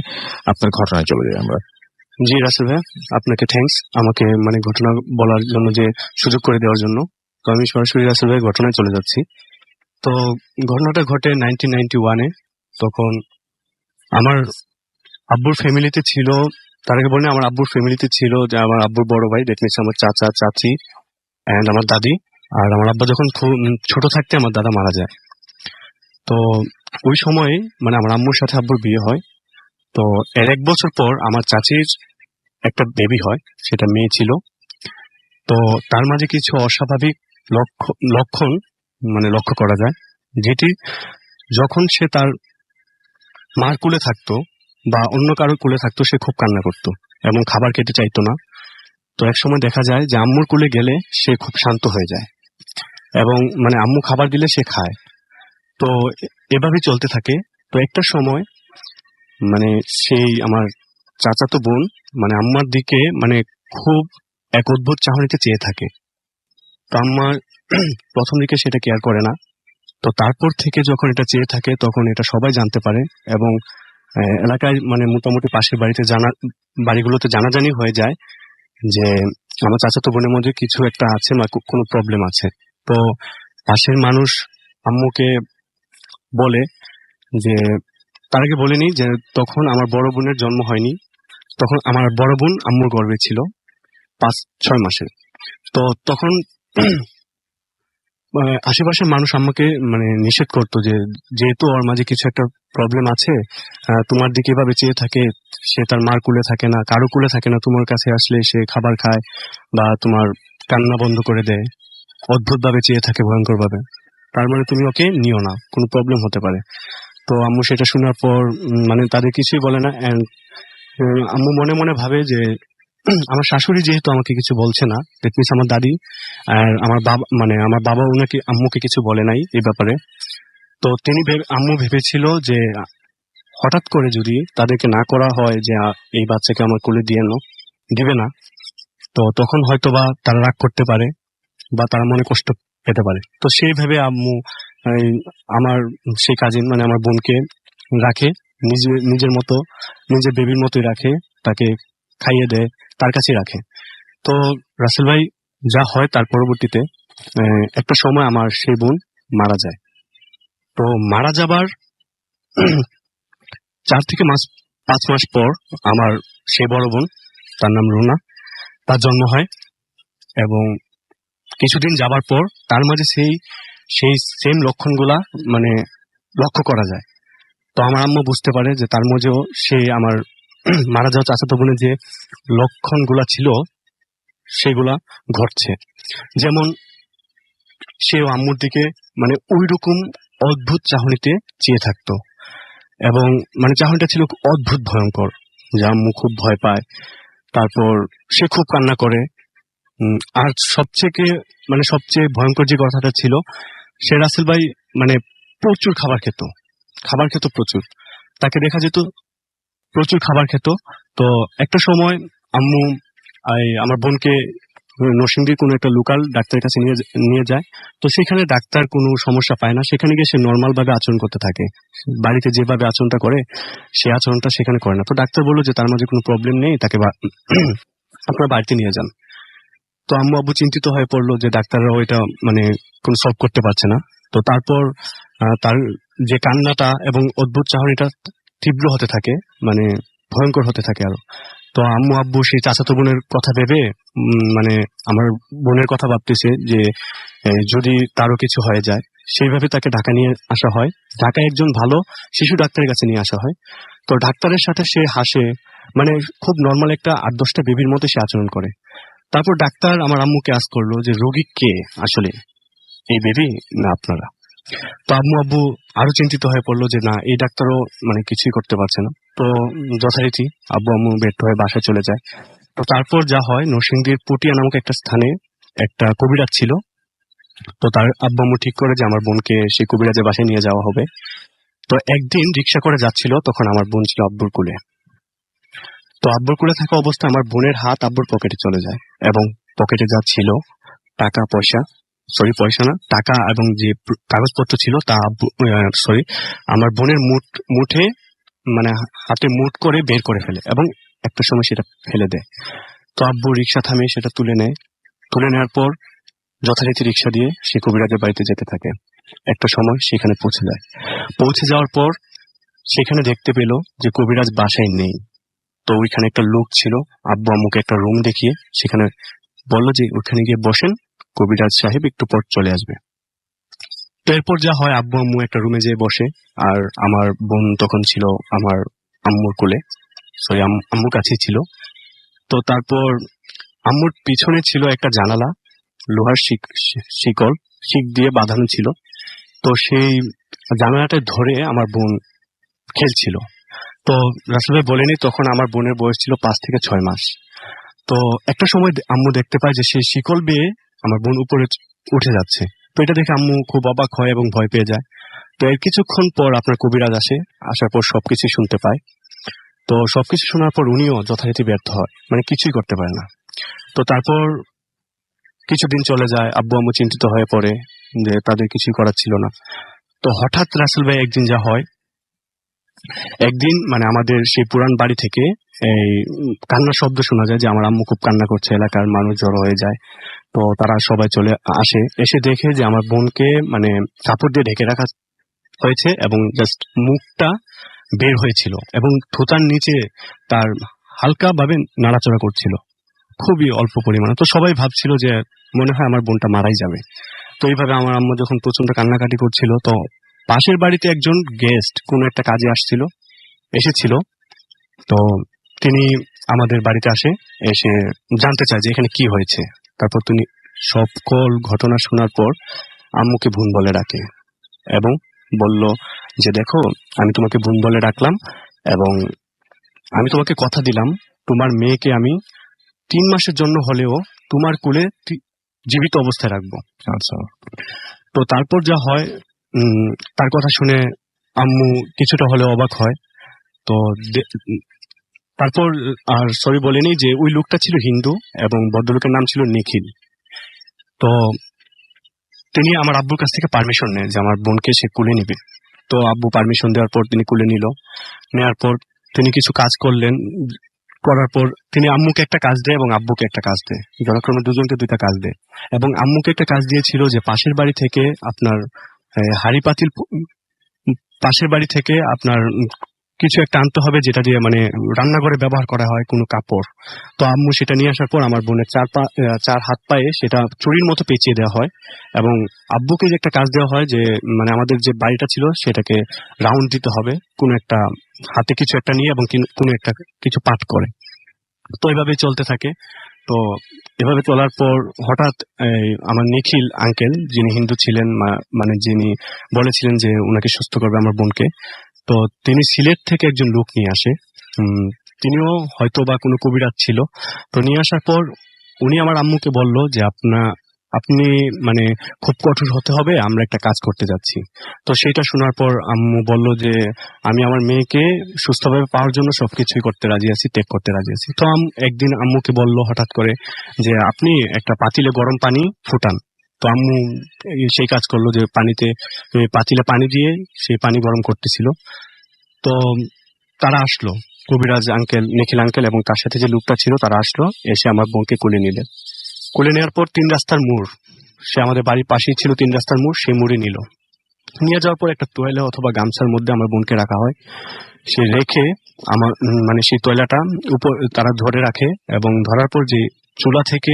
আপনার ঘটনায় চলে যাই আমরা। জি রাসেল ভাই, আপনাকে থ্যাঙ্কস আমাকে ঘটনা বলার জন্য, যে সুযোগ করে দেওয়ার জন্য। তো আমি সরাসরি রাসেল ভাই ঘটনায় চলে যাচ্ছি। তো ঘটনাটা ঘটে 1991-এ। তখন আমার আব্বুর ফ্যামিলিতে ছিল, তার আগে বলি আমার আব্বুর ফ্যামিলিতে ছিল যে আমার আব্বুর বড় ভাই, দ্যাট মিনস আমার চাচা চাচি এন্ড আমার দাদি। আর আমার আব্বা যখন ছোট থাকতে আমার দাদা মারা যায়। তো ওই সময়ে আমার আম্মুর সাথে আব্বুর বিয়ে হয়। তো এর 1 বছর পর আমার চাচির একটা বেবি হয়, সেটা মেয়ে ছিল। তো তার মাঝে কিছু অস্বাভাবিক লক্ষণ লক্ষ্য করা যায়, যেটি যখন সে তার মার কোলে থাকতো বা অন্য কারোর কোলে থাকতো, সে খুব কান্না করতো এবং খাবার খেতে চাইতো না। তো এক সময় দেখা যায় যে আম্মুর কোলে গেলে সে খুব শান্ত হয়ে যায় এবং আম্মু খাবার দিলে সে খায়। তো এভাবে চলতে থাকে। তো একটা সময় সেই আমার চাচাতো বোন আম্মার দিকে খুব এক অদ্ভুত চাহনিতে চেয়ে থাকে। তো আম্মার প্রথম দিকে সেটা কেয়ার করে না। তো তারপর থেকে যখন এটা চেয়ে থাকে, তখন এটা সবাই জানতে পারে এবং এলাকায় মোটামুটি পাশের বাড়িগুলোতে জানাজানি হয়ে যায় যে আমার চাচাতো বোনের মধ্যে কিছু একটা আছে বা কোনো প্রবলেম আছে। তো পাশের মানুষ আম্মুকে বলে যে, তার আগে বলেনি যে তখন আমার বড় বোনের জন্ম হয়নি, তখন আমার বড় বোন আম্মুর গর্ভে ছিল 5-6 মাসের। তো তখন আশেপাশের মানুষ আম্মাকে নিষেধ করতো যে যেহেতু ওর মাঝে কিছু একটা প্রবলেম আছে, তোমার দিকে এভাবে চেয়ে থাকে, সে তার মার কুলে থাকে না, কারো কুলে থাকে না, তোমার কাছে আসলে সে খাবার খায় বা তোমার কান্না বন্ধ করে দেয়, অদ্ভুত ভাবে চেয়ে থাকে ভয়ঙ্কর ভাবে, তার তুমি ওকে নিও না, কোনো প্রবলেম হতে পারে। তো আম্মু সেটা শোনার পর তাদের কিছুই বলে না। এন্ড আম্মু মনে মনে ভাবে যে আমার শাশুড়ি যেহেতু আমাকে কিছু বলছে না, দ্যাট মিনস আমার দাদি আর আমার বাবা আমার বাবা ওনাকে আম্মুকে কিছু বলে নাই এই ব্যাপারে। তো আম্মু ভেবেছিল যে হঠাৎ করে যদি তাদেরকে না করা হয় যে এই বাচ্চাকে আমার কোলে দিবে না, তো তখন হয়তো বা তারা রাগ করতে পারে বা তারা মনে কষ্ট পেতে পারে। তো সেই ভেবে আম্মু আমার সেই কাজিন আমার বোনকে রাখে, নিজের মতো, নিজের বেবির মতোই রাখে, তাকে খাইয়ে দেয়, তার কাছে রাখে। তো রাসেল ভাই, যা হয় তার পরবর্তীতে একটা সময় আমার সেই বোন মারা যায়। তো মারা যাবার 4-5 মাস পর আমার সেই বড় বোন, তার নাম রুনা, তার জন্ম হয় এবং কিছুদিন যাবার পর তার মাঝে সেই সেম লক্ষণগুলা লক্ষ্য করা যায়। তো আমার আম্মু বুঝতে পারে যে তার মাঝেও সে আমার মারা যাওয়া চাচাতো বোনের যে লক্ষণগুলা ছিল সেগুলা ঘটছে। যেমন সে আম্মুর দিকে ওই রকম অদ্ভুত চাহনিতে চেয়ে থাকতো এবং চাহনিটা ছিল অদ্ভুত ভয়ঙ্কর, যে আম্মু খুব ভয় পায়। তারপর সে খুব কান্না করে। আর সবচেয়ে ভয়ঙ্কর যে কথাটা ছিল, সে রাসেল ভাই প্রচুর খাবার খেত প্রচুর, তাকে দেখা যেত প্রচুর খাবার খেত। তো একটা সময় আম্মু আমার বোনকে নরসিংদীর কোনো একটা লোকাল ডাক্তারের কাছে নিয়ে যায়। তো সেখানে ডাক্তার কোনো সমস্যা পায় না, সেখানে গিয়ে সে নর্মাল ভাবে আচরণ করতে থাকে, বাড়িতে যেভাবে আচরণটা করে সে আচরণটা সেখানে করে না। তো ডাক্তার বললো যে তার মাঝে কোনো প্রবলেম নেই, তাকে আপনার বাড়িতে নিয়ে যান। তো আম্মু আব্বু চিন্তিত হয়ে পড়লো যে ডাক্তাররা ওইটা কোনো সলভ করতে পারছে না। তো তারপর তার যে কান্নাটা এবং অদ্ভুত চাহনিটা তীব্র হতে থাকে, ভয়ঙ্কর হতে থাকে আরো। তো আম্মু আব্বু সেই চাচাতো বোনের কথা ভেবে আমার বোনের কথা ভাবতেছে যে যদি তারও কিছু হয়ে যায়, সেইভাবে তাকে ঢাকা নিয়ে আসা হয়। ঢাকায় একজন ভালো শিশু ডাক্তারের কাছে নিয়ে আসা হয়। তো ডাক্তারের সাথে সে হাসে, খুব নর্মাল একটা 8-10টা বেবির মতো সে আচরণ করে। তারপর ডাক্তার আমার আম্মুকে আস্ক করলো যে রোগী কে, আসলে এই বেবি না আপনারা? তো আম্মু আব্বু আরো চিন্তিত হয়ে পড়লো যে না, এই ডাক্তারও কিছুই করতে পারছে না। তো যথারীতি আব্বু আম্মু ব্যর্থ হয়ে বাসায় চলে যায়। তো তারপর যা হয়, নরসিংদীর পটিয়া নামক একটা স্থানে একটা কবিরাজ ছিল। তো তার আব্বু আম্মু ঠিক করে যে আমার বোনকে সেই কবিরাজের বাসায় নিয়ে যাওয়া হবে। তো একদিন রিক্সা করে যাচ্ছিল, তখন আমার বোন ছিল আব্বুর কোলে। তো আব্বুর কোলে থাকা অবস্থায় আমার বোনের হাত আব্বুর পকেটে চলে যায়, এবং পকেটে যা ছিল পয়সা না, টাকা এবং যে কাগজপত্র ছিল তা আমার বোনের মুঠে মানে হাতে মুঠ করে বের করে ফেলে, এবং একটা সময় সেটা ফেলে দেয়। তো আব্বু রিক্সা থামিয়ে সেটা তুলে নেয়। তুলে নেওয়ার পর যথারীতি রিক্সা দিয়ে সে কবিরাজের বাড়িতে যেতে থাকে। একটা সময় সেখানে পৌঁছে যায়। পৌঁছে যাওয়ার পর সেখানে দেখতে পেল যে কবিরাজ বাসায় নেই। তো ওইখানে একটা লোক ছিল, আব্বু আম্মুকে একটা রুম দেখিয়ে সেখানে বললো যে ওখানে গিয়ে বসেন, কবিরাজ সাহেব একটু পর চলে আসবে। তো এরপর যা হয়, আব্বু আম্মু একটা রুমে যেয়ে বসে, আর আমার বোন তখন ছিল আমার আম্মুর কোলে, আম্মুর কাছেই ছিল। তো তারপর আম্মুর পিছনে ছিল একটা জানালা, লোহার শিক দিয়ে বাঁধানো ছিল। তো সেই জানালাটা ধরে আমার বোন খেলছিল। তো রাসেল ভাই বলেনি, তখন আমার বোনের বয়স ছিল 5 থেকে 6 মাস। তো একটা সময় আম্মু দেখতে পায় যে সেই শিকল বেয়ে আমার বোন উপরে উঠে যাচ্ছে। তো এটা দেখে আম্মু খুব অবাক হয় এবং ভয় পেয়ে যায়। তো এর কিছুক্ষণ পর আপনার কবিরাজ আসার পর সবকিছু শুনতে পায়। তো সবকিছু শোনার পর উনিও যথারীতি ব্যর্থ হয়, মানে কিছুই করতে পারে না। তো তারপর কিছুদিন চলে যায়, আব্বু আম্মু চিন্তিত হয়ে পড়ে যে তাদের কিছুই করার ছিল না। তো হঠাৎ রাসেল ভাই একদিন যা হয়, একদিন মানে আমাদের সেই পুরান বাড়ি থেকে এই কান্নার শব্দ শোনা যায় যে আমার আম্মু খুব কান্না করছে, এলাকার মানুষ জড়ো হয়ে যায়। তো তারা সবাই চলে আসে, এসে দেখে যে আমার বোনকে মানে কাপড় দিয়ে ঢেকে রাখা হয়েছে, এবং জাস্ট মুখটা বের হয়েছিল, এবং থুতার নিচে তার হালকা ভাবে নাড়াচড়া করছিল, খুবই অল্প পরিমাণে। তো সবাই ভাবছিল যে মনে হয় আমার বোনটা মারাই যাবে। তো এইভাবে আমার আম্মু যখন প্রচন্ড কান্নাকাটি করছিল, তো পাশের বাড়িতে একজন গেস্ট কোন একটা কাজে এসেছিল। তো তিনি আমাদের বাড়িতে এসে জানতে চায় যে এখানে কি হয়েছে। তারপর তিনি সকল ঘটনা শোনার পর আম্মুকে বোন বলে ডাকে, এবং বলল যে দেখো, আমি তোমাকে বোন বলে ডাকলাম, এবং আমি তোমাকে কথা দিলাম তোমার মেয়েকে আমি 3 মাসের জন্য হলেও তোমার কোলে জীবিত অবস্থায় রাখবো। আচ্ছা। তো তারপর যা হয়, তার কথা শুনে আম্মু কিছুটা হলেও অবাক হয়। তো তারপর আর সরি বলেনি যে ওই লোকটা ছিল হিন্দু, এবং ভদ্রলোকের নাম ছিল নিখিল। তো তিনি আমার আব্বুর কাছ থেকে পারমিশন নেয় যে আমার বোনকে সে কুলে নিবে। তো আব্বু পারমিশন দেওয়ার পর তিনি কুলে নেওয়ার পর তিনি কিছু কাজ করার পর তিনি আম্মুকে একটা কাজ দেয় এবং আব্বুকে একটা কাজ দেয়, যথাক্রমে দুজনকে 2টা কাজ দেয়। এবং আম্মুকে একটা কাজ দিয়েছিল যে পাশের বাড়ি থেকে আপনার হাড়ি পাতিল, পাশের বাড়ি থেকে আপনার কিছু একটা আনতে হবে, যেটা দিয়ে মানে রান্নাঘরে ব্যবহার করা হয়, কোনো কাপড়। তো আম্মু সেটা নিয়ে আসার পর আমার বোনের 4 হাত পায়ে সেটা চুরির মতো পেঁচিয়ে দেওয়া হয়, এবং আব্বুকে যে একটা কাজ দেওয়া হয় যে মানে আমাদের যে বাড়িটা ছিল সেটাকে রাউন্ড দিতে হবে, কোনো একটা হাতে কিছু একটা নিয়ে, এবং কোনো একটা কিছু পাঠ করে। তো এভাবে চলতে থাকে। তো এভাবে চলার পর হঠাৎ আমার নিখিল আঙ্কেল, যিনি হিন্দু ছিলেন, মানে যিনি বলেছিলেন যে উনাকে সুস্থ করবে আমার বোনকে, তো তিনি সিলেট থেকে একজন লোক নিয়ে আসে। তিনিও হয়তো বা কোনো কবিরাজ ছিল। তো নিয়ে আসার পর উনি আমার আম্মুকে বলল যে আপনি মানে খুব কঠোর হতে হবে, আমরা একটা কাজ করতে যাচ্ছি। তো সেটা শোনার পর আম্মু বলল যে আমি আমার মেয়েকে সুস্থভাবে পাওয়ার জন্য সবকিছুই করতে রাজি আছি, ত্যাগ করতে রাজি আছি। তো একদিন আম্মুকে বলল হঠাৎ করে যে আপনি একটা পাতিলে গরম পানি ফুটান। তো আম্মু সেই কাজ করলো, যে পাতিলে পানি দিয়ে সেই পানি গরম করতেছিল। তো তারা আসলো, কবিরাজ আঙ্কেল, নিখিল আঙ্কেল এবং তার সাথে যে লোকটা ছিল তারা আসলো, এসে আমার বোনকে কোলে নিলেন। কোলে নেওয়ার পর 3 রাস্তার মোড়, সে আমাদের বাড়ির পাশেই ছিল 3 রাস্তার মোড়, সেই মোড়ে নিয়ে যাওয়ার পর একটা তোয়ালে অথবা গামছার মধ্যে আমার বোনকে রাখা হয়। সে রেখে আমার মানে সেই তোয়ালাটা উপর তারা ধরে রাখে, এবং ধরার পর যে চুলা থেকে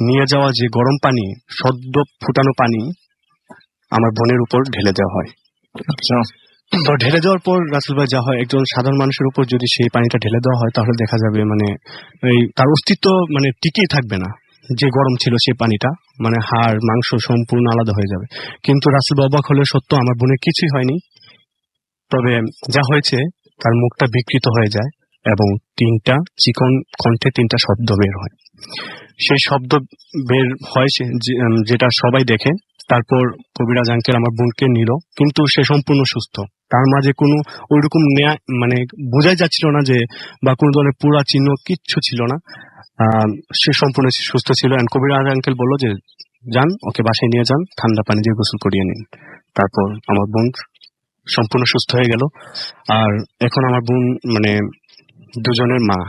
নিয়ে যাওয়া যে গরম পানি, সদ্য ফুটানো পানি আমার বোনের উপর ঢেলে দেওয়া হয়। আচ্ছা। তো ঢেলে দেওয়ার পর রাসেল ভাই যা হয়, একজন সাধারণ মানুষের উপর যদি সেই পানিটা ঢেলে দেওয়া হয় তাহলে দেখা যাবে মানে তার অস্তিত্ব মানে টিকেই থাকবে না। যে গরম ছিল সেই পানিটা, মানে হাড় মাংস সম্পূর্ণ আলাদা হয়ে যাবে। কিন্তু রাসেল অবাক হলে সত্য, আমার বোনের কিছুই হয়নি। তবে যা হয়েছে, তার মুখটা বিকৃত হয়ে যায়, এবং তিনটা চিকন কণ্ঠে তিনটা শব্দ বের হয়। সেই শব্দ বের হয় যেটা সবাই দেখে। তারপর কবিরাজ আঙ্কেল আমার বোনকে নিল, কিন্তু সে সম্পূর্ণ সুস্থ। তার মাঝে কোনো ওইরকম মানে বোঝাই যাচ্ছিল না যে বা কোনো ধরনের পুরা চিহ্ন কিচ্ছু ছিল না। সে সম্পূর্ণ সুস্থ ছিল। কবিরাজ আঙ্কেল বললো যে যান, ওকে বাসায় নিয়ে যান, ঠান্ডা পানি দিয়ে গোসল করিয়ে নিন। তারপর আমার বোন সম্পূর্ণ সুস্থ হয়ে গেল। আর এখন আমার বোন মানে দুজনের মা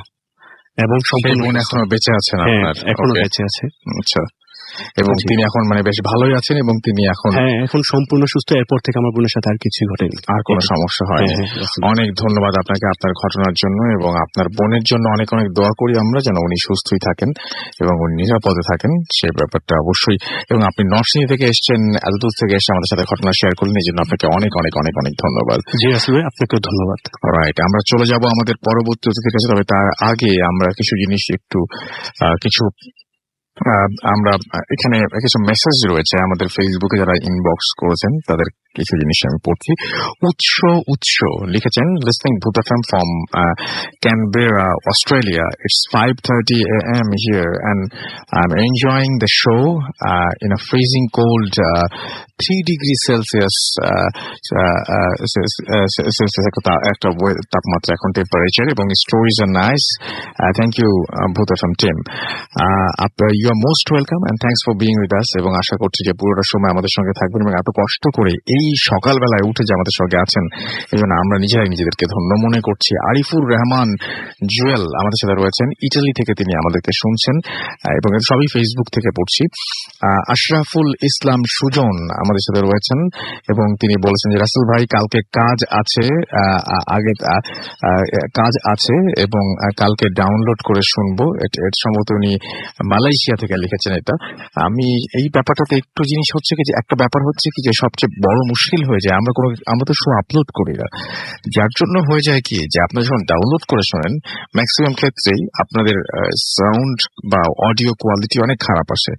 এবং সেই সম্পূর্ণ বোন সুস্থ। এখনো বেঁচে আছেন হ্যাঁ, আপনার? এখনো Okay. বেঁচে আছে। আচ্ছা, এবং জি। তিনি এখন মানে বেশ ভালোই আছেন এবং তিনি এখন হ্যাঁ, এখন সম্পূর্ণ সুস্থ। এরপর থেকে আমার বোনের সাথে আর কিছুই ঘটেনি, আর কোনো সমস্যা হয়নি। হ্যাঁ, রাসূল। অনেক ধন্যবাদ আপনাকে আপনার ঘটনার জন্য, এবং আপনার বোনের জন্য অনেক অনেক দোয়া করি আমরা যেন উনি সুস্থই থাকেন এবং উনি নিরাপদে থাকেন, সেই ব্যাপারটা অবশ্যই। এবং আপনি নরসিংদী থেকে এসেছেন, এতদূর থেকে এসে আমাদের সাথে ঘটনা শেয়ার করলেন, এই জন্য আপনাকে অনেক অনেক অনেক অনেক ধন্যবাদ। জি রাসূল ভাই, আপনাকেও ধন্যবাদ। রাইট, আমরা চলে যাব আমাদের পরবর্তী অতিথির কাছে। তবে তার আগে আমরা কিছু জিনিস একটু কিছু আমরা এখানে কিছু মেসেজ রয়েছে আমাদের ফেসবুকে, যারা ইনবক্স করেছেন তাদের কিছু জিনিস আমি পড়ছি। উৎস লিখেছেন, লিসনিং ভূত FM from Canberra, Australia. It's 5:30 a.m. here and I'm enjoying the show in a freezing cold 3 degrees Celsius একটা তাপমাত্রা এখন, টেম্পারেচার, এবং স্টোরিজ আর nice. Thank you Bhoot FM team, you are most welcome and thanks for being with us. এবং আশা করছি যে পুরোটা সময় আমাদের সঙ্গে থাকবেন এবং এত কষ্ট করে এই সকালবেলায় উঠে যে আমাদের সঙ্গে আছেন, এই জন্য আমরা নিজেরাই নিজেদেরকে ধন্য মনে করছি। আরিফুর রহমান জুয়েল আমাদের সাথে রয়েছেন, ইটালি থেকে তিনি আমাদেরকে শুনছেন, এবং সবই ফেসবুক থেকে পড়ছি। আশরাফুল ইসলাম সুজন আমাদের সাথে রয়েছেন এবং তিনি বলেছেন যে রাসেল ভাই কালকে কাজ আছে, কাজ আছে এবং কালকে ডাউনলোড করে শুনবো। এটা সম্ভবত উনি মালয়েশিয়া থেকে লিখেছেন। এটা আমি এই ব্যাপারটাতে একটু জিনিস হচ্ছে কি, যে একটা ব্যাপার হচ্ছে কি, যে সবচেয়ে বড় মুশকিল হয়ে যায় আমরা তো শো আপলোড করি না, যার জন্য হয়ে যায় কি, যে আপনারা যখন ডাউনলোড করে শোনেন ম্যাক্সিমাম ক্ষেত্রেই আপনাদের সাউন্ড বা অডিও কোয়ালিটি অনেক খারাপ আসে।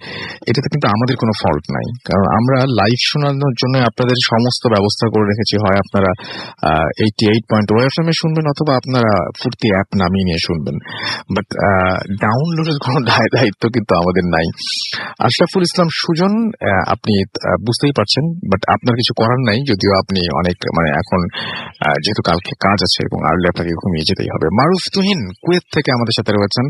এটাতে কিন্তু আমাদের কোনো ফল্ট নাই, কারণ আমরা লাইভ শোনানোর জন্য আপনাদের সমস্ত ব্যবস্থা করে রেখেছি। হয় আপনারা 88.0 FM এ শুনবেন, অথবা আপনারা ফুর্তি অ্যাপ নামিয়ে নিয়ে শুনবেন, বাট ডাউনলোডের কোনো দায়িত্ব কিন্তু আমাদের নাই। আশরাফুল ইসলাম সুজন, আপনি বুঝতেই পারছেন, বাট আপনার কিছু করার নাই, যদিও আপনি অনেক মানে এখন যেহেতু কালকে কাজ আছে এবং আর্লি আপনাকে ঘুমিয়ে যেতেই হবে। মারুফ তুহিন কুয়েত থেকে আমাদের সাথে রয়েছেন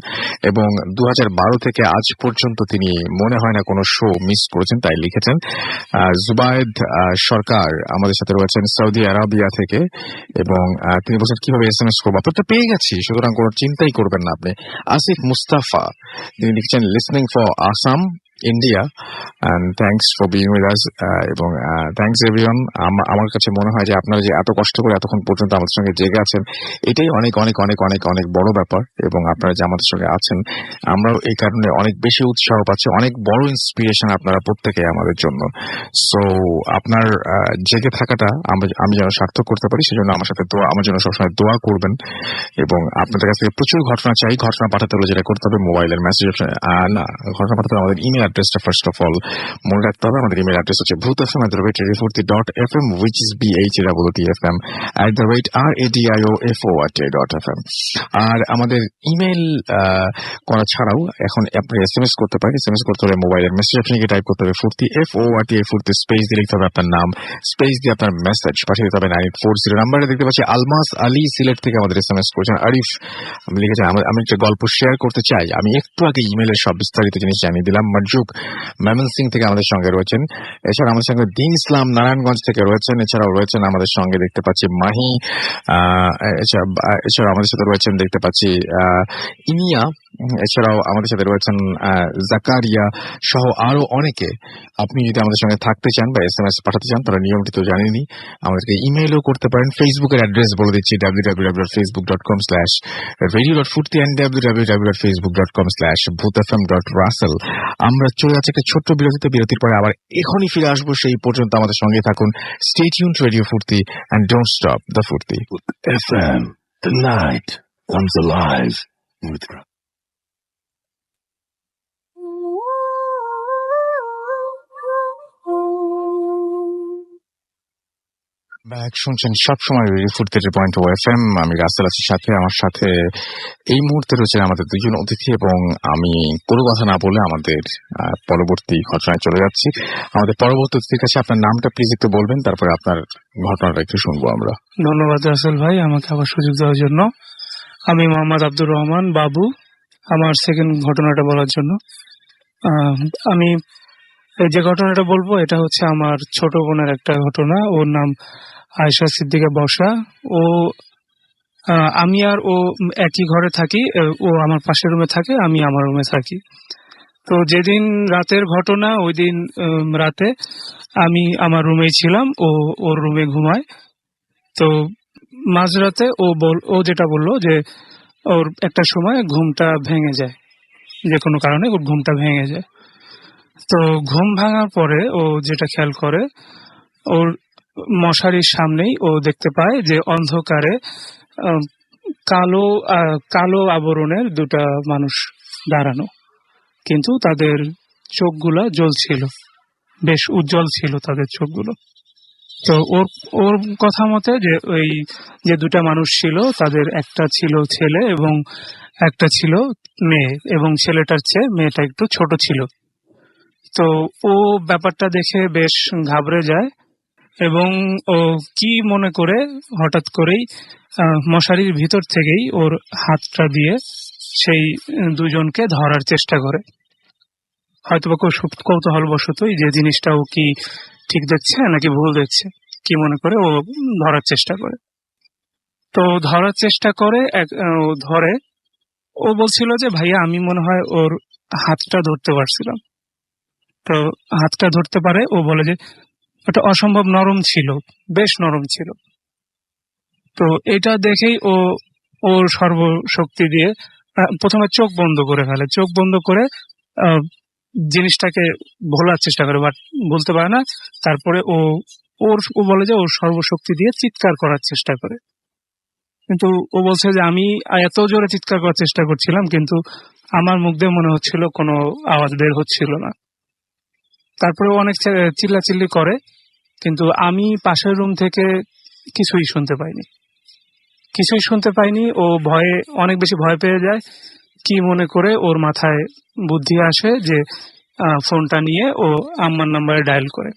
এবং 2012 থেকে আজ পর্যন্ত তিনি মনে হয় না কোনো শো মিস করেছেন, তাই লিখেছেন। জুবায়েদ সরকার আমাদের সাথে রয়েছেন সৌদি আরবিয়া থেকে, এবং তিনি বলছেন কিভাবে SMS করবো, আপনার তো পেয়ে গেছি, সুতরাং কোনো চিন্তাই করবেন না আপনি। আসিফ মুস্তাফা তিনি লিখছেন, listening for Assam, India, and thanks for being with us, এবং thanks everyone। আমার কাছে মনে হয় যে আপনারা যে এত কষ্ট করে এতক্ষণ পর্যন্ত আমাদের সঙ্গে জেগে আছেন, এটাই অনেক অনেক অনেক অনেক অনেক বড় ব্যাপার, এবং আপনারা যে আমাদের সঙ্গে আছেন আমরাও এই কারণে অনেক বেশি উৎসাহ পাচ্ছি, অনেক বড় ইন্সপিরেশন আপনারা প্রত্যেকে আমাদের জন্য। সো আপনার জেগে থাকাটা আমি যেন সার্থক করতে পারি, সেজন্য আমার জন্য সবসময় দোয়া করবেন, এবং আপনাদের কাছ থেকে প্রচুর ঘটনা চাই। ঘটনা পাঠাতে হলে যেটা করতে হবে, মোবাইলের মেসেজ না, ঘটনা পাঠাতে হবে আমাদের ইমেল অ্যাড্রেসটা ফার্স্ট অফ অল মনে রাখতে হবে। আমাদের ইমেল অ্যাড্রেস হচ্ছে bhutfm@radio40.fm, which is bhutfm@radiofo@radio.fm। আর আমাদের ইমেল করা ছাড়াও এখন আপনি SMS করতে পারেন। SMS করতে হলে মোবাইলের মেসেজ অপশনে গিয়ে টাইপ করতে হবে ফুর্তি, FORTI, ফুর্তি স্পেস দিয়ে লিখতে হবে আপনার নাম, স্পেস দিয়ে আপনার মেসেজ পাঠিয়ে দিতে হবে 9840 নাম্বারে। দেখতে পাচ্ছি আলমাস আলী সিলেট থেকে আমাদের SMS করেছেন। আরিফ লিখেছেন, আমি একটা গল্প শেয়ার করতে চাই, আমি একটু আগে ইমেলের সব বিস্তারিত জিনিস জানিয়ে দিলাম। মারজুক ময়মনসিং থেকে আমাদের সঙ্গে রয়েছেন। এছাড়া আমাদের সঙ্গে দিন ইসলাম নারায়ণগঞ্জ থেকে রয়েছেন। এছাড়াও রয়েছেন আমাদের সঙ্গে দেখতে পাচ্ছি মাহি, এছাড়াও আমাদের সাথে রয়েছেন দেখতে পাচ্ছি ইনিয়া, এছাড়াও আমাদের সাথে রয়েছেন জাকারিয়া সহ আরো অনেকে। আপনি যদি আমাদের সঙ্গে থাকতে চান বা SMS পাঠাতে চান, তারা নিয়মটি তো জানেনই, আমাদেরকে ইমেইলও করতে পারেন। ফেসবুকের অ্যাড্রেস বলে দিচ্ছি, www.facebook.com/radio.furti and www.facebook.com/bhutfm.russell। আমরা চলে যাচ্ছি একটা ছোট্ট বিরতির পরে আবার এখনই ফিরে আসবো। সেই পর্যন্ত আমাদের সঙ্গে থাকুন। Stay tuned to Radio Furti and don't stop the Furti. FM, the night comes alive with back শুনছেন সবসময় রেডিও 43.0 FM। আমি রাসেল আছি সাথে। আমার সাথে এই মুহূর্তে রয়েছে আমাদের দুজন অতিথি এবং আমি কোনো কথা না বলে আমাদের পরবর্তী ঘটনায় চলে যাচ্ছি। আমাদের পরবর্তী অতিথির কাছে আপনার নামটা প্লিজ একটু বলবেন, তারপরে আপনার ঘটনাটা একটু শুনবো আমরা। ধন্যবাদ রাসেল ভাই আমাকে আবার সুযোগ দেওয়ার জন্য। আমি মোহাম্মদ আব্দুর রহমান বাবু, আমার সেকেন্ড ঘটনাটা বলার জন্য। আমি যে ঘটনাটা বলবো এটা হচ্ছে আমার ছোট বোনের একটা ঘটনা। ওর নাম আয়েশা সিদ্দিকা বর্ষা। ও আমি আর ও একই ঘরে থাকি। ও আমার পাশের রুমে থাকে, আমি আমার রুমে থাকি। তো যেদিন রাতের ঘটনা, ওই দিন রাতে আমি আমার রুমেই ছিলাম, ও ওর রুমে ঘুমায়। তো মাঝরাতে ও যেটা বললো যে ওর একটা সময় ঘুমটা ভেঙে যায়, যে কোনো কারণে ওর ঘুমটা ভেঙে যায়। তো ঘুম ভাঙার পরে ও যেটা খেয়াল করে, ওর মশারির সামনেই ও দেখতে পায় যে অন্ধকারে কালো আবরণের দুটা মানুষ দাঁড়ানো, কিন্তু তাদের চোখগুলা জ্বলছিল, বেশ উজ্জ্বল ছিল তাদের চোখগুলো। তো ওর কথা মতে যে ওই যে দুটা মানুষ ছিল তাদের একটা ছিল ছেলে এবং একটা ছিল মেয়ে, এবং ছেলেটার চেয়ে মেয়েটা একটু ছোট ছিল। তো ও ব্যাপারটা দেখে বেশ ঘাবড়ে যায় এবং ও কি মনে করে হঠাৎ করেই মশারির ভিতর থেকেই ওর হাতটা দিয়ে সেই দুজনকে ধরার চেষ্টা করে। হয়তোবা কৌতূহলবশতই যে জিনিসটা ও কি ঠিক দেখছে নাকি ভুল দেখছে, কি মনে করে ও ধরার চেষ্টা করে। তো ধরার চেষ্টা করে ও ধরে। ও বলছিল যে ভাইয়া আমি মনে হয় ওর হাতটা ধরতে পারছিলাম। তো হাতটা ধরতে পারে, ও বলে যে ওটা অসম্ভব নরম ছিল, বেশ নরম ছিল। তো এটা দেখেই ও ওর সর্বশক্তি দিয়ে প্রথমে চোখ বন্ধ করে ফেলে। চোখ বন্ধ করে জিনিসটাকে ভোলার চেষ্টা করে, বাট বলতে পারে না। তারপরে ও বলে যে ওর সর্বশক্তি দিয়ে চিৎকার করার চেষ্টা করে, কিন্তু ও বলছে যে আমি এত জোরে চিৎকার করার চেষ্টা করছিলাম কিন্তু আমার মুখ দিয়ে মনে হচ্ছিল কোনো আওয়াজ বের হচ্ছিল না। তারপরে অনেক চিল্লাচিল্লি করে, কিন্তু আমি পাশের রুম থেকে কিছুই শুনতে পাইনি। ও ভয়ে অনেক বেশি ভয় পেয়ে যায়। কি মনে করে ওর মাথায় বুদ্ধি আসে যে ফোনটা নিয়ে ও আম্মার নাম্বারে ডায়াল করে।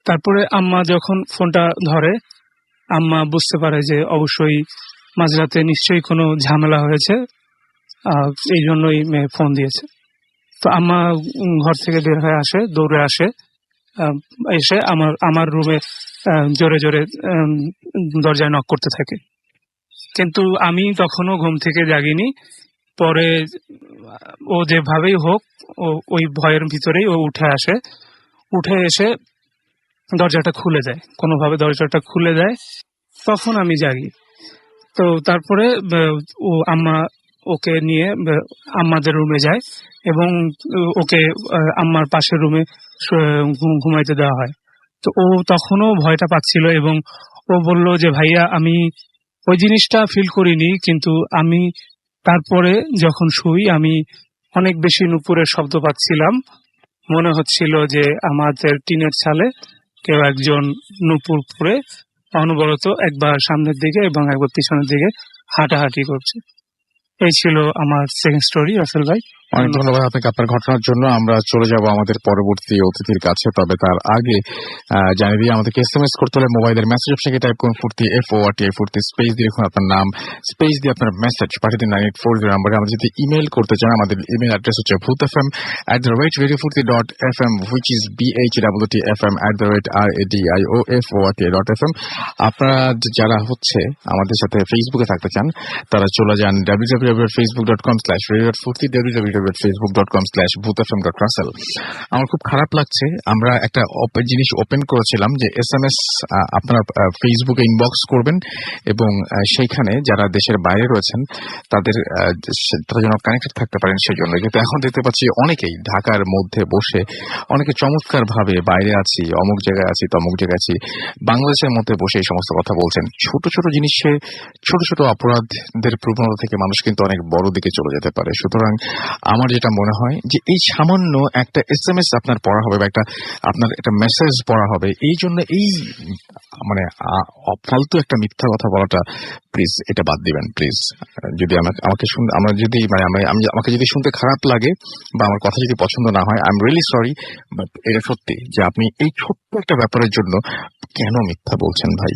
তারপরে আম্মা যখন ফোনটা ধরে, আম্মা বুঝতে পারে যে অবশ্যই মাঝরাতে নিশ্চয়ই কোনো ঝামেলা হয়েছে, এই জন্যই মেয়ে ফোন দিয়েছে। তো আম্মা ঘর থেকে বের হয়ে আসে, দৌড়ে আসে, এসে আমার রুমে জোরে জোরে দরজায় নক করতে থাকে। কিন্তু আমি তখনও ঘুম থেকে জাগিনি। পরে ও যেভাবেই হোক ওই ভয়ের ভিতরেই ও উঠে এসে দরজাটা খুলে দেয়, কোনোভাবে দরজাটা খুলে দেয়। তখন আমি জাগি। তো তারপরে আম্মা ওকে নিয়ে আম্মাদের রুমে যায় এবং ওকে আম্মার পাশের রুমে ঘুমাইতে দেওয়া হয়। তো ও তখনও ভয়টা পাচ্ছিল এবং ও বলল যে ভাইয়া আমি ওই জিনিসটা ফিল করিনি, কিন্তু আমি তারপরে যখন শুই আমি অনেক বেশি নুপুরের শব্দ পাচ্ছিলাম। মনে হচ্ছিল যে আমাদের টিনের ছালে কেউ একজন নুপুর পরে অনবরত একবার সামনের দিকে এবং একবার পিছনের দিকে হাঁটাহাঁটি করছে। এই ছিল আমার সেকেন্ড স্টোরি। রাসেল ভাই, অনেক ধন্যবাদ আপনাকে আপনার ঘটনার জন্য। আমরা চলে যাব আমাদের পরবর্তী অতিথির কাছে, তবে তার আগে জানিয়ে দিয়ে আমাদেরকে SMS করতে হলে মোবাইলের মেসেজ অপশনে টাইপ করুন ফুর্তি FORTI ফুর্তি স্পেস দিয়ে লিখুন আপনার নাম, স্পেস দিয়ে আপনার মেসেজ পাঠিয়ে দিন 9840 নম্বরে। আমাদের যদি ইমেল করতে চান, আমাদের ইমেল অ্যাড্রেস হচ্ছে bhutfm@radiofurti.fm, which is BHWTFM@RADIOFORTI.FM। আপনারা যারা আমাদের সাথে ফেসবুকে থাকতে চান তারা চলে যান www.facebook.com/radiofurti, www.facebook.com/bhutfm.russell। আমার খুব খারাপ লাগছে, আমরা একটা জিনিস ওপেন করেছিলাম যে SMS আপনারা ফেসবুকে ইনবক্স করবেন এবং সেইখানে যারা দেশের বাইরে রয়েছেন তারা যেন কানেক্টেড থাকতে পারেন সেই জন্য। কিন্তু এখন দেখতে পাচ্ছি অনেকেই ঢাকার মধ্যে বসে অনেকে চমৎকার ভাবে বাইরে আছি, অমুক জায়গায় আছি, তমুক জায়গায় আছি, বাংলাদেশের মধ্যে বসে এই সমস্ত কথা বলছেন। ছোট ছোট জিনিসে ছোট ছোট অপরাধদের প্রবণতা থেকে মানুষ কিন্তু অনেক বড় দিকে চলে যেতে পারে। সুতরাং আমার যেটা মনে হয় যে এই সামান্য একটা SMS আপনার পড়া হবে বা আপনার একটা মেসেজ পড়া হবে, এই জন্য এই মানে ফালতু একটা মিথ্যা কথা বলাটা প্লিজ এটা বাদ দিবেন প্লিজ। যদি আমাকে আমাকে যদি শুনতে খারাপ লাগে বা আমার কথা যদি পছন্দ না হয়, I am really sorry, but এটা সত্যি যে আপনি এই ছোট্ট একটা ব্যাপারের জন্য কেন মিথ্যা বলছেন ভাই।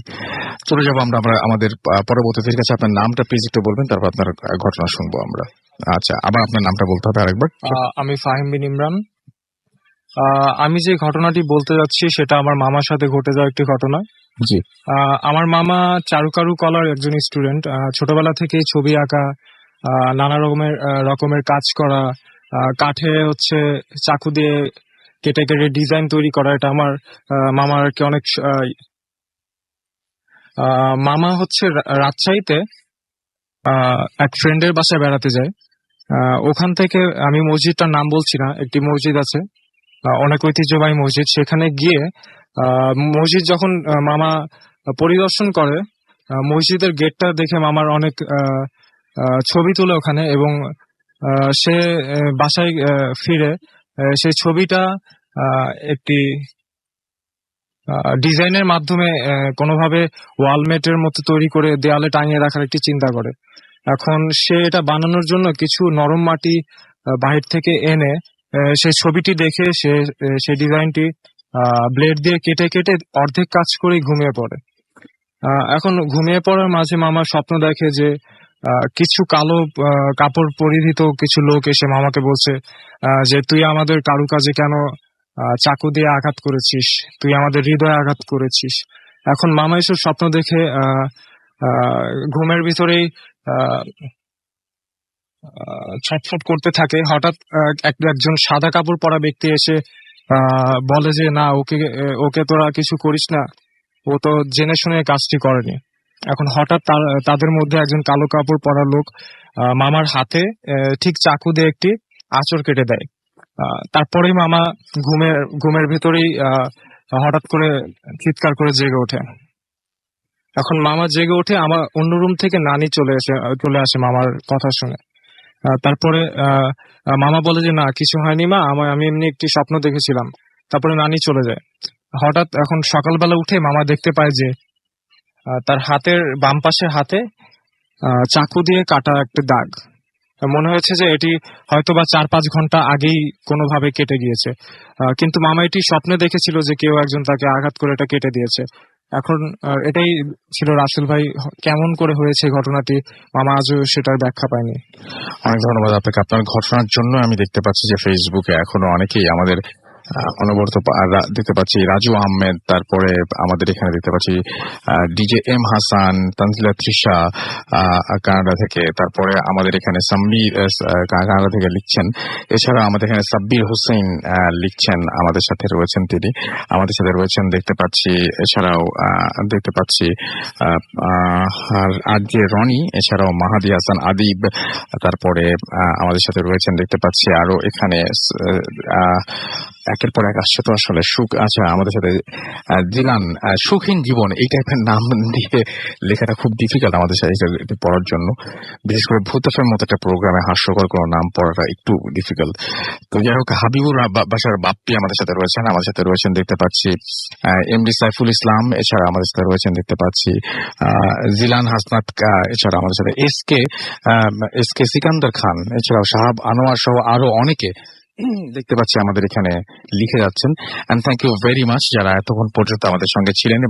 চলে যাবো আমরা আমাদের পরবর্তীদের কাছে। আপনার নামটা প্লিজ একটু বলবেন, তারপর আপনার ঘটনা শুনবো আমরা। আচ্ছা, আবার আপনার নামটা বলতে হবে আরেকবার। আমি ফাহিম বিন ইমরান। আমি যে ঘটনাটি বলতে যাচ্ছি সেটা আমার মামার সাথে ঘটে যাওয়া একটি ঘটনা। জি। আমার মামা চারুকারু কলার একজন স্টুডেন্ট। ছোটবেলা থেকে ছবি আঁকা, নানা রকমের কাজ করা, কাঠে হচ্ছে চাকু দিয়ে কেটে কেটে ডিজাইন তৈরি করা, এটা আমার মামার কি অনেক মামা হচ্ছে রাজশাহীতে এক ফ্রেন্ডের বাসায় বেড়াতে যায়। ওখান থেকে, আমি মসজিদটার নাম বলছি না, একটি মসজিদ আছে অনেক ঐতিহ্যবাহী মসজিদ, সেখানে গিয়ে মসজিদ যখন মামা পরিদর্শন করে, মসজিদের গেটটা দেখে মামার অনেক ছবি তোলে ওখানে, এবং সে বাসায় ফিরে সেই ছবিটা একটি ডিজাইনের মাধ্যমে কোনোভাবে ওয়ালমেটের মতো তৈরি করে দেয়ালে টাঙিয়ে রাখার একটি চিন্তা করে। এখন সে এটা বানানোর জন্য কিছু নরম মাটি বাহির থেকে এনে সেই ছবিটি দেখে সে ডিজাইনটি ব্লেড দিয়ে কেটে কেটে অর্ধেক কাজ করেই ঘুমিয়ে পড়ে। এখন ঘুমিয়ে পড়ার মাঝে মামা স্বপ্ন দেখে যে কিছু কালো কাপড় পরিহিত কিছু লোক এসে মামাকে বলছে যে তুই আমাদের কারুকাজে কেন চাকু দিয়ে আঘাত করেছিস, তুই আমাদের হৃদয়ে আঘাত করেছিস। এখন মামা এসব স্বপ্ন দেখে ঘুমের ভিতরেই ছটফট করতে থাকে। হঠাৎ একজন সাদা কাপড় পরা ব্যক্তি এসে বলে যে না, ওকে তোরা কিছু করিস না, ও তো জেনে শুনে কাজটি করেনি। এখন হঠাৎ তাদের মধ্যে একজন কালো কাপড় পরা লোক মামার হাতে ঠিক চাকু দিয়ে একটি আঁচড় কেটে দেয়। তারপরেই মামা ঘুমের ভেতরেই হঠাৎ করে চিৎকার করে জেগে ওঠে। এখন মামা জেগে ওঠে, আমার অন্য রুম থেকে নানি চলে আসে মামার কথা শুনে। তারপরে মামা বলে যে না, কিছু হয়নি মা, আমি এমনি একটি স্বপ্ন দেখেছিলাম। তারপরে নানি চলে যায়। হঠাৎ এখন সকালবেলা উঠে মামা দেখতে পায় যে তার হাতের বাম পাশের হাতে চাকু দিয়ে কাটা একটা দাগ। মনে হয়েছে যে এটি হয়তোবা 4-5 ঘন্টা আগেই কোনোভাবে কেটে গিয়েছে, কিন্তু মামা এটি স্বপ্নে দেখেছিল যে কেউ একজন তাকে আঘাত করে এটা কেটে দিয়েছে। এখন এটাই ছিল রাসেল ভাই, কেমন করে হয়েছে ঘটনাটি, মামা আজও সেটার ব্যাখ্যা পায়নি। অনেক ধন্যবাদ আপনাকে আপনার ঘটনার জন্য। আমি দেখতে পাচ্ছি যে ফেসবুকে এখনো অনেকেই আমাদের অনবরত দেখতে পাচ্ছি রাজু আহমেদ, তারপরে আমাদের এখানে দেখতে পাচ্ছি DJ M Hasan, Tanzila Trisha Canada থেকে, তারপরে আমাদের এখানে সাম্বির কানাডা থেকে লিখছেন। এছাড়া আমাদের এখানে সাব্বির হোসেন লিখছেন, আমাদের সাথে রয়েছেন, তিনি আমাদের সাথে রয়েছেন দেখতে পাচ্ছি। এছাড়াও দেখতে পাচ্ছি আর যে রনি, এছাড়াও মাহাদি হাসান আদিব, তারপরে আমাদের সাথে রয়েছেন দেখতে পাচ্ছি আরো এখানে একের পর এক আসছে তো আসলে সুখ। আচ্ছা, আমাদের সাথে জিলান, সুখহীন জীবন, এই টাইপের নাম দিয়ে লেখাটা খুব ডিফিকাল্ট আমাদের সাথে পড়ার জন্য, বিশেষ করে ভূতের মতো একটা প্রোগ্রামে হাস্যকর কোনো নাম পড়াটা একটু ডিফিকাল্ট। তো যাই হোক, হাবিবুর বাসার বাপ্পি আমাদের সাথে রয়েছেন দেখতে পাচ্ছি এমডি সাইফুল ইসলাম, এছাড়া আমাদের সাথে রয়েছেন দেখতে পাচ্ছি জিলান হাসনাত, এছাড়া আমাদের সাথে এসকে সিকান্দার খান, এছাড়াও সাহাব আনোয়ার সহ আরো অনেকে দেখতে পাচ্ছি আমাদের এখানে লিখে যাচ্ছেন। And thank you very much যারা এতক্ষণ পর্যন্ত আমাদের সঙ্গে ছিলেন।